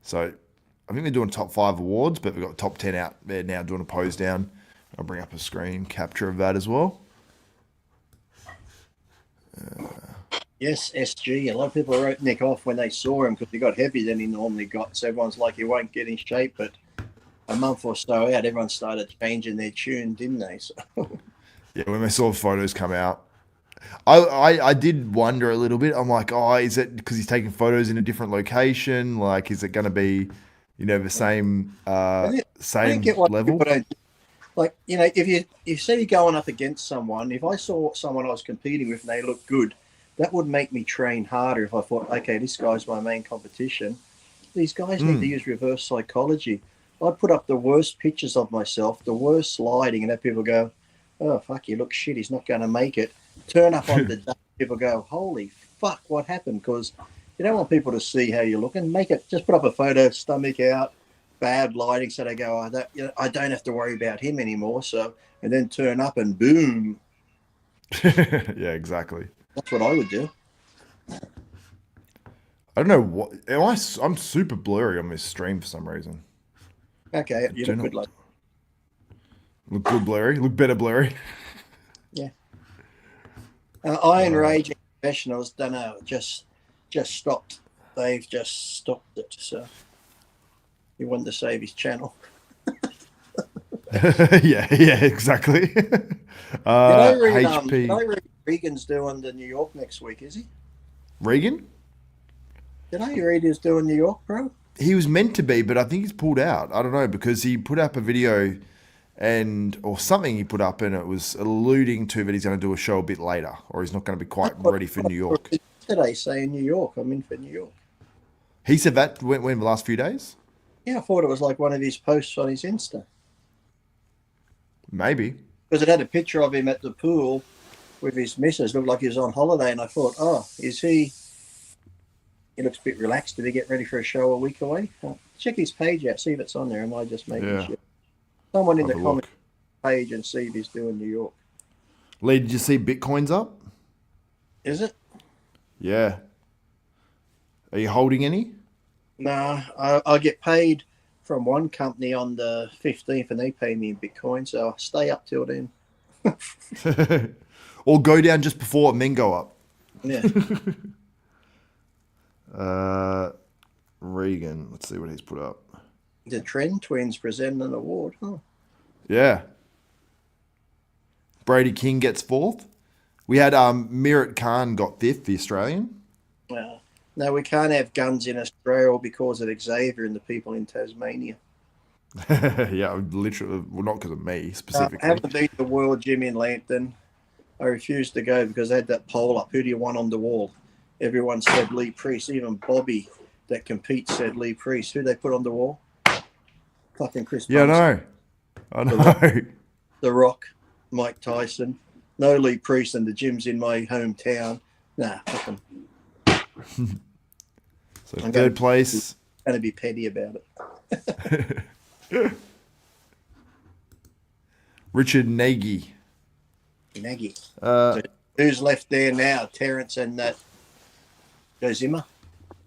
So I think they're doing top 5 awards, but we've got top 10 out there now doing a pose down. I'll bring up a screen capture of that as well. Yes, SG. A lot of people wrote Nick off when they saw him because he got heavier than he normally got. So everyone's like, he won't get in shape. But a month or so out, everyone started changing their tune, didn't they? So, Yeah, when they saw the photos come out, I did wonder a little bit. I'm like, oh, is it because he's taking photos in a different location? Like, is it going to be, the same I don't same get why level? people don't. Like, if you say you're going up against someone, if I saw someone I was competing with and they looked good, that would make me train harder if I thought, okay, this guy's my main competition. These guys need to use reverse psychology. I'd put up the worst pictures of myself, the worst sliding, and have people go, oh, fuck, you look shit, he's not going to make it. Turn up on the day, people go, holy fuck, what happened? Because you don't want people to see how you're looking. Just put up a photo, stomach out, bad lighting, so they go, I don't have to worry about him anymore. So, and then turn up and boom. Yeah, exactly. That's what I would do. I don't know what. I'm super blurry on this stream for some reason. Okay, you look good. Look good blurry. Look better blurry. Yeah. Iron Raging Professionals, don't know, just stopped. They've just stopped it. So he wanted to save his channel. yeah, exactly. Did I read HP. Regan's doing the New York next week, is he? Regan? Did I read he's doing New York, bro? He was meant to be, but I think he's pulled out. I don't know, because he put up a video or something he put up, and it was alluding to that he's going to do a show a bit later, or he's not going to be quite ready for New York. Today saying New York. I'm in for New York. He said that when the last few days? Yeah, I thought it was like one of his posts on his Insta. Maybe. Because it had a picture of him at the pool with his missus. Looked like he was on holiday, and I thought, oh, is he... He looks a bit relaxed. Did he get ready for a show a week away? Check his page out, see if it's on there. Am I just making shit? Someone in the comment page and see if he's doing New York. Lee, did you see Bitcoin's up? Is it? Yeah. Are you holding any? No, I get paid from one company on the 15th, and they pay me in Bitcoin, so I'll stay up till then. Or go down just before and then go up. Yeah. Regan, let's see what he's put up. The Trend Twins present an award. Oh. Yeah. Brady King gets 4th. We had Mirat Khan got 5th, the Australian. No, we can't have guns in Australia because of Xavier and the people in Tasmania. Yeah, literally, well, not because of me specifically. I haven't been to the World Gym in Lambton. I refused to go because they had that poll up. Who do you want on the wall? Everyone said Lee Priest. Even Bobby that competes said Lee Priest. Who they put on the wall? Fucking Chris. Yeah, I know. The Rock, Mike Tyson. No Lee Priest, and the gym's in my hometown. Nah, fucking. So third place. Going to be petty about it. Richard Nagy. Who's left there now? Terrence and that Josema?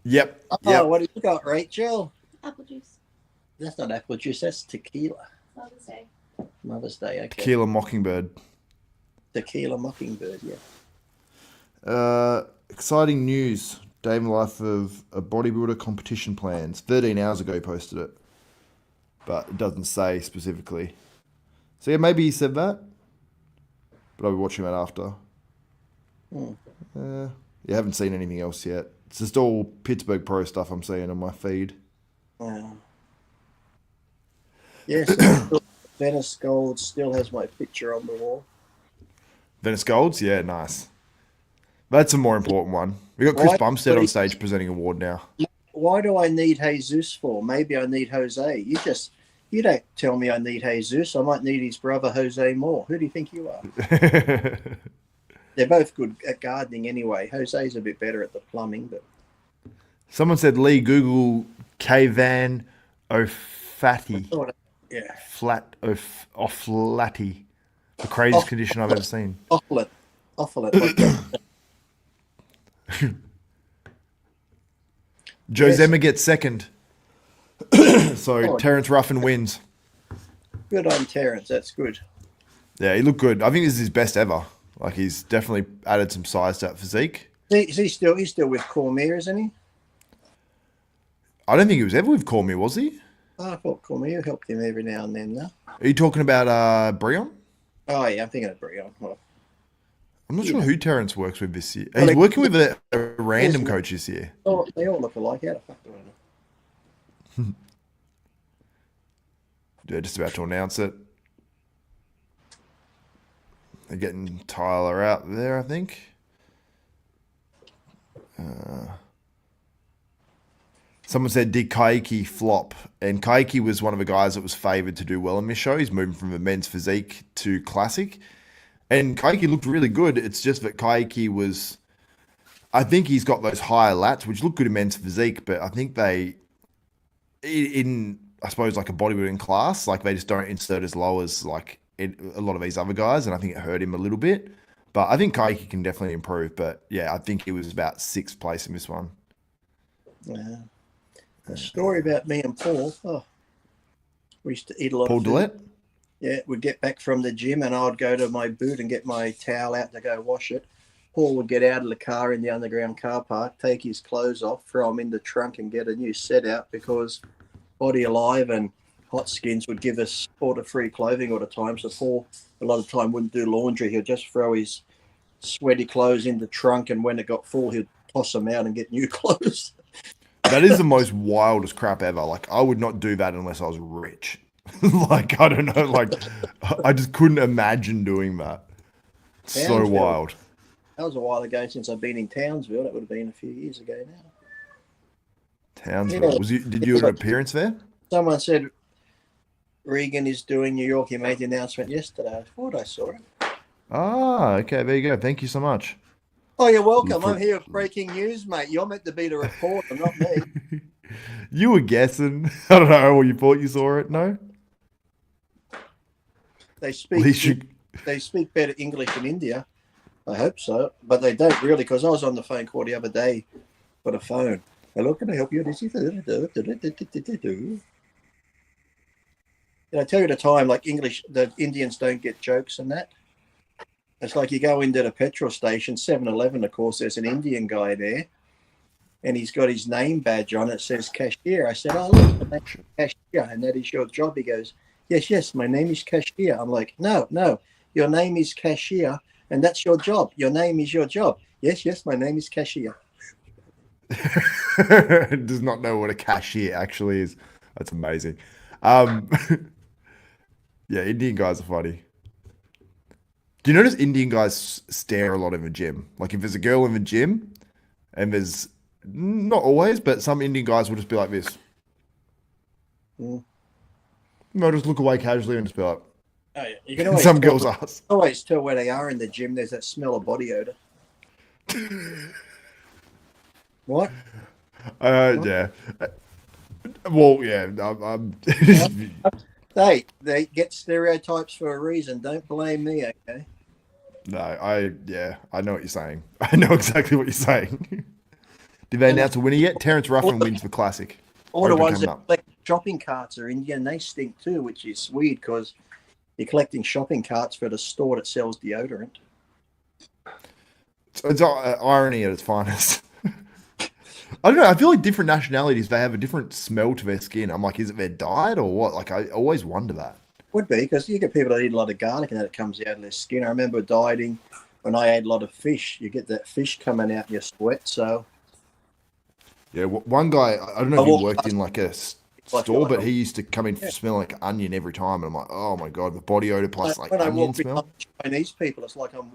Yep. Oh, what have you got, Rachel? Apple juice. That's not apple juice. That's tequila. Mother's Day. Mother's Day, okay. Tequila Mockingbird. Tequila Mockingbird, yeah. Exciting news. Day in the life of a bodybuilder competition plans. 13 hours ago he posted it. But it doesn't say specifically. So yeah, maybe he said that. But I'll be watching that after. You haven't seen anything else yet. It's just all Pittsburgh Pro stuff I'm seeing on my feed. Yes, Venice Gold still has my picture on the wall. Venice Golds? Yeah, nice. That's a more important one. We got Chris Bumstead on stage presenting award now. Why do I need Jesus for? Maybe I need Jose. You don't tell me I need Jesus. I might need his brother Jose more. Who do you think you are? They're both good at gardening anyway. Jose's a bit better at the plumbing, but someone said Lee Google K-Van O'Fatty. Yeah. Offlatty. The craziest condition I've ever seen. Offlet. Josema gets 2nd. So Terrence Ruffin wins. Good on Terrence. That's good. Yeah, he looked good. I think this is his best ever. Like, he's definitely added some size to that physique. He's still with Cormier, isn't he? I don't think he was ever with Cormier, was he? Oh, I thought Cormier helped him every now and then. No? Are you talking about Breon? Oh, yeah, I'm thinking of Breon. Well, I'm not sure who Terrence works with this year. He's working with a random coach this year. Oh, they all look alike. How the fuck do I know? Yeah, just about to announce it. They're getting Tyler out there, I think. Someone said, did Caike flop? And Caike was one of the guys that was favoured to do well in this show. He's moving from a men's physique to classic. And Caike looked really good. It's just that Caike was... I think he's got those higher lats, which look good in men's physique, but I think they... In, I suppose, like a bodybuilding class, like they just don't insert as low as like a lot of these other guys, and I think it hurt him a little bit. But I think Caike can definitely improve. But yeah, I think he was about 6th place in this one. Yeah. A story about me and Paul. Oh, we used to eat a lot Paul of food. Dillette? Yeah, we'd get back from the gym and I'd go to my boot and get my towel out to go wash it. Paul would get out of the car in the underground car park, take his clothes off, throw them in the trunk and get a new set out because Body Alive and Hot Skins would give us all the free clothing all the time. So Paul, a lot of the time, wouldn't do laundry. He'd just throw his sweaty clothes in the trunk, and when it got full, he'd toss them out and get new clothes. That is the most wildest crap ever. Like, I would not do that unless I was rich. Like, I don't know. Like, I just couldn't imagine doing that. So wild. That was a while ago since I've been in Townsville. That would have been a few years ago now. Townsville. Did you have an appearance there? Someone said Regan is doing New York. He made the announcement yesterday. I thought I saw it. Ah, okay. There you go. Thank you so much. Oh, you're welcome. I'm here with breaking news, mate. You're meant to be the reporter, not me. You were guessing. I don't know. Well, you thought you saw it? No? They speak better English in India. I hope so. But they don't really, because I was on the phone call the other day for the phone. Hello, can I help you? I tell you the time, like the Indians don't get jokes and that. It's like you go into the petrol station, 7-Eleven, of course, there's an Indian guy there, and he's got his name badge on it, says cashier. I said, oh, look, my name's cashier, and that is your job. He goes, yes, my name is cashier. I'm like, no, your name is cashier, and that's your job. Your name is your job. Yes, my name is cashier. Does not know what a cashier actually is. That's amazing. Yeah, Indian guys are funny. Do you notice Indian guys stare a lot in the gym? Like if there's a girl in the gym, and there's not always, but some Indian guys will just be like this. They'll just look away casually and just be like. Oh, yeah. You can always some girls ask. Always tell where they are in the gym. There's that smell of body odor. What? Yeah. Well, yeah. Hey, they get stereotypes for a reason. Don't blame me, okay? No, I know what you're saying. I know exactly what you're saying. Did they announce a winner yet? Terrence Ruffin wins the classic. All the ones that collect shopping carts are Indian. They stink too, which is weird because you're collecting shopping carts for the store that sells deodorant. It's irony at its finest. I don't know. I feel like different nationalities, they have a different smell to their skin. I'm like, is it their diet or what? Like, I always wonder that. Would be, because you get people that eat a lot of garlic and that it comes out of their skin. I remember dieting when I ate a lot of fish. You get that fish coming out in your sweat, so... Yeah, one guy, I don't know if he worked in like a store, but he used to come in smell like onion every time. And I'm like, oh my God, the body odor plus like onion smell. Chinese people, it's like I'm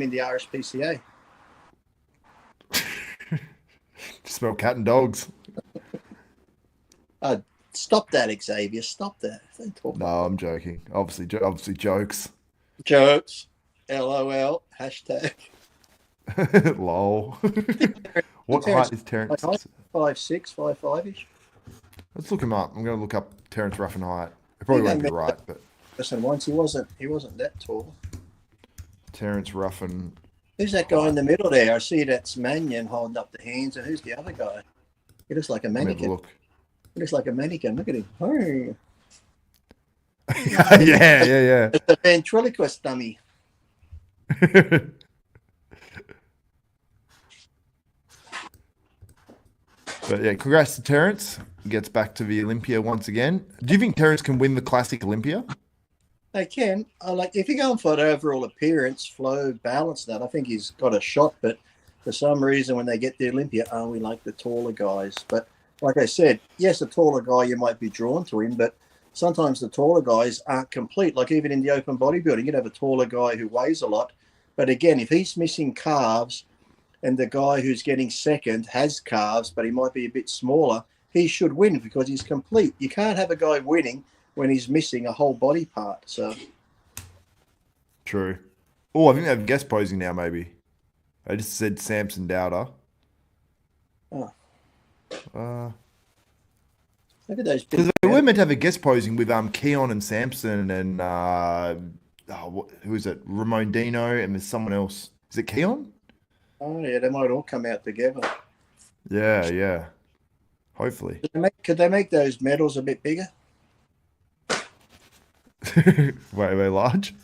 in the RSPCA. Smell cat and dogs. Stop that, Xavier. Stop that. Don't talk no, I'm joking. Obviously jokes. Jokes. LOL. Hashtag. Lol. What height is Terrence? 5'6", 5'5"-ish. Let's look him up. I'm going to look up Terrence Ruffin height. It probably won't be right, but listen, once he wasn't that tall. Terrence Ruffin. Who's that guy in the middle there? I see that's Mannion holding up the hands, and who's the other guy? He looks like a mannequin. Look. He looks like a mannequin. Look at him. Oh. yeah. It's a ventriloquist dummy. But yeah, congrats to Terrence. He gets back to the Olympia once again. Do you think Terrence can win the Classic Olympia? They can. If you're going for the overall appearance, flow, balance, that I think he's got a shot. But for some reason, when they get the Olympia, we like the taller guys. But like I said, yes, a taller guy, you might be drawn to him, but sometimes the taller guys aren't complete. Like even in the open bodybuilding, you'd have a taller guy who weighs a lot. But again, if he's missing calves and the guy who's getting second has calves, but he might be a bit smaller, he should win because he's complete. You can't have a guy winning when he's missing a whole body part. So true. Oh, I think they have guest posing now, maybe. I just said Samson Dowder. Oh. Look at those. Because they were meant to have a guest posing with Keon and Samson and who is it? Ramon Dino, and there's someone else. Is it Keon? Oh yeah, they might all come out together. Yeah. Hopefully. Could they make those medals a bit bigger? Wait, are they large?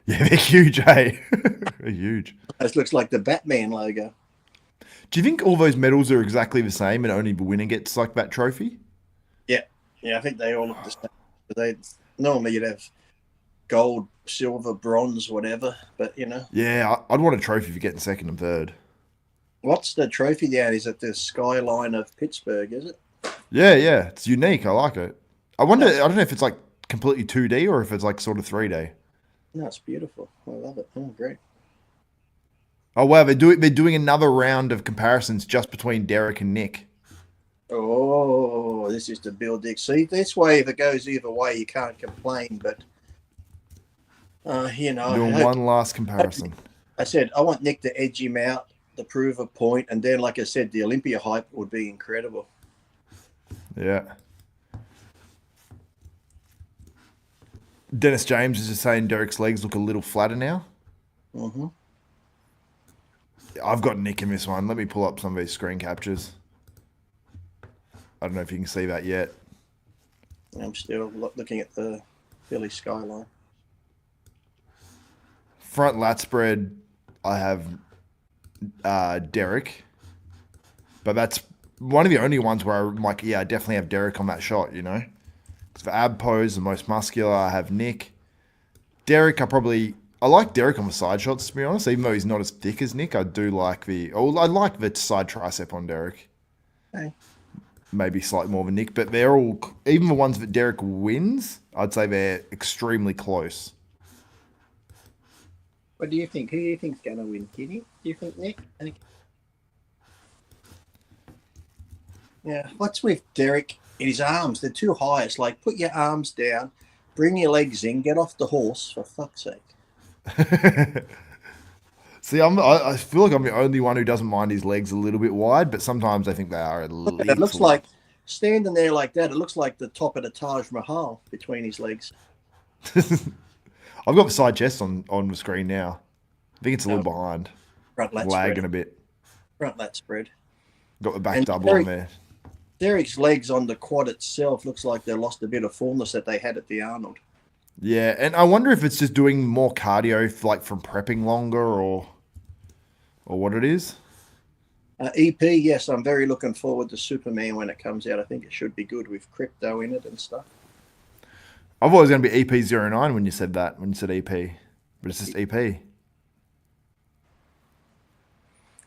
Yeah, they're huge, hey. They're huge. This looks like the Batman logo. Do you think all those medals are exactly the same and only the winner gets like that trophy? Yeah, I think they all look the same. Normally you'd have gold, silver, bronze, whatever, but you know. Yeah, I'd want a trophy for getting second and third. What's the trophy down? Is it the skyline of Pittsburgh, is it? Yeah, it's unique. I like it. I don't know if it's like completely 2D or if it's like sort of 3D. No, it's beautiful. I love it. Oh, great. Oh, wow, they're doing another round of comparisons just between Derek and Nick. Oh, this is the Bill Dick. See, this way, if it goes either way, you can't complain. But, doing one last comparison. I said, I want Nick to edge him out to prove a point. And then, like I said, the Olympia hype would be incredible. Yeah. Dennis James is just saying Derek's legs look a little flatter now. Mm-hmm. I've got Nick in this one. Let me pull up some of these screen captures. I don't know if you can see that yet. I'm still looking at the Philly skyline. Front lat spread, I have Derek, but that's one of the only ones where I'm like, yeah, I definitely have Derek on that shot, you know? Because for ab pose, the most muscular, I have Nick. Derek, I like Derek on the side shots, to be honest, even though he's not as thick as Nick. I like the side tricep on Derek. Okay. Maybe slightly more than Nick, but they're all, even the ones that Derek wins, I'd say they're extremely close. What do you think? Who do you think's going to win, Kitty? Do you think Nick? Yeah. What's with Derek in his arms? They're too high. It's like, put your arms down, bring your legs in, get off the horse, for fuck's sake. See, I feel like I'm the only one who doesn't mind his legs a little bit wide, but sometimes I think they are a little. It looks like, standing there like that, it looks like the top of the Taj Mahal between his legs. I've got the side chest on the screen now. I think it's a little behind. Front lat lagging spread. a bit. Front lat spread. Got the back And double on there. Derek's legs on the quad itself looks like they lost a bit of fullness that they had at the Arnold. Yeah, and I wonder if it's just doing more cardio, like from prepping longer, or what it is. EP, yes, I'm very looking forward to Superman when it comes out. I think it should be good with crypto in it and stuff. I thought it was going to be EP09 when you said that, when you said EP, but it's just EP. I'm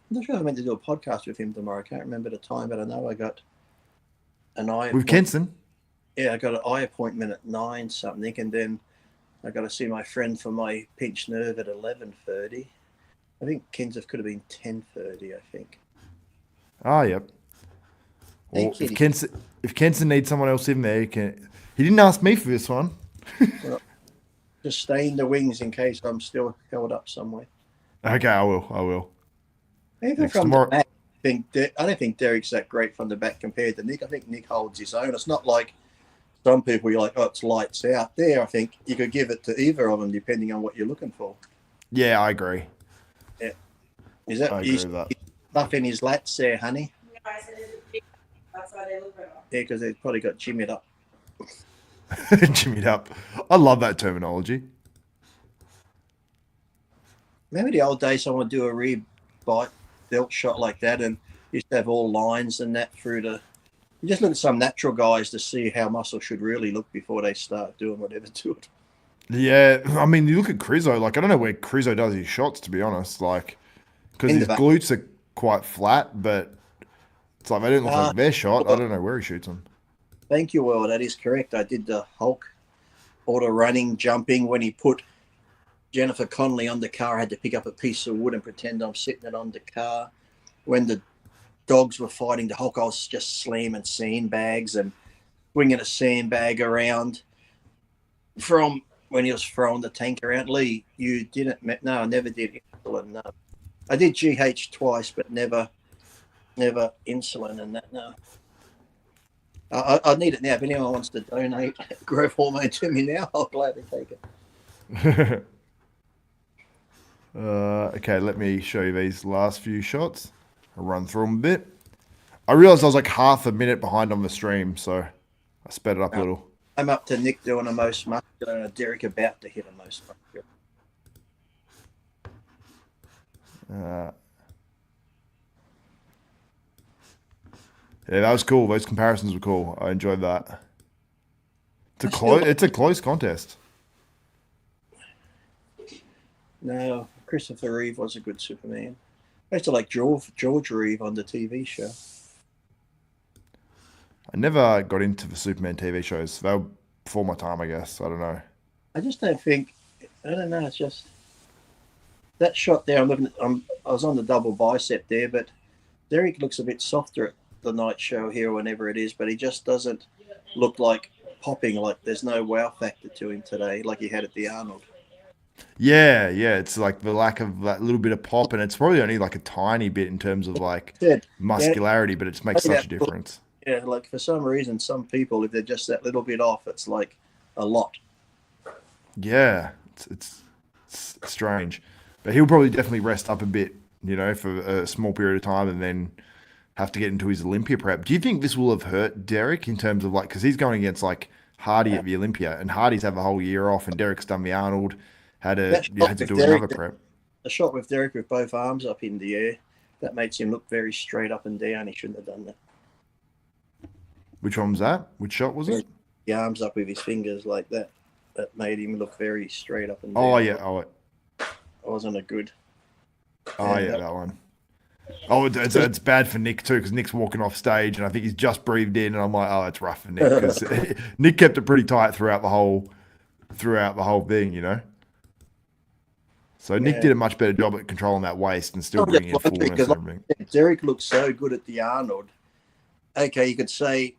not sure if I meant to do a podcast with him tomorrow. I can't remember the time, but I know I got an eye With Kenson? Yeah, I got an eye appointment at 9 something, and then I got to see my friend for my pinched nerve at 11:30. I think Kenseth could have been 10:30, I think. Oh, yep. Well, Hey, if Kenson needs someone else in there, he didn't ask me for this one. Well, just stay in the wings in case I'm still held up somewhere. Okay, I will. Even Next from tomorrow. the back, I don't think Derek's that great from the back compared to Nick. I think Nick holds his own. It's not like some people you're like, oh, it's lights out. There, I think you could give it to either of them depending on what you're looking for. Yeah, I agree. Yeah. Is that I agree with that. buffing his lats there, honey? No, I said that's why they look better. Yeah, because they've probably got jimmied up. Jimmied up. I love that terminology. Remember the old days someone would do a rear bite belt shot like that and used to have all lines and that through the... You just look at some natural guys to see how muscle should really look before they start doing whatever to it. Yeah, I mean, you look at Krizso, like, I don't know where Krizso does his shots, to be honest, like, because his glutes are quite flat, but it's like they don't look like their shot. I don't know where he shoots them. Thank you, Will. That is correct. I did the Hulk auto running, jumping when he put Jennifer Connelly on the car. I had to pick up a piece of wood and pretend I'm sitting it on the car. When the dogs were fighting the Hulk, I was just slamming sandbags and swinging a sandbag around from when he was throwing the tank around. Lee, you didn't? No, I never did insulin. No, I did GH twice, but never insulin and that. No. I need it now. If anyone wants to donate growth hormone to me now, I'll gladly take it. Okay, let me show you these last few shots. I'll run through them a bit. I realized I was like half a minute behind on the stream, so I sped it up a little. I'm up to Nick doing the most muscular and Derek about to hit the most muscular. Yeah, that was cool. Those comparisons were cool. I enjoyed that. It's a close contest. No, Christopher Reeve was a good Superman. I used to like George Reeve on the TV show. I never got into the Superman TV shows. They were before my time, I guess. I don't know. I just don't think. I don't know. It's just that shot there. I was on the double bicep there, but Derek looks a bit softer at the night show here, or whenever it is. But he just doesn't look like popping. Like there's no wow factor to him today, like he had at the Arnold. Yeah. It's like the lack of that little bit of pop, and it's probably only like a tiny bit in terms of like muscularity, but it makes such a difference. Yeah, like for some reason, some people, if they're just that little bit off, it's like a lot. Yeah, it's strange, but he'll probably definitely rest up a bit, for a small period of time, and then have to get into his Olympia prep. Do you think this will have hurt Derek in terms of like, because he's going against like Hardy at the Olympia, and Hardy's have a whole year off, and Derek's done the Arnold, had That to shot with do Derek, another prep. a shot with Derek with both arms up in the air, that makes him look very straight up and down. He shouldn't have done that. Which one was that? Which shot was it? The arms up with his fingers like that. That made him look very straight up and down. Oh yeah, It wasn't a good. Oh yeah, that one. Oh, it's bad for Nick too, because Nick's walking off stage, and I think he's just breathed in, and I'm like, oh, it's rough for Nick, because Nick kept it pretty tight throughout the whole thing, you know. So Nick did a much better job at controlling that waist and still bringing in fullness and everything. Derek looked so good at the Arnold. Okay, you could say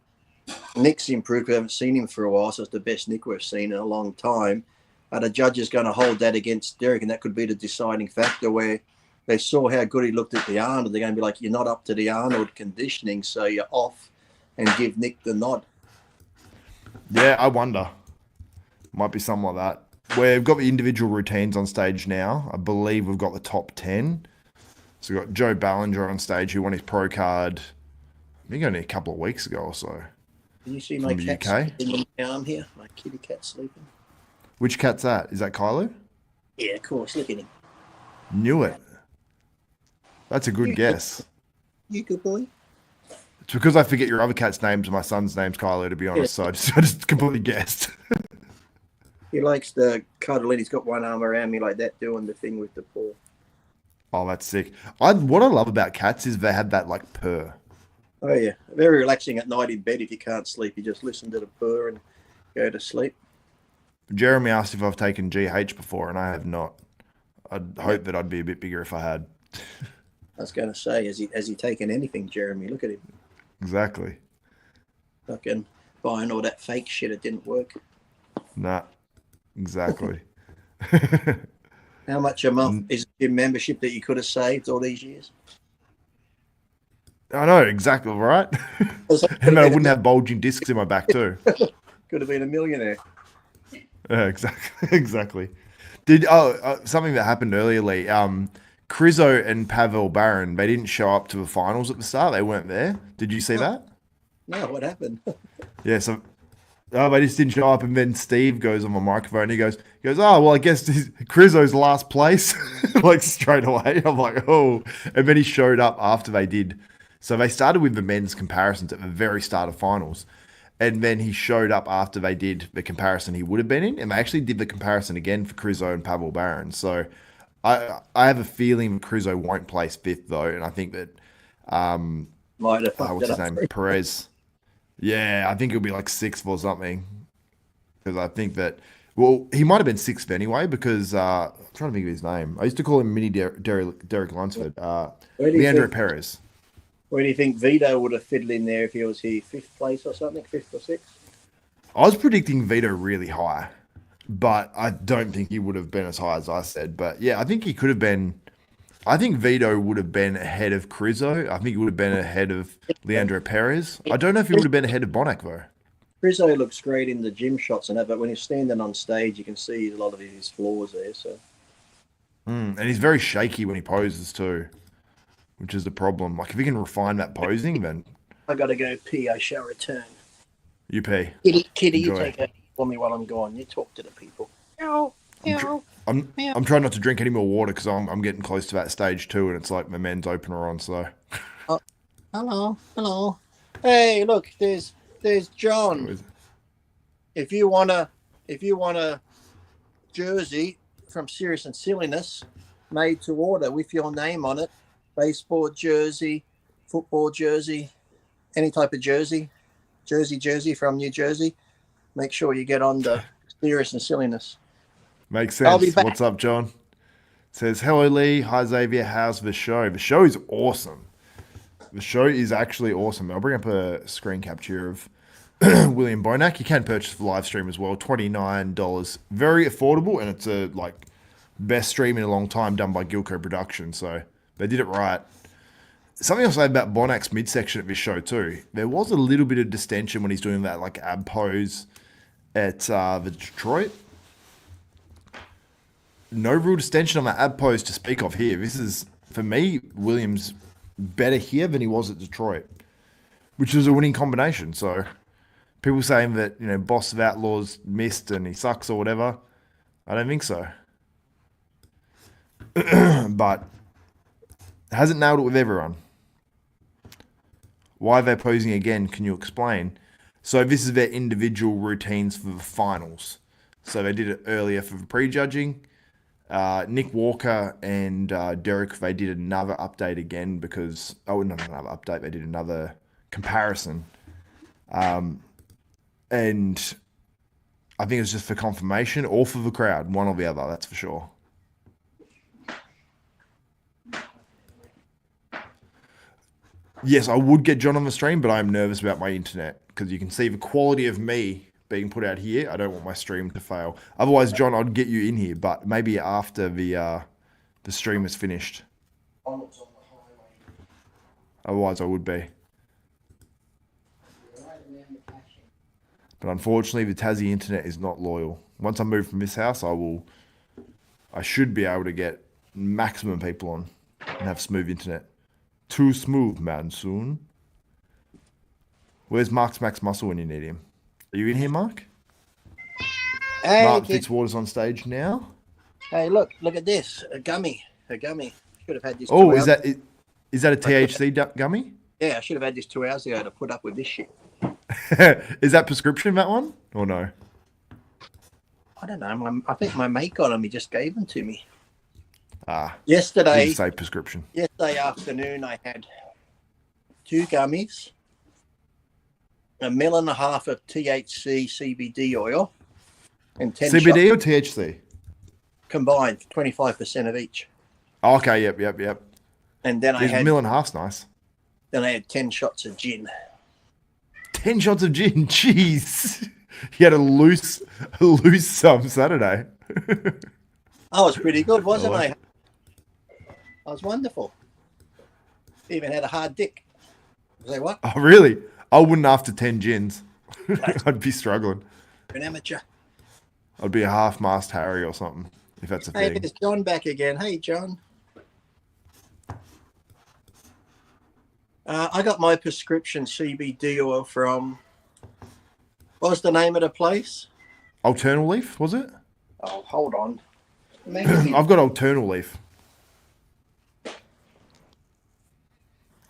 Nick's improved. We haven't seen him for a while, so it's the best Nick we've seen in a long time. The judge is going to hold that against Derek, and that could be the deciding factor where they saw how good he looked at the Arnold. They're going to be like, you're not up to the Arnold conditioning, so you're off, and give Nick the nod. Yeah, I wonder. Might be something like that. We've got the individual routines on stage now. I believe we've got the top 10. So we've got Joe Ballinger on stage, who won his pro card, I think only a couple of weeks ago or so. Can you see my cat sleeping in my arm here? My kitty cat sleeping. Which cat's that? Is that Kylo? Yeah, of course. Look at him. Knew it. That's a good guess. You good boy. It's because I forget your other cat's names. My son's name's Kylo, to be honest. So I just completely guessed. He likes the cuddle, and he's got one arm around me like that, doing the thing with the paw. Oh, that's sick. What I love about cats is they have that like purr. Oh yeah, very relaxing at night in bed. If you can't sleep, you just listen to the purr and go to sleep. Jeremy asked if I've taken GH before, and I have not. I'd hope that I'd be a bit bigger if I had. I was going to say, has he taken anything, Jeremy? Look at him. Exactly. Fucking buying all that fake shit. It didn't work. Nah, exactly. How much a month is your membership that you could have saved all these years? I know, exactly, right? And I wouldn't have bulging discs in my back too. Could have been a millionaire. Yeah, exactly. Something that happened earlier, Lee. Krizso and Pavel Baron, they didn't show up to the finals at the start. They weren't there. Did you see that? No, what happened? Yeah, so they just didn't show up, and then Steve goes on the microphone. And he goes, oh, well, I guess Krizzo's last place, like straight away. I'm like, oh, and then he showed up after they did. So they started with the men's comparisons at the very start of finals, and then he showed up after they did the comparison he would have been in, and they actually did the comparison again for Krizso and Pavel Baron. So I have a feeling Krizso won't place fifth though, and I think that what's his name, Perez. Yeah, I think he'll be like sixth or something, because I think that he might have been sixth anyway, because I'm trying to think of his name. I used to call him Mini Derek Lunsford. Leandro Perez. Where do you think Vito would have fiddled in there if he was here fifth place or something, fifth or sixth? I was predicting Vito really high, but I don't think he would have been as high as I said. But yeah, I think he could have been. I think Vito would have been ahead of Krizso. I think he would have been ahead of Leandro Perez. I don't know if he would have been ahead of Bonac though. Krizso looks great in the gym shots and that, but when he's standing on stage, you can see a lot of his flaws there. So, and he's very shaky when he poses too, which is the problem. Like if he can refine that posing, then I gotta go pee. I shall return. You pee. Kitty, you take it for me while I'm gone. You talk to the people. I'm trying not to drink any more water because I'm getting close to that stage too, and it's like my men's opener on. So, hello. Hey, look, there's John. If you want a jersey from Serious and Silliness, made to order with your name on it, baseball jersey, football jersey, any type of jersey from New Jersey, make sure you get on the Serious and Silliness. Makes sense. What's up, John? Says, hello, Lee. Hi, Xavier. How's the show? The show is awesome. The show is actually awesome. I'll bring up a screen capture of William Bonac. You can purchase the live stream as well. $29. Very affordable, and it's a best stream in a long time done by Gilco Production. So they did it right. Something I'll say about Bonac's midsection at this show too. There was a little bit of distension when he's doing that ab pose at the Detroit. No real distension on that ab pose to speak of here. This is, for me, Williams better here than he was at Detroit, which is a winning combination. So People saying that, you know, Boss of Outlaws missed and he sucks or whatever. I don't think so. But hasn't nailed it with everyone. Why they're posing again, can you explain? So this is their individual routines for the finals. So they did it earlier for the prejudging. Nick Walker and Derek, they did another update again because... Oh, not another update. They did another comparison. And I think it's just for confirmation or for the crowd. One or the other, that's for sure. Yes, I would get John on the stream, but I'm nervous about my internet because you can see the quality of me being put out here. I don't want my stream to fail. Otherwise, John, I'd get you in here, but maybe after the stream is finished. Otherwise, I would be. But unfortunately, the Tassie internet is not loyal. Once I move from this house, I should be able to get maximum people on and have smooth internet. Too smooth, man, soon. Where's Mark's Max Muscle when you need him? Are you in here, Mark? Hey, Mark Fitzwater's on stage now. Hey, look at this. A gummy. Should have had this. Oh, is that a THC gummy? Yeah, I should have had this 2 hours ago to put up with this shit. Is that prescription, that one? Or no? I don't know. I think my mate got them. He just gave them to me. Yesterday. Say prescription. Yesterday afternoon, I had 2 gummies, 1.5 ml of THC CBD oil, and 10 CBD shots or THC? combined, 25% of each. Oh, okay, yep. And then I had 1.5 ml, nice. Then I had 10 shots of gin. 10 shots of gin, jeez. You had a loose Saturday. I was pretty good, wasn't I? I was wonderful. Even had a hard dick. Say what? Oh, really? I wouldn't after 10 gins. I'd be struggling. An amateur. I'd be a half-mast Harry or something, if that's a Hey, thing. there's John back again. Hey, John. I got my prescription CBD oil from... What was the name of the place? Alternal Leaf, was it? Oh, hold on. I've got Alternal Leaf.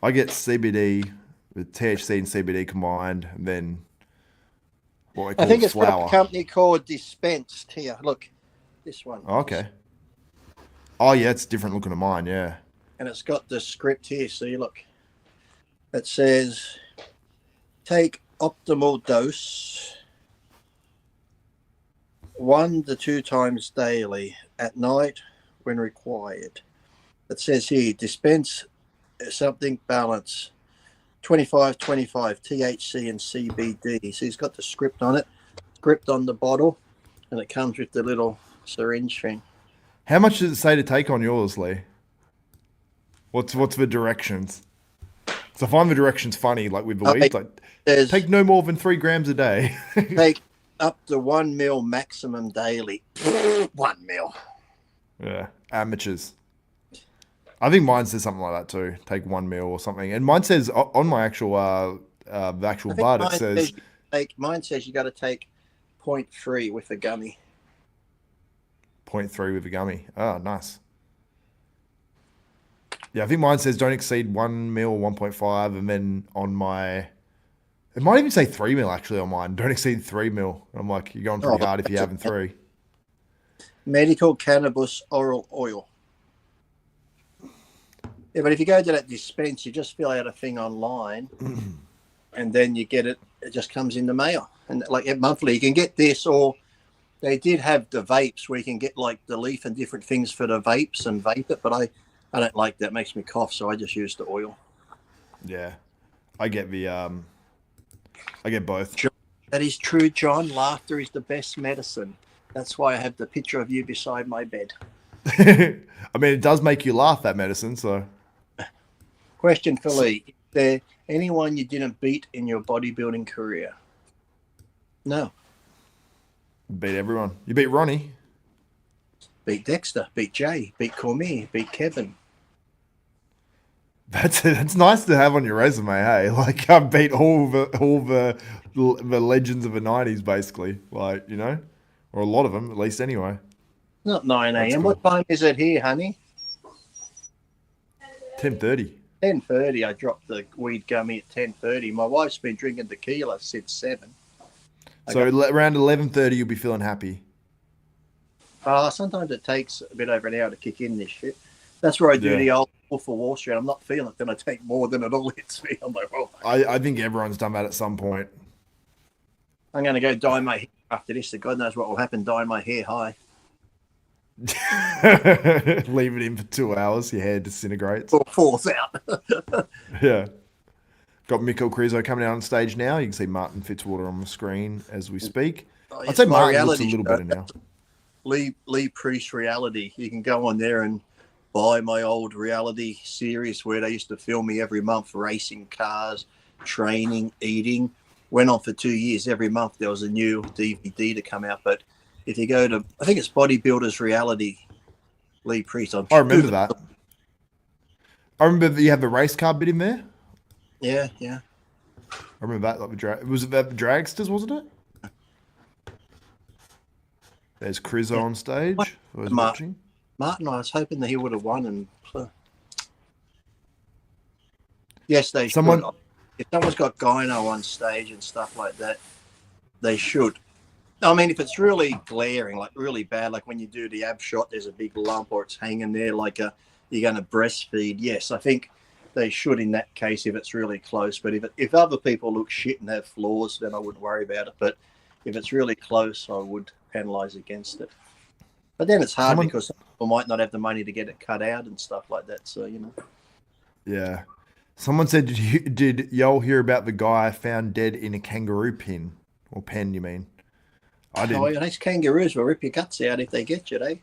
I get CBD with THC and CBD combined, and then what I call I think it's flower. got a company called Dispensed here. Look, this one. Oh, okay. Oh, yeah, it's different looking to mine, yeah. And it's got the script here. See, look. It says, take optimal dose 1 to 2 times daily at night when required. It says here, dispense something balance 25 THC and CBD. So he's got the script on it, script on the bottle, and it comes with the little syringe thing. How much does it say to take on yours, Lee? What's the directions? So I find the directions funny, like with the weed, like take no more than 3 grams a day. Take up to 1 mil maximum daily. 1 mil. Yeah, amateurs. I think mine says something like that too. Take 1 mil or something. And mine says on my actual the actual bud, it says mine says you got to take 0.3 with a gummy. 0.3 with a gummy. Oh, nice. Yeah, I think mine says don't exceed 1 mil, 1.5, and then on my, it might even say 3 mil actually on mine. Don't exceed 3 mil. I'm like, you're going pretty hard if you're having 3. Medical cannabis oral oil. Yeah, but if you go to that dispense, you just fill out a thing online, and then you get it. It just comes in the mail, and like monthly, you can get this. Or they did have the vapes where you can get like the leaf and different things for the vapes and vape it, but I don't like that. It makes me cough, so I just use the oil. Yeah, I get the I get both. That is true, John. Laughter is the best medicine. That's why I have the picture of you beside my bed. I mean, it does make you laugh, that medicine. So, question for Lee: is there anyone you didn't beat in your bodybuilding career? No. Beat everyone. You beat Ronnie. Beat Dexter. Beat Jay. Beat Cormier. Beat Kevin. That's nice to have on your resume, hey? Like I beat all the legends of the '90s, basically. Like or a lot of them, at least. Anyway, Not 9 that's a.m. cool. What time is it here, honey? 10:30. 10:30. I dropped the weed gummy at 10:30. My wife's been drinking tequila since 7. So around 11:30, you'll be feeling happy. Sometimes it takes a bit over an hour to kick in this shit. That's where I do the old Wolf of Wall Street. I'm not feeling it, then I take more than it all hits me. I'm like, well, I think everyone's done that at some point. I'm going to go dye my hair after this. So God knows what will happen. Dye my hair high. Leave it in for 2 hours, your hair disintegrates. Or falls out. Yeah. Got Michal Krizo coming out on stage now. You can see Martin Fitzwater on the screen as we speak. Oh, I'd say Martin looks a little better now. Lee Priest Reality. You can go on there and buy my old reality series where they used to film me every month racing cars, training, eating. Went on for 2 years. Every month there was a new DVD to come out. But if you go to, I think it's Bodybuilders Reality, Lee Priest. I remember that. I remember that you had the race car bit in there. Yeah. I remember that. Like was it the dragsters, wasn't it? There's Krizso on stage. I was watching. Martin, I was hoping that he would have won. And yes, they should. If someone's got gyno on stage and stuff like that, they should. I mean, if it's really glaring, like really bad, like when you do the ab shot, there's a big lump or it's hanging there like you're going to breastfeed. Yes, I think they should in that case if it's really close. But if other people look shit and have flaws, then I wouldn't worry about it. But if it's really close, I would penalise against it. But then it's hard because some people might not have the money to get it cut out and stuff like that. So, Yeah. Someone said, did y'all hear about the guy found dead in a kangaroo pen? Or pen, you mean? I didn't. Oh, yeah, those kangaroos will rip your guts out if they get you, eh?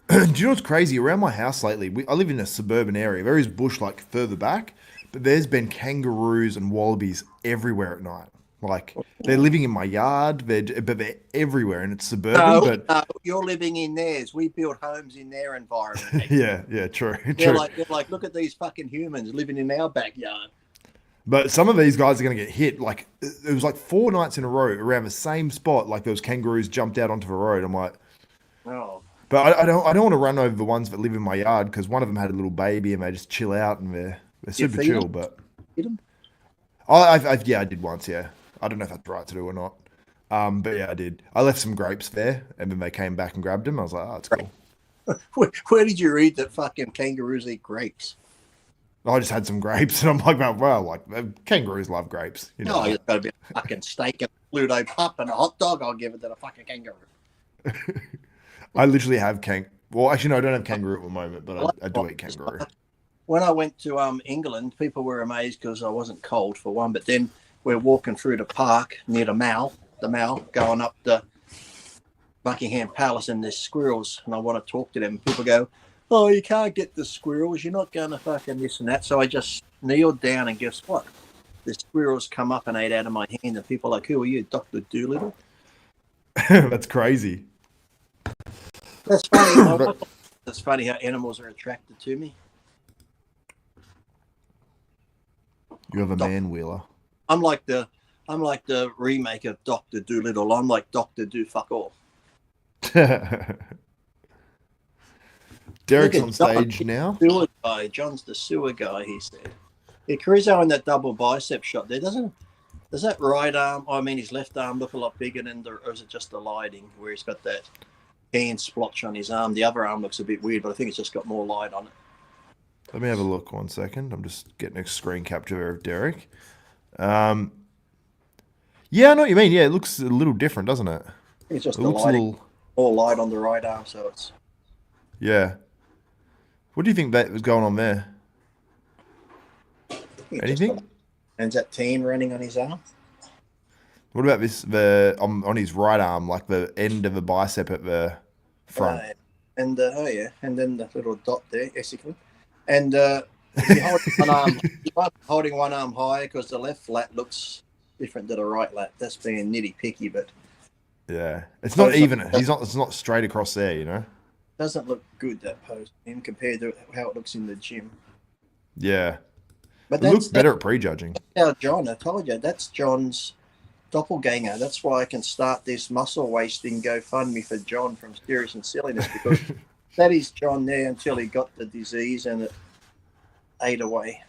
Do you know what's crazy? Around my house lately, I live in a suburban area. There is bush like further back, but there's been kangaroos and wallabies everywhere at night. Like they're living in my yard, but they're everywhere, and it's suburban. No, you're living in theirs. We build homes in their environment. yeah, true. They're like, look at these fucking humans living in our backyard. But some of these guys are going to get hit. Like it was like 4 nights in a row around the same spot. Like those kangaroos jumped out onto the road. I'm like, oh. But I don't want to run over the ones that live in my yard because one of them had a little baby and they just chill out and they're super chill. Them? But feed them? I did once. Yeah, I don't know if that's right to do or not. But yeah, I did. I left some grapes there and then they came back and grabbed them. I was like, oh, that's cool. Where did you read that fucking kangaroos eat grapes? I just had some grapes and I'm like, well, like kangaroos love grapes. No, it's got to be a fucking steak and a Pluto pup and a hot dog. I'll give it to the fucking kangaroo. I literally have well, actually, no, I don't have kangaroo at the moment, but I do eat kangaroo. When I went to England, people were amazed because I wasn't cold for one. But then we're walking through the park near the Mall, going up the Buckingham Palace, and there's squirrels, and I want to talk to them. People go, oh, you can't get the squirrels. You're not going to fucking this and that. So I just kneeled down, and guess what? The squirrels come up and ate out of my hand, and people are like, who are you, Dr. Doolittle? That's crazy. That's funny. That's funny how animals are attracted to me. You have a man wheeler. I'm like the remake of Dr. Doolittle. I'm like Dr. Do Fuck All. Derek's on stage now. Sewer guy. John's the sewer guy, he said. Yeah, Krizso in that double bicep shot there, does that right arm, his left arm look a lot bigger than or is it just the lighting where he's got that tan splotch on his arm? The other arm looks a bit weird, but I think it's just got more light on it. Let me have a look 1 second. I'm just getting a screen capture of Derek. Yeah, I know what you mean. Yeah, it looks a little different, doesn't it? It's just the lighting, more light on the right arm, so it's... Yeah. What do you think that was going on there? Anything? And is that tan running on his arm? What about this? On his right arm, like the end of the bicep at the front. And then the little dot there, basically. And if you hold one arm, you're holding one arm higher because the left lat looks different to the right lat. That's being nitty picky, but yeah, it's not even. It's not straight across there, Doesn't look good, that pose, compared to how it looks in the gym. Yeah. But It looked better at prejudging. How John, I told you, that's John's doppelganger. That's why I can start this muscle wasting GoFundMe for John from Serious and Silliness, because that is John there until he got the disease and it ate away.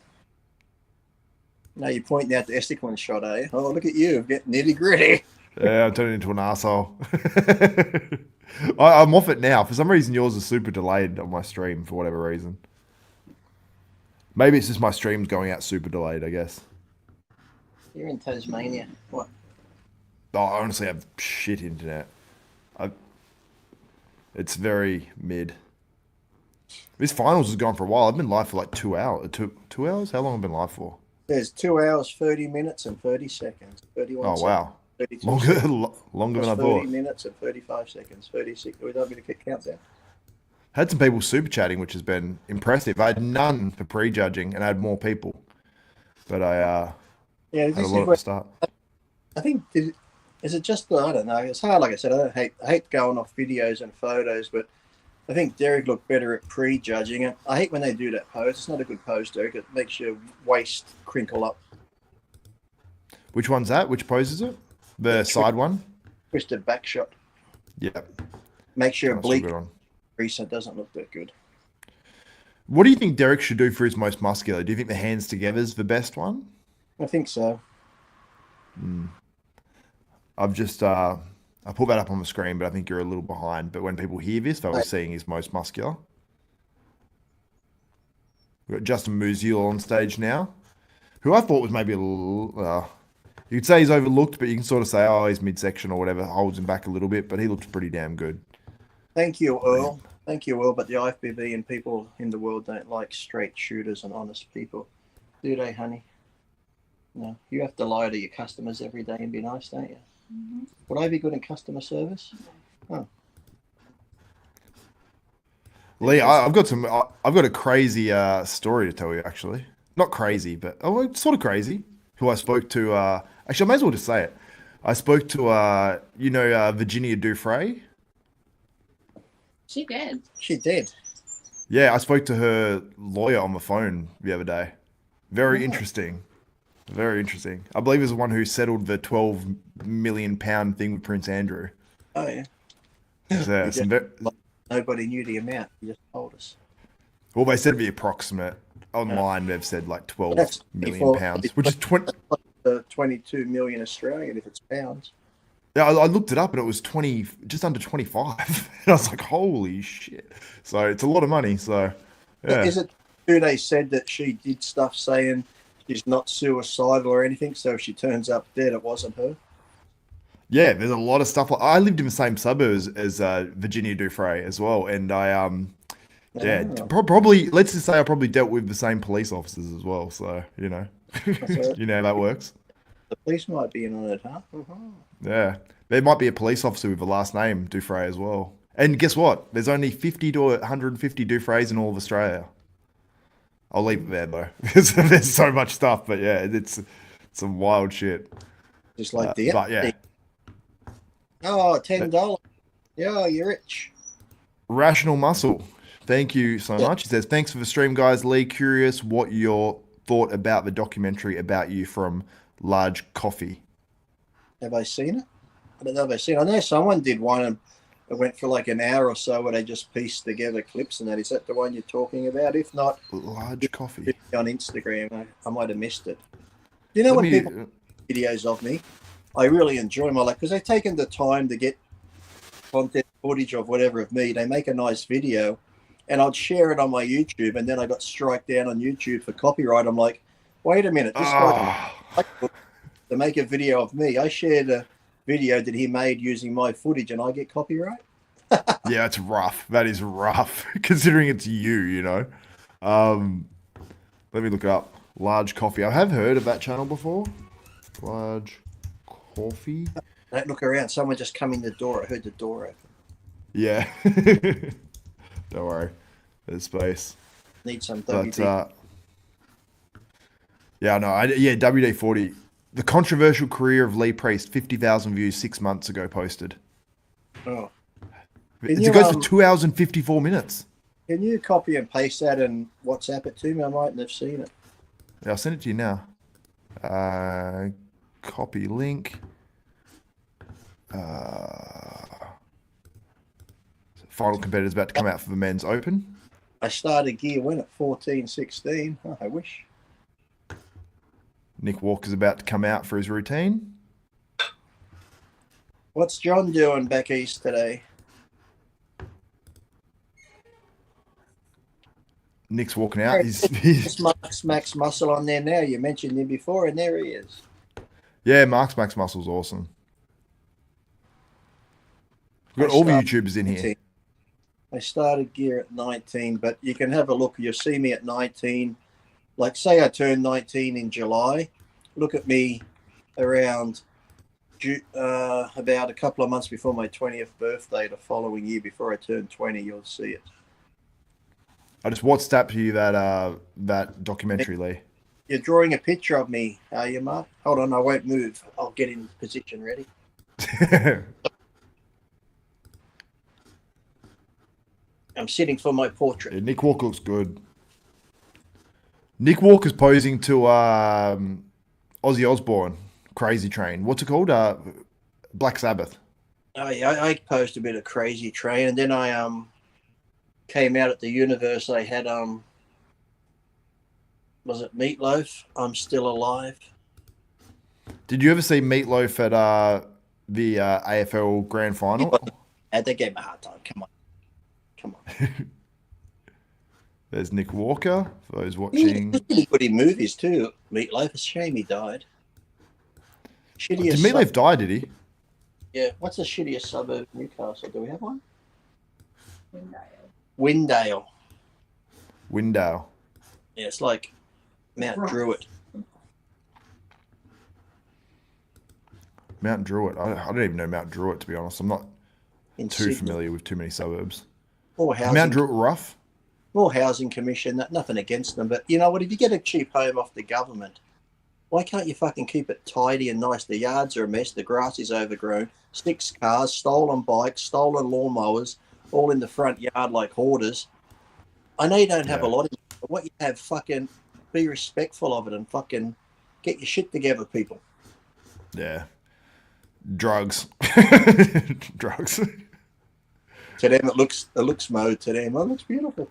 Now you're pointing out the Esticlin shot, eh? Oh, look at you, getting nitty gritty. Yeah, I'm turning into an asshole. I'm off it now. For some reason, yours is super delayed on my stream for whatever reason. Maybe it's just my stream's going out super delayed, I guess. You're in Tasmania. What? Oh, I honestly have shit internet. It's very mid. This finals has gone for a while. I've been live for like 2 hours. 2 hours? How long have I been live for? There's 2 hours, 30 minutes, and 30 seconds. 31 Oh, wow. seconds, Longer than I thought. 30 minutes and 35 seconds. 36. We don't need to count down. Had some people super chatting, which has been impressive. I had none for prejudging, and I had more people. But I had a lot at the start. I think, is it just, I don't know. It's hard, like I said, I hate going off videos and photos, but I think Derek looked better at prejudging. I hate when they do that pose. It's not a good pose, Derek. It makes your waist crinkle up. Which one's that? Which pose is it? The side one? Twisted back shot. Yeah. Makes your oblique crease. It doesn't look that good. What do you think Derek should do for his most muscular? Do you think the hands together is the best one? I think so. I've just I put that up on the screen, but I think you're a little behind. But when people hear this, they'll be seeing his most muscular. We've got Justin Musial on stage now, who I thought was maybe a little... you could say he's overlooked, but you can sort of say, oh, he's midsection or whatever, holds him back a little bit, but he looks pretty damn good. Thank you, Earl. Thank you, Earl. But the IFBB and people in the world don't like straight shooters and honest people. Do they, honey? No. You have to lie to your customers every day and be nice, don't you? Mm-hmm. Would I be good in customer service? Oh. Lee, I've got a crazy story to tell you, actually. Not crazy, but sort of crazy. Who I spoke to, actually, I may as well just say it. I spoke to, Virginia Dufresne. She did. She did. Yeah, I spoke to her lawyer on the phone the other day. Very interesting. Very interesting. I believe it was the one who settled the £12 million thing with Prince Andrew. Oh, yeah. Nobody knew the amount. You just told us. Well, they said the approximate. Online, they've said like £12 million, which is 22 million Australian if it's pounds. Yeah, I looked it up and it was just under 25. And I was like, holy shit. So it's a lot of money. So, yeah. Is it true they said that she did stuff saying she's not suicidal or anything, so if she turns up dead, it wasn't her? Yeah, there's a lot of stuff. I lived in the same suburbs as Virginia Dufresne as well. And probably, let's just say I probably dealt with the same police officers as well. So, you know how that works. The police might be in on it, huh? Yeah. There might be a police officer with the last name Dufresne as well. And guess what? There's only 50 to 150 Dufresnes in all of Australia. I'll leave it there, though. There's so much stuff, but yeah, it's some wild shit. Just like the... But yeah. Oh, $10. Yeah, you're rich. Rational Muscle. Thank you so much. He says, thanks for the stream, guys. Lee, curious what your thought about the documentary about you from Large Coffee. Have I seen it? I don't know if I've seen it. I know someone did one and it went for like an hour or so where they just pieced together clips and that. Is that the one you're talking about? If not, Large Coffee. On Instagram, I might have missed it. You know when people make videos of me, I really enjoy my life because they've taken the time to get content footage of whatever of me. They make a nice video and I'd share it on my YouTube and then I got strike down on YouTube for copyright. I'm like, wait a minute, this guy to make a video of me. I shared a video that he made using my footage and I get copyright. Yeah, it's rough. That is rough considering it's you know. Let me look it up. Large Coffee. I have heard of that channel before. Large Coffee. Don't look around. Someone just come in the door. I heard the door open. Yeah. Don't worry. There's space. Need some WD. WD-40. The controversial career of Lee Priest, 50,000 views 6 months ago posted. Oh. It goes for 2 hours and 54 minutes. Can you copy and paste that and WhatsApp it to me? I mightn't have seen it. Yeah, I'll send it to you now. Copy link. Final competitor's about to come out for the men's open. I started gear when at 14, 16. Oh, I wish. Nick Walker's about to come out for his routine. What's John doing back east today? Nick's walking out. He's Max Muscle on there now. You mentioned him before, and there he is. Yeah, Max Muscle's awesome. We've got all the YouTubers in here. I started gear at 19, but you can have a look. You'll see me at 19. Like, say I turned 19 in July. Look at me around about a couple of months before my 20th birthday the following year. Before I turned 20, you'll see it. I just WhatsApped you that documentary, Lee. You're drawing a picture of me, are you, Mark? Hold on, I won't move. I'll get in position. Ready? I'm sitting for my portrait. Yeah, Nick Walker looks good. Nick Walker's posing to Ozzy Osbourne, Crazy Train. What's it called? Black Sabbath. Oh yeah, I posed a bit of Crazy Train, and then I came out at the universe. I had was it Meatloaf? I'm Still Alive. Did you ever see Meatloaf at the AFL Grand Final? They gave me a hard time. Come on. There's Nick Walker for those watching. He's really good in movies too. Meatloaf. It's a shame he died. Shittiest. Did Meatloaf die? Did he? Yeah. What's the shittiest suburb of Newcastle? Do we have one? Windale. Windale. Yeah, it's like Mount Druitt. Mount Druitt. I don't even know Mount Druitt, to be honest. I'm not In too Sydney. familiar with too many suburbs. More housing. Mount Druitt rough? More housing commission. Nothing against them, but you know what? If you get a cheap home off the government, why can't you fucking keep it tidy and nice? The yards are a mess. The grass is overgrown. 6 cars, stolen bikes, stolen lawnmowers, all in the front yard like hoarders. I know you don't have a lot of it, but what you have, fucking be respectful of it and fucking get your shit together, people. Yeah. Drugs. Drugs. To them, it looks mode to them. Oh, it looks beautiful.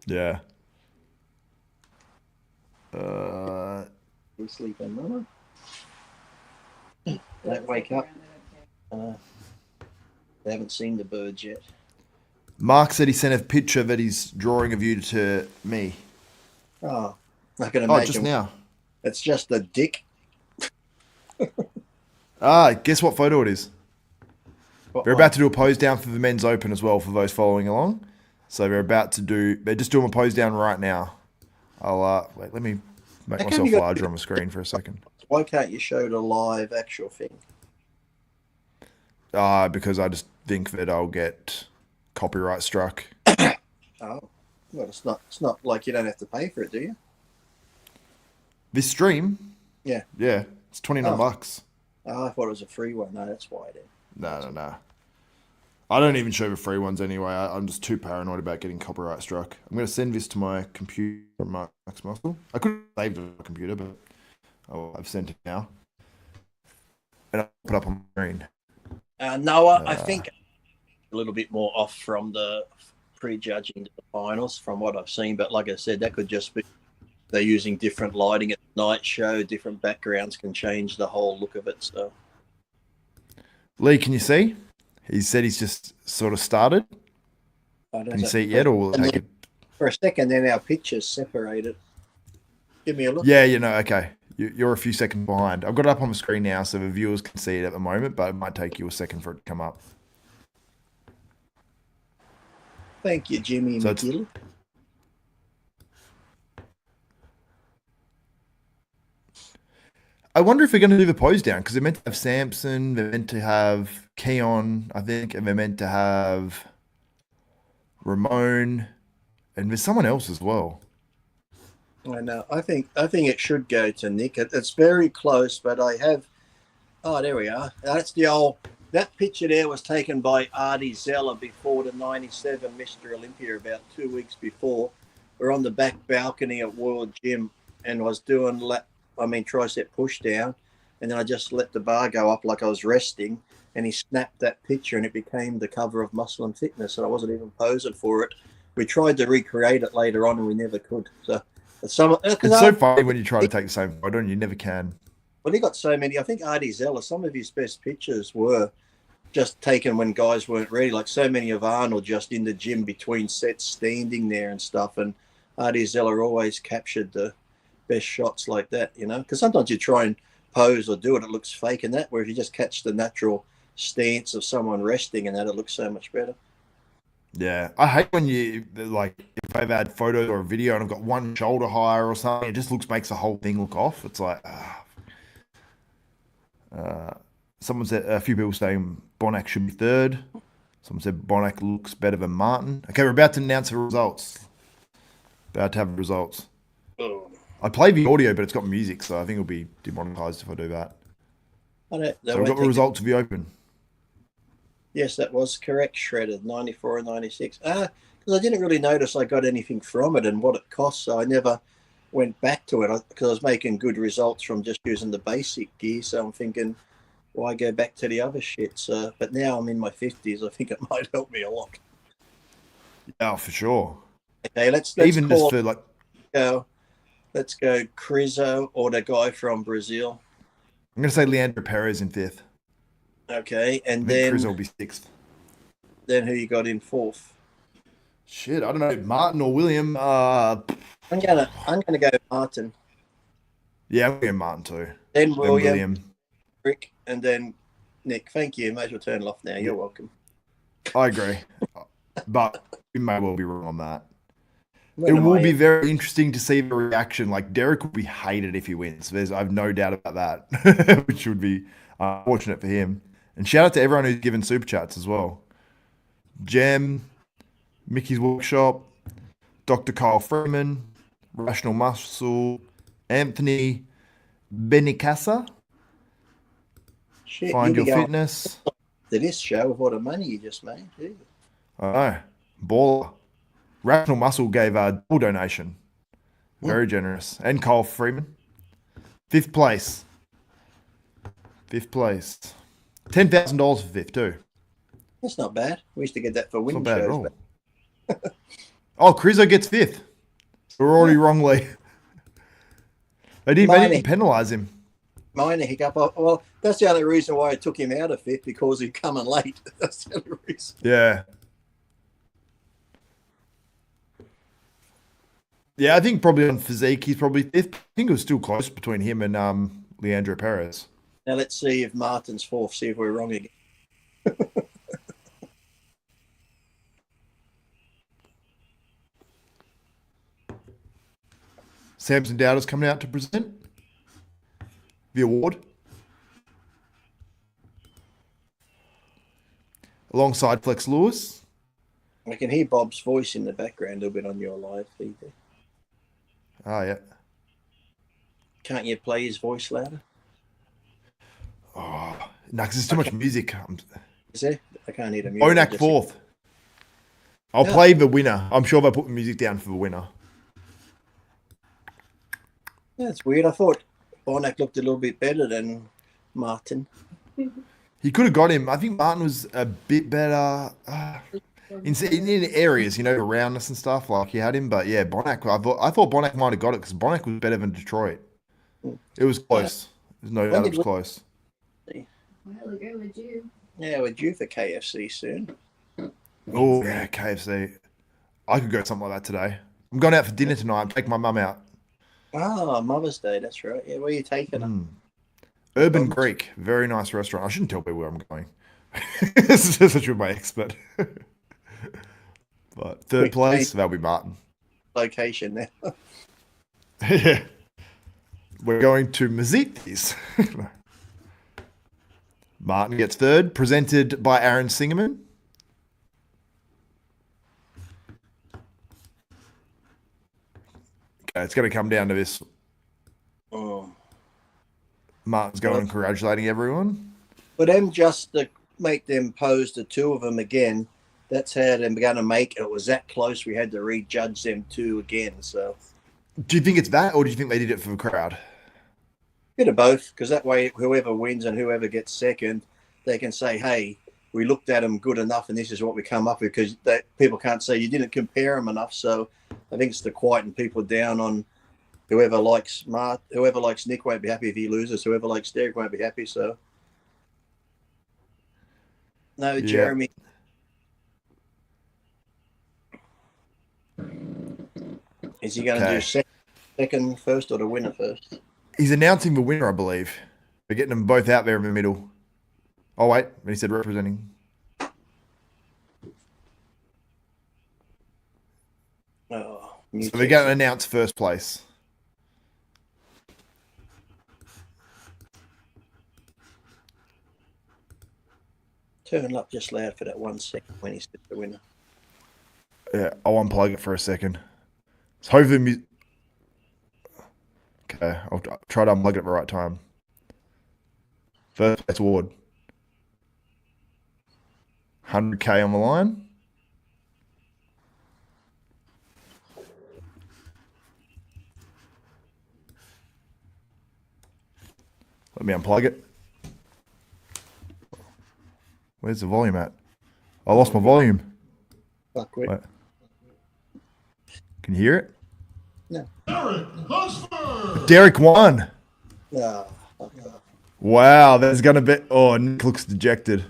Yeah. You sleeping, Mama? Don't wake up. They haven't seen the birds yet. Mark said he sent a picture that he's drawing of you to me. Oh, I can imagine. Oh, just now. It's just a dick. Guess what photo it is? We're about to do a pose down for the men's open as well for those following along. So they're just doing a pose down right now. Let me make myself larger on the screen for a second. Why can't you show the live actual thing? Because I just think that I'll get copyright struck. Oh, well, it's not like you don't have to pay for it, do you? This stream? Yeah. Yeah, it's $29. Oh, I thought it was a free one. No, that's why then. No. I don't even show the free ones anyway. I'm just too paranoid about getting copyright struck. I'm going to send this to my computer, Max Muscle. I could have saved it on my computer, but I've sent it now. And I'll put it up on the screen. Noah, I think a little bit more off from the prejudging to the finals from what I've seen. But like I said, that could just be they're using different lighting at the night show. Different backgrounds can change the whole look of it. So, Lee, can you see? He said he's just sort of started. Can you see it yet? Or will it take it? For a second, then our pictures separated. Give me a look. Yeah, okay. You're a few seconds behind. I've got it up on the screen now so the viewers can see it at the moment, but it might take you a second for it to come up. Thank you, Jimmy McGill. I wonder if they're going to do the pose down because they're meant to have Samson, they're meant to have Keon, I think, and they're meant to have Ramon, and there's someone else as well. I know. I think it should go to Nick. It's very close, but I have. Oh, there we are. That's the old That picture there was taken by Artie Zeller before the 97 Mr Olympia, about 2 weeks before. We're on the back balcony at World Gym and was doing tricep push down, and then I just let the bar go up like I was resting, and he snapped that picture and it became the cover of Muscle and Fitness, and I wasn't even posing for it. We tried to recreate it later on and we never could. So it's so funny when you try to take the same photo and you never can. Well, he got so many. I think Artie Zeller, some of his best pictures were just taken when guys weren't ready. Like so many of Arnold just in the gym between sets, standing there and stuff. And Artie Zeller always captured the best shots like that, you know, because sometimes you try and pose or do it, it looks fake and that, where if you just catch the natural stance of someone resting and that, it looks so much better. Yeah, I hate when you, like, if I've had photos or a video and I've got one shoulder higher or something, it just makes the whole thing look off. It's like, someone said, a few people saying Bonac should be third. Someone said Bonac looks better than Martin. Okay, we're about to announce the results. About to have results. Oh. I play the audio, but it's got music, so I think it'll be demonetized if I do that. So I've got the results of the Open. Yes, that was correct, shredded, 94 and 96. Because I didn't really notice I got anything from it and what it cost, so I never went back to it because I was making good results from just using the basic gear, so I'm thinking, why go back to the other shit? So, but now I'm in my 50s, I think it might help me a lot. Yeah, for sure. Okay, let's even just for like, let's go Krizso or the guy from Brazil. I'm going to say Leandro Perez in fifth. Okay, and then Krizso will be sixth. Then who you got in fourth? Shit, I don't know, Martin or William. I'm gonna go Martin. Yeah, I'm going Martin too. Then William, Rick, and then Nick. Thank you. May as well turn it off now. You're welcome. I agree, but we may well be wrong on that. It will be very interesting to see the reaction. Like, Derek will be hated if he wins. I have no doubt about that, which would be unfortunate for him. And shout out to everyone who's given super chats as well. Jem, Mickey's Workshop, Dr. Kyle Freeman, Rational Muscle, Anthony Benicassa, Find Your Fitness. To this show with all the money you just made. Dude. I know. Baller. Rational Muscle gave a double donation. Very generous. And Kyle Freeman. Fifth place. $10,000 for fifth too. That's not bad. We used to get that for win shows. Not bad at all. Oh, Krizso gets fifth. We're already wrongly. They didn't penalise him. Minor hiccup. Well, that's the only reason why I took him out of fifth, because he'd come in late. That's the only reason. Yeah. Yeah, I think probably on Physique, he's probably fifth. I think it was still close between him and Leandro Perez. Now let's see if Martin's fourth, see if we're wrong again. Samson Dowder's coming out to present the award. Alongside Flex Lewis. I can hear Bob's voice in the background a little bit on your live feed there. Oh, yeah. Can't you play his voice louder? Oh, no, because there's too much music. Is there? I can't hear the music. Bonac fourth. I'll play the winner. I'm sure if I put the music down for the winner. That's weird. I thought Bonac looked a little bit better than Martin. He could have got him. I think Martin was a bit better in areas, you know, roundness and stuff. Like, he had him, but yeah, Bonac. I thought Bonac might have got it because Bonac was better than Detroit. It was close. There's no doubt it was close. Well, we're due. Yeah, we're due for KFC soon. Oh yeah, KFC. I could go something like that today. I'm going out for dinner tonight. I'm taking my mum out. Oh, Mother's Day. That's right. Yeah, where are you taking her? Urban Greek, very nice restaurant. I shouldn't tell people where I'm going. This is such a my expert. But third place, that'll be Martin. Location now. Yeah. We're going to Mazitis. Martin gets third, presented by Aaron Singerman. Okay, it's going to come down to this. Oh. Martin's going and congratulating everyone. For them, just the make them pose the two of them again. That's how they're going to make it. It was that close. We had to rejudge them two again. So, Do you think it's that, or do you think they did it for the crowd? bit of both, because that way, whoever wins and whoever gets second, they can say, "Hey, we looked at them good enough, and this is what we come up with." Because people can't say you didn't compare them enough. So, I think it's to quieten people down on whoever likes Nick won't be happy if he loses. Whoever likes Derek won't be happy. So, no, Jeremy. Is he going to do second first or the winner first? He's announcing the winner, I believe. We're getting them both out there in the middle. Oh, wait. He said representing. Oh, so they're going to announce first place. Turn up just loud for that 1 second when he said the winner. Yeah, I'll unplug it for a second. So hopefully... Okay, I'll try to unplug it at the right time. First place award. 100K on the line. Let me unplug it. Where's the volume at? I lost my volume. Fuck with. Can you hear it? No. Derek Lunsford. Derek won. No. Wow, there's going to be... Oh, Nick looks dejected.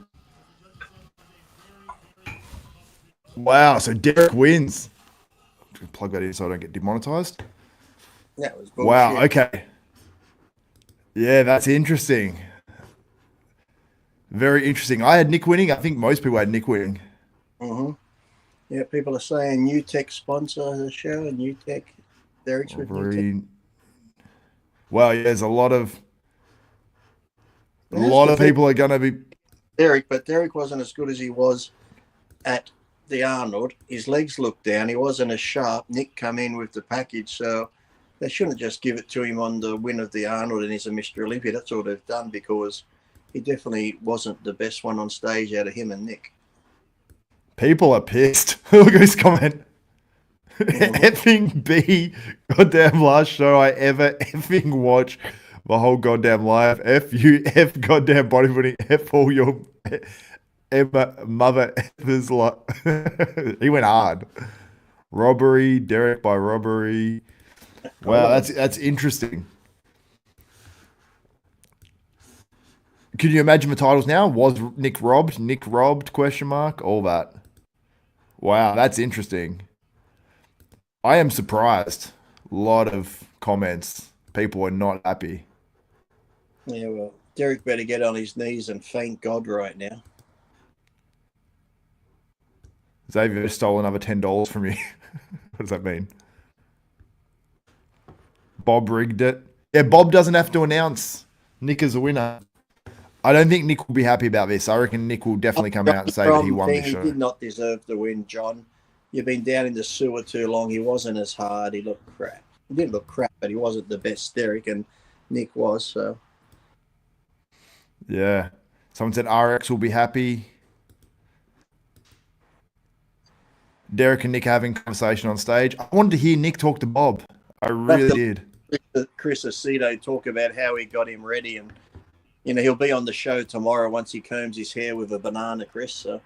Wow, so Derek wins. Plug that in so I don't get demonetized. That was bullshit. Wow, okay. Yeah, that's interesting. Very interesting. I had Nick winning. I think most people had Nick winning. Mm-hmm. Yeah, people are saying New Tech sponsor the show, and New Tech, Derek's with New Tech. Well, yeah, there's a lot of people are going to be... Derek, but Derek wasn't as good as he was at the Arnold. His legs looked down. He wasn't as sharp. Nick come in with the package, so they shouldn't just give it to him on the win of the Arnold and he's a Mr Olympia. That's all they've done, because he definitely wasn't the best one on stage out of him and Nick. People are pissed. Look at his comment. Effing B, goddamn last show I ever effing watch the whole goddamn life. F you, F goddamn bodybuilding, F all your mother effers. Like he went hard. Robbery, Derek by robbery. Wow, that's interesting. Can you imagine the titles now? Was Nick robbed? Nick robbed? Question mark? All that. Wow, that's interesting. I am surprised. A lot of comments. People are not happy. Yeah, well, Derek better get on his knees and thank God right now. Xavier stole another $10 from you. What does that mean? Bob rigged it. Yeah, Bob doesn't have to announce Nick as a winner. I don't think Nick will be happy about this. I reckon Nick will definitely come out and say that he won the show. He did not deserve the win, John. You've been down in the sewer too long. He wasn't as hard. He looked crap. He didn't look crap, but he wasn't the best Derek, and Nick was. So, yeah. Someone said RX will be happy. Derek and Nick having conversation on stage. I wanted to hear Nick talk to Bob. I really did. Krizso talk about how he got him ready, and he'll be on the show tomorrow once he combs his hair with a banana, Chris. So.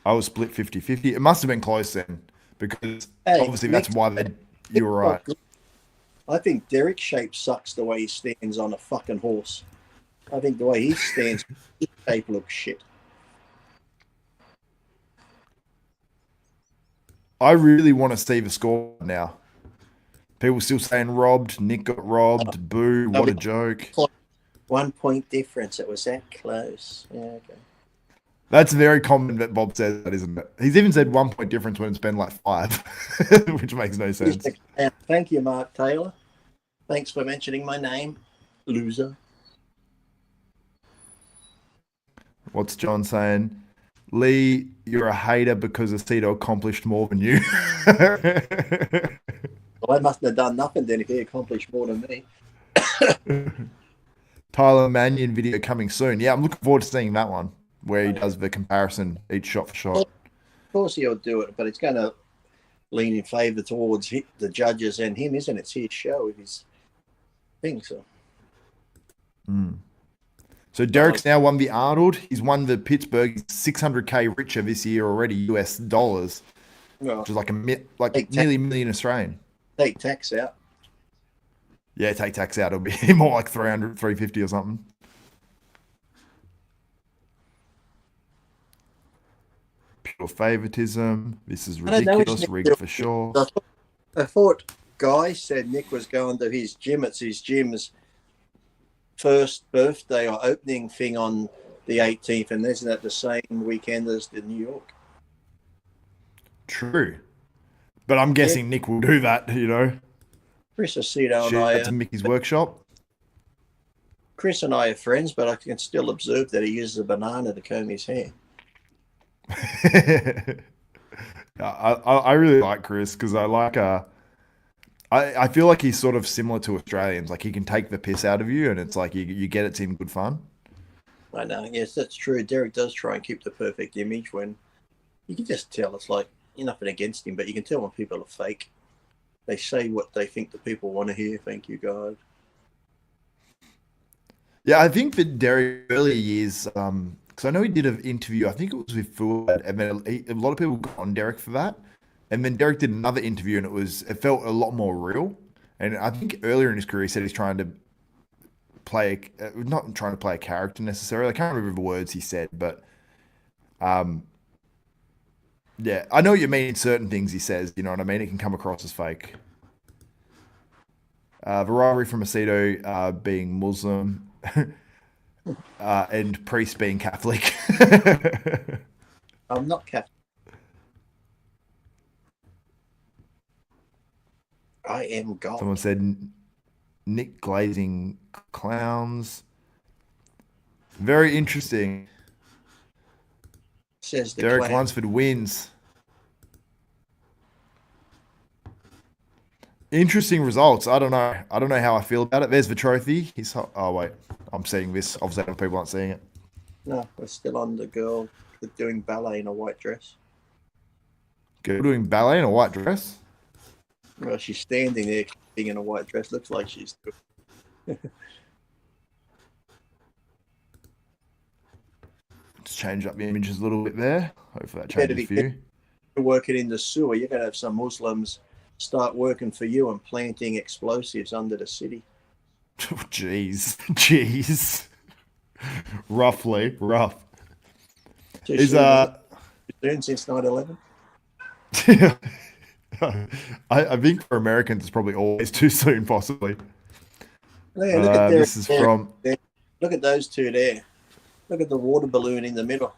I was split 50-50. It must have been close then, because obviously that's why you were right. I think Derek's shape sucks the way he stands on a fucking horse. I think the way he stands, his shape looks shit. I really want to see the score now. People still saying robbed. Nick got robbed. Boo. What a joke. 1 point difference. It was that close. Yeah, okay. That's very common that Bob says that, isn't it? He's even said 1 point difference when it's been like 5, which makes no sense. Thank you, Mark Taylor. Thanks for mentioning my name, loser. What's John saying? Lee, you're a hater because Aceto accomplished more than you. Well, I mustn't have done nothing then if he accomplished more than me. Tyler Mannion video coming soon. Yeah, I'm looking forward to seeing that one where he does the comparison each shot for shot. Of course he'll do it, but it's going to lean in favour towards the judges and him, isn't it? It's his show with his thing, so. So Derek's now won the Arnold. He's won the Pittsburgh. He's $600K richer this year already, US dollars, Well, which is like nearly $1 million Australian. take tax out. Yeah, take tax out. It'll be more like 300, 350 or something. Pure favoritism. This is ridiculous. Rigged for sure. I thought Guy said Nick was going to his gym. It's his gym's first birthday or opening thing on the 18th, and isn't that the same weekend as the New York? True. But I'm guessing Nick will do that, you know. Chris Aceto and That's to Mickey's workshop. Chris and I are friends, but I can still observe that he uses a banana to comb his hair. I really like Chris because I like I feel like he's sort of similar to Australians. Like he can take the piss out of you, and it's like you get it's in good fun. I know. Yes, that's true. Derek does try and keep the perfect image when you can just tell. It's like you're nothing against him, but you can tell when people are fake. They say what they think the people want to hear. Thank you, God. Yeah, I think for Derek earlier years, because I know he did an interview. I think it was with Fuad, and then a lot of people got on Derek for that. And then Derek did another interview, and it felt a lot more real. And I think earlier in his career, he said he's trying to not trying to play a character necessarily. I can't remember the words he said, but yeah, I know what you mean in certain things he says. You know what I mean? It can come across as fake. The rivalry from Aceto being Muslim and priest being Catholic. I'm not Catholic. I am God. Someone said Nick glazing clowns. Very interesting. Says the Derek clown. Lunsford wins. Interesting results. I don't know how I feel about it. There's the trophy. Oh wait, I'm seeing this. Obviously, other people aren't seeing it. No, we're still on the girl doing ballet in a white dress. Girl doing ballet in a white dress. Well, she's standing there being in a white dress. Looks like she's Let's change up the images a little bit there. Hopefully that changes for you. working in the sewer. You're going to have some Muslims start working for you and planting explosives under the city. Jeez. Rough. Too Is soon since 9/11. I think for Americans it's probably always too soon, possibly. Yeah, look at this is from. Look at those two there. Look at the water balloon in the middle.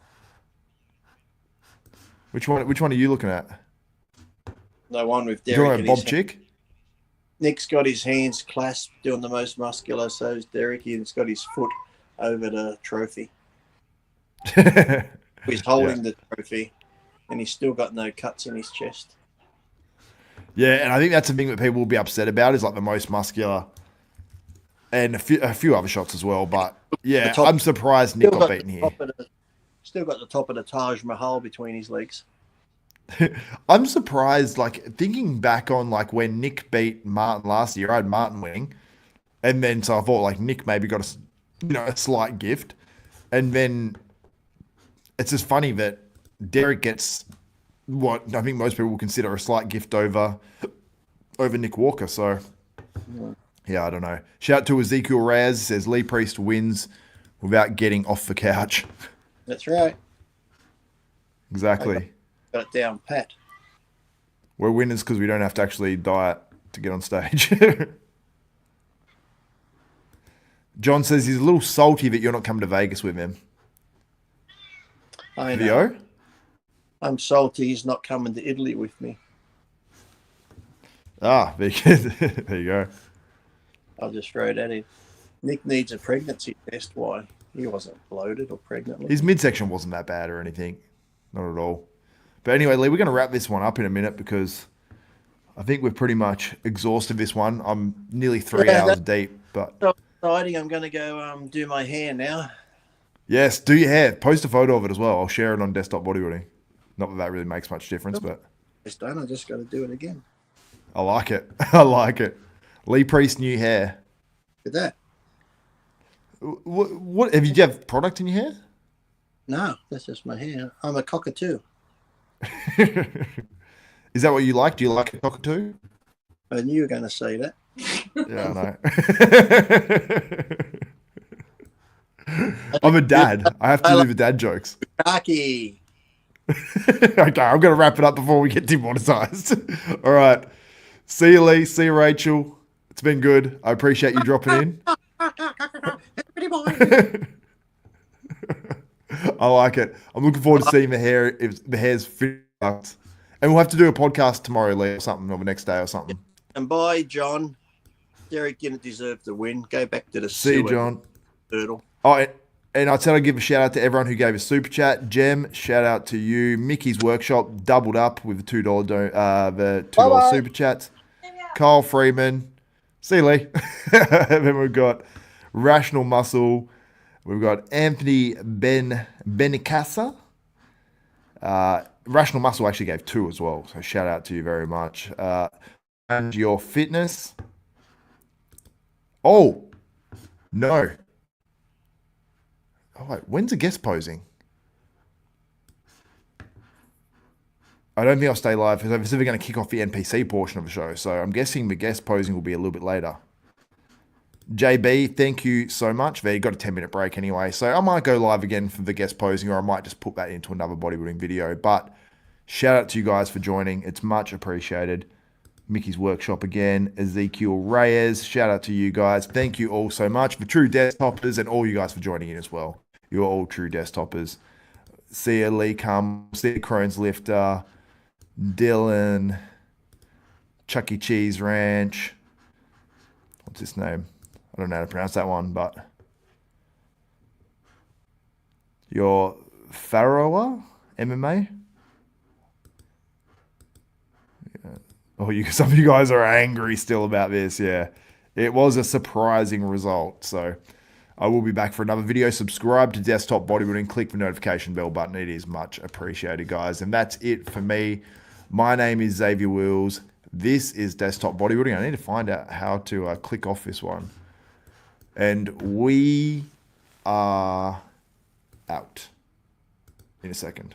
Which one are you looking at? The one with You're Derek. talking about Bob Chick? Nick's got his hands clasped, doing the most muscular. So's Derek. He's got his foot over the trophy. He's holding the trophy, and he's still got no cuts in his chest. Yeah, and I think that's the thing that people will be upset about is like the most muscular, and a few other shots as well. But yeah, I'm surprised Nick got beaten here. Still got the top of the Taj Mahal between his legs. I'm surprised, like thinking back on like when Nick beat Martin last year, I had Martin winning, and then so I thought like Nick maybe got a slight gift, and then it's just funny that Derek gets what I think most people will consider a slight gift over Nick Walker. So yeah, I don't know. Shout out to Ezekiel Raz, says Lee Priest wins without getting off the couch. That's right. Exactly. Got it down pat. We're winners because we don't have to actually diet to get on stage. John says he's a little salty that you're not coming to Vegas with him. I know. Theo? I'm salty he's not coming to Italy with me. Ah, there you go. I'll just throw that in. Nick needs a pregnancy test. Why? He wasn't bloated or pregnant. His midsection wasn't that bad or anything. Not at all. But anyway, Lee, we're going to wrap this one up in a minute because I think we've pretty much exhausted this one. I'm nearly 3 hours deep. But exciting. I'm going to go do my hair now. Yes, do your hair. Post a photo of it as well. I'll share it on Desktop Bodybuilding. Not that that really makes much difference, but It's done. I just got to do it again. I like it. I like it. Lee Priest new hair. Look at that. What have you have product in your hair? No, that's just my hair. I'm a cockatoo. Is that what you like? Do you like a cockatoo? I knew you were going to say that. Yeah, I know. I'm a dad. I have to leave the dad jokes. Caike. Okay, I'm going to wrap it up before we get demonetized. All right. See you, Lee. See you, Rachel. It's been good. I appreciate you dropping in. I like it. I'm looking forward to seeing the hair if the hair's fit. And we'll have to do a podcast tomorrow, Lee, or something, or the next day or something. And bye, John. Derek didn't deserve the win. Go back to the See you, John. Turtle. Oh, and I said I'd give a shout out to everyone who gave a super chat. Jem, shout out to you. Mickey's Workshop doubled up with the $2 super chats. Kyle Freeman. See you, Lee. Then we've got Rational Muscle. We've got Anthony Benicassa. Rational Muscle actually gave 2 as well. So shout out to you very much. And your fitness. Oh, no. Oh, wait. When's the guest posing? I don't think I'll stay live because I'm simply going to kick off the NPC portion of the show. So I'm guessing the guest posing will be a little bit later. JB, thank you so much. They got a 10-minute break anyway. So I might go live again for the guest posing, or I might just put that into another bodybuilding video. But shout out to you guys for joining. It's much appreciated. Mickey's Workshop again. Ezekiel Reyes, shout out to you guys. Thank you all so much for true desktoppers, and all you guys for joining in as well. You're all true desktoppers. See you, Lee Cum. See you, Crohn's Lifter. Dylan. Chuck E. Cheese Ranch. What's his name? I don't know how to pronounce that one, but your Pharaoh MMA. Yeah. Oh, some of you guys are angry still about this. Yeah, it was a surprising result. So I will be back for another video. Subscribe to Desktop Bodybuilding. Click the notification bell button. It is much appreciated, guys. And that's it for me. My name is Xavier Wills. This is Desktop Bodybuilding. I need to find out how to click off this one. And we are out in a second.